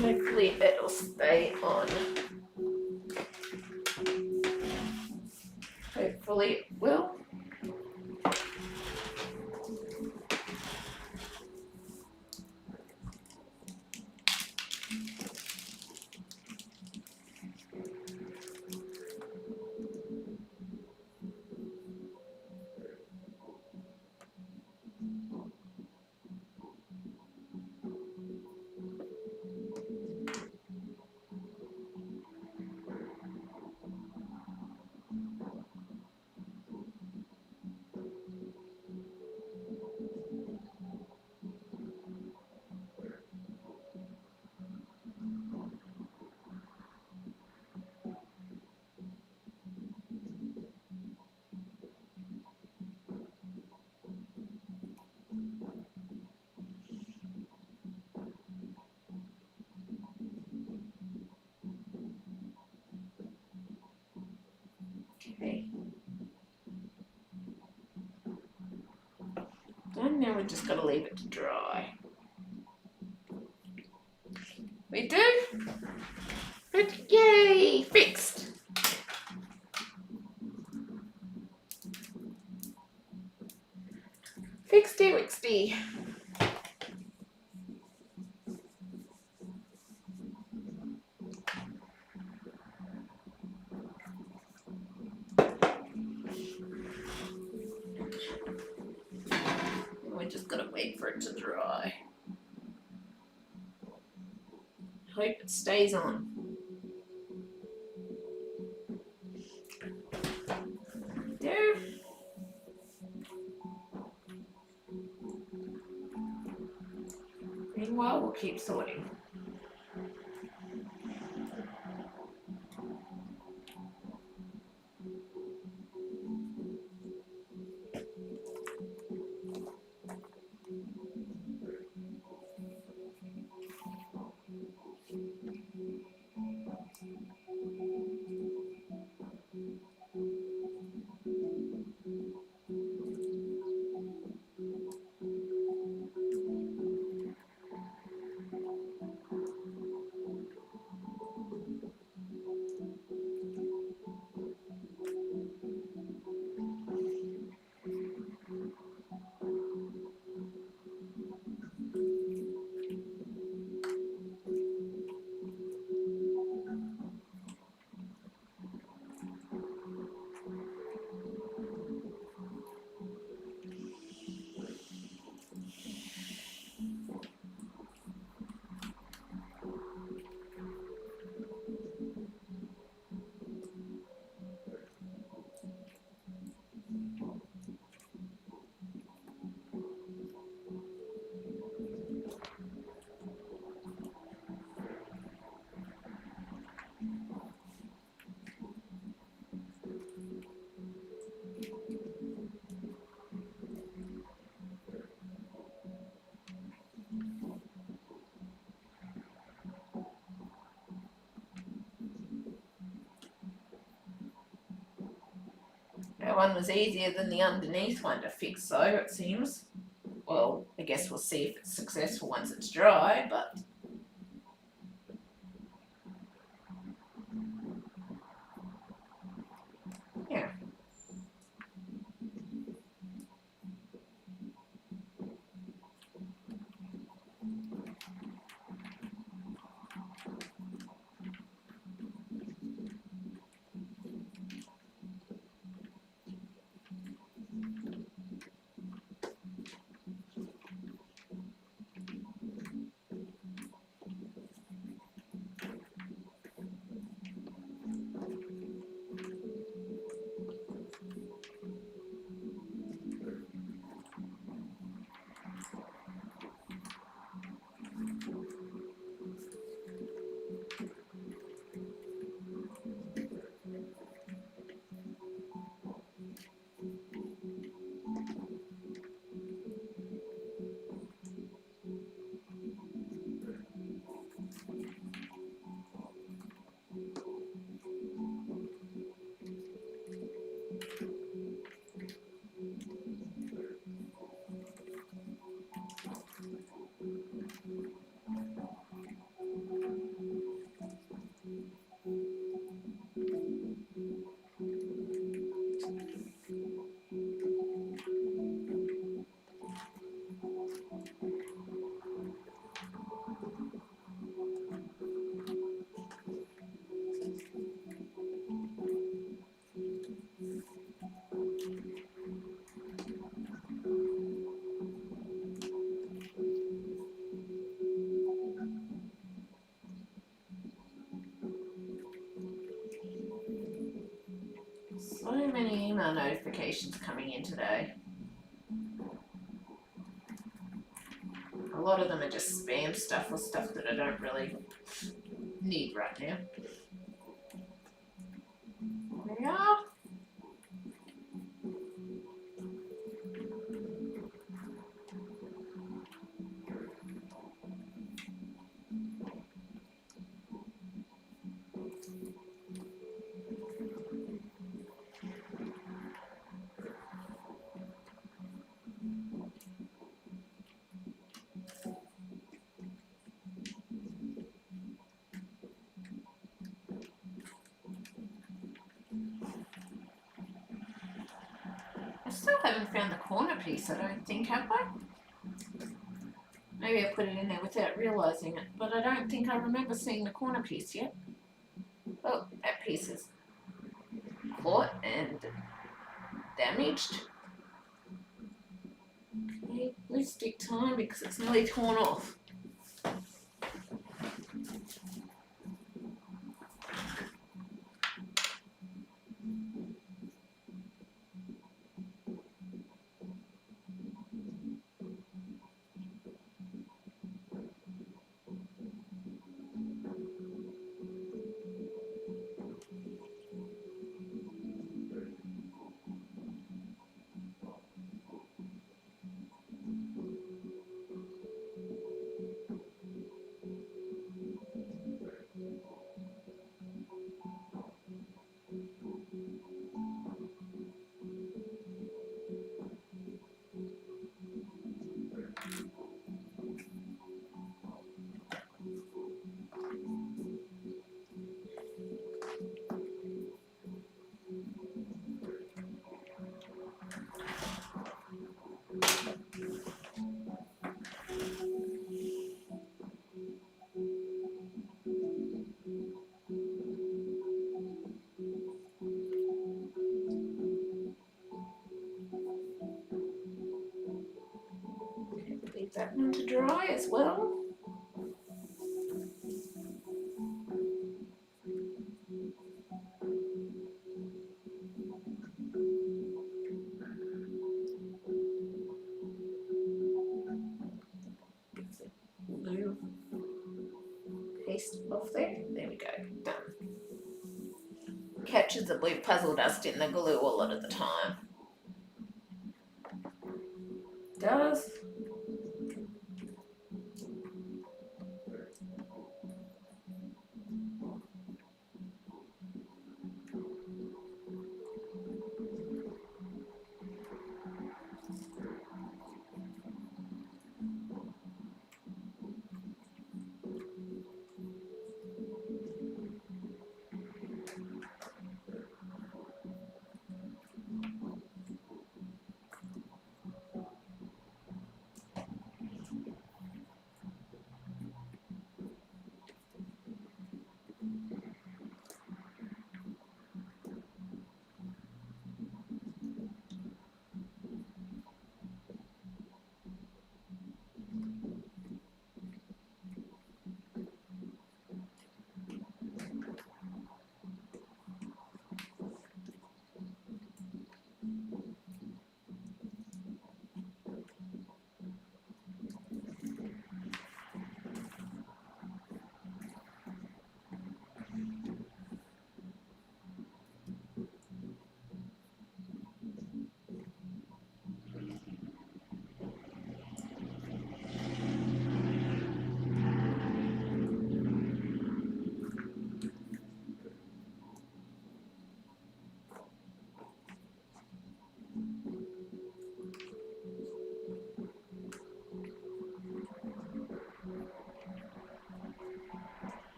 Hopefully it'll stay on. Hopefully it will. Okay. And now we've just got to leave it to dry. We do. But yay, fixed. Fixedy wixty. gotta wait for it to dry. Hope it stays on. There. Meanwhile, we'll keep sorting. That one was easier than the underneath one to fix though, it seems. Well, I guess we'll see if it's successful once it's dry, but yeah. So many email notifications coming in today. A lot of them are just spam stuff or stuff that I don't really need right now. There we are. I still haven't found the corner piece, I don't think, have I? Maybe I put it in there without realising it, but I don't think I remember seeing the corner piece yet. Oh, that piece is caught and damaged. Okay, glue stick time because it's nearly torn off. Leave that one to dry as well. Glue paste off there. There we go. Done. Catches the blue puzzle dust in the glue a lot of the time. Does.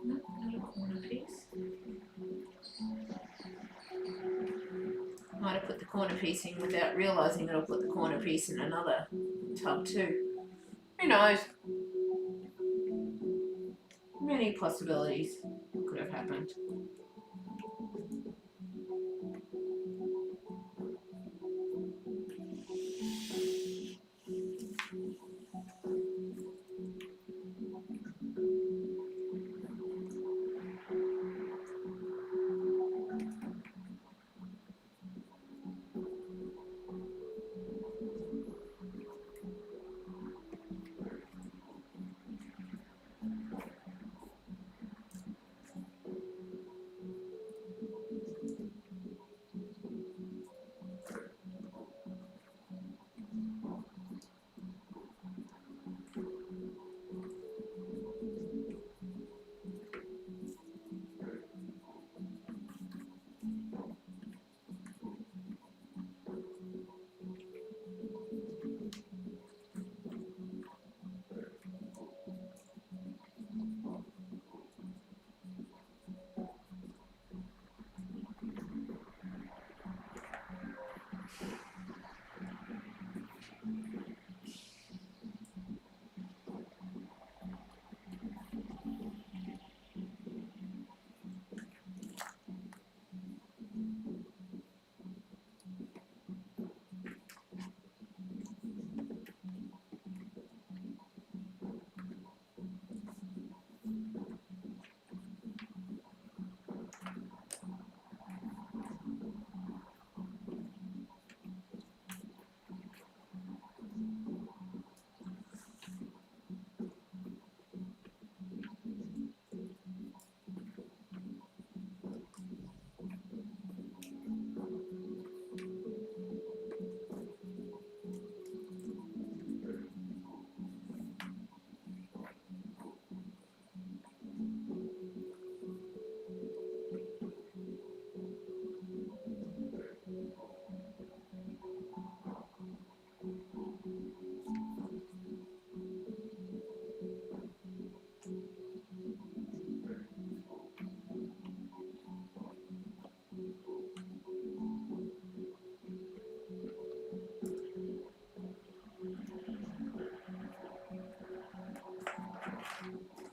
Nope, not a corner piece. Might have put the corner piece in without realising that I'll put the corner piece in another tub too. Who knows? Many possibilities could have happened.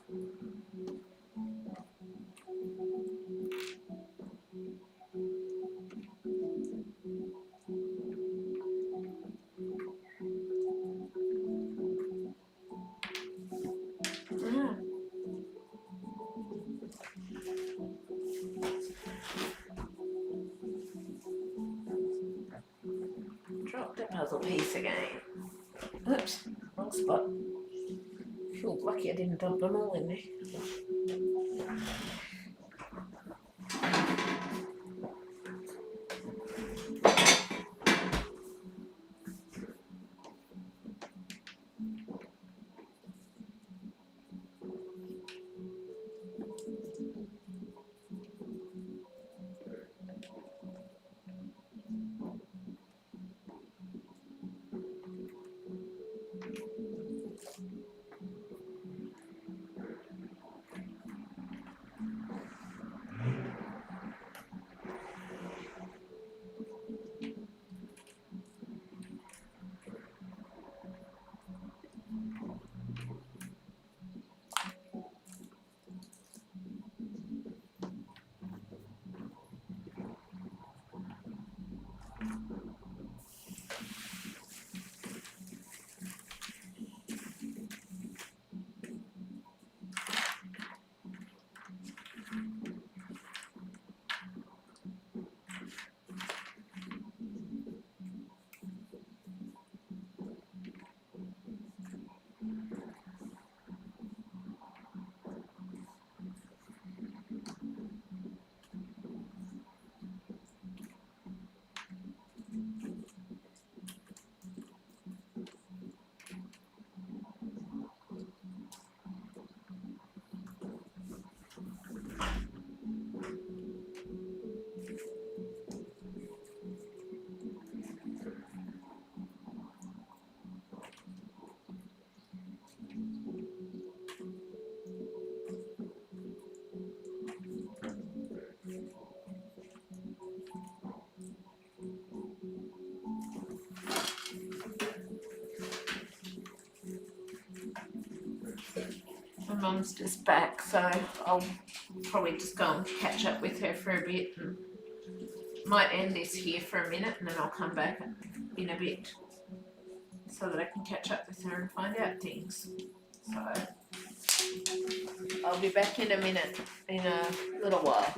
Drop the puzzle piece again. Oops, wrong spot. Feel lucky I didn't dump them all in there. My mum's just back, so I'll probably just go and catch up with her for a bit and might end this here for a minute and then I'll come back in a bit so that I can catch up with her and find out things. So I'll be back in a minute, in a little while.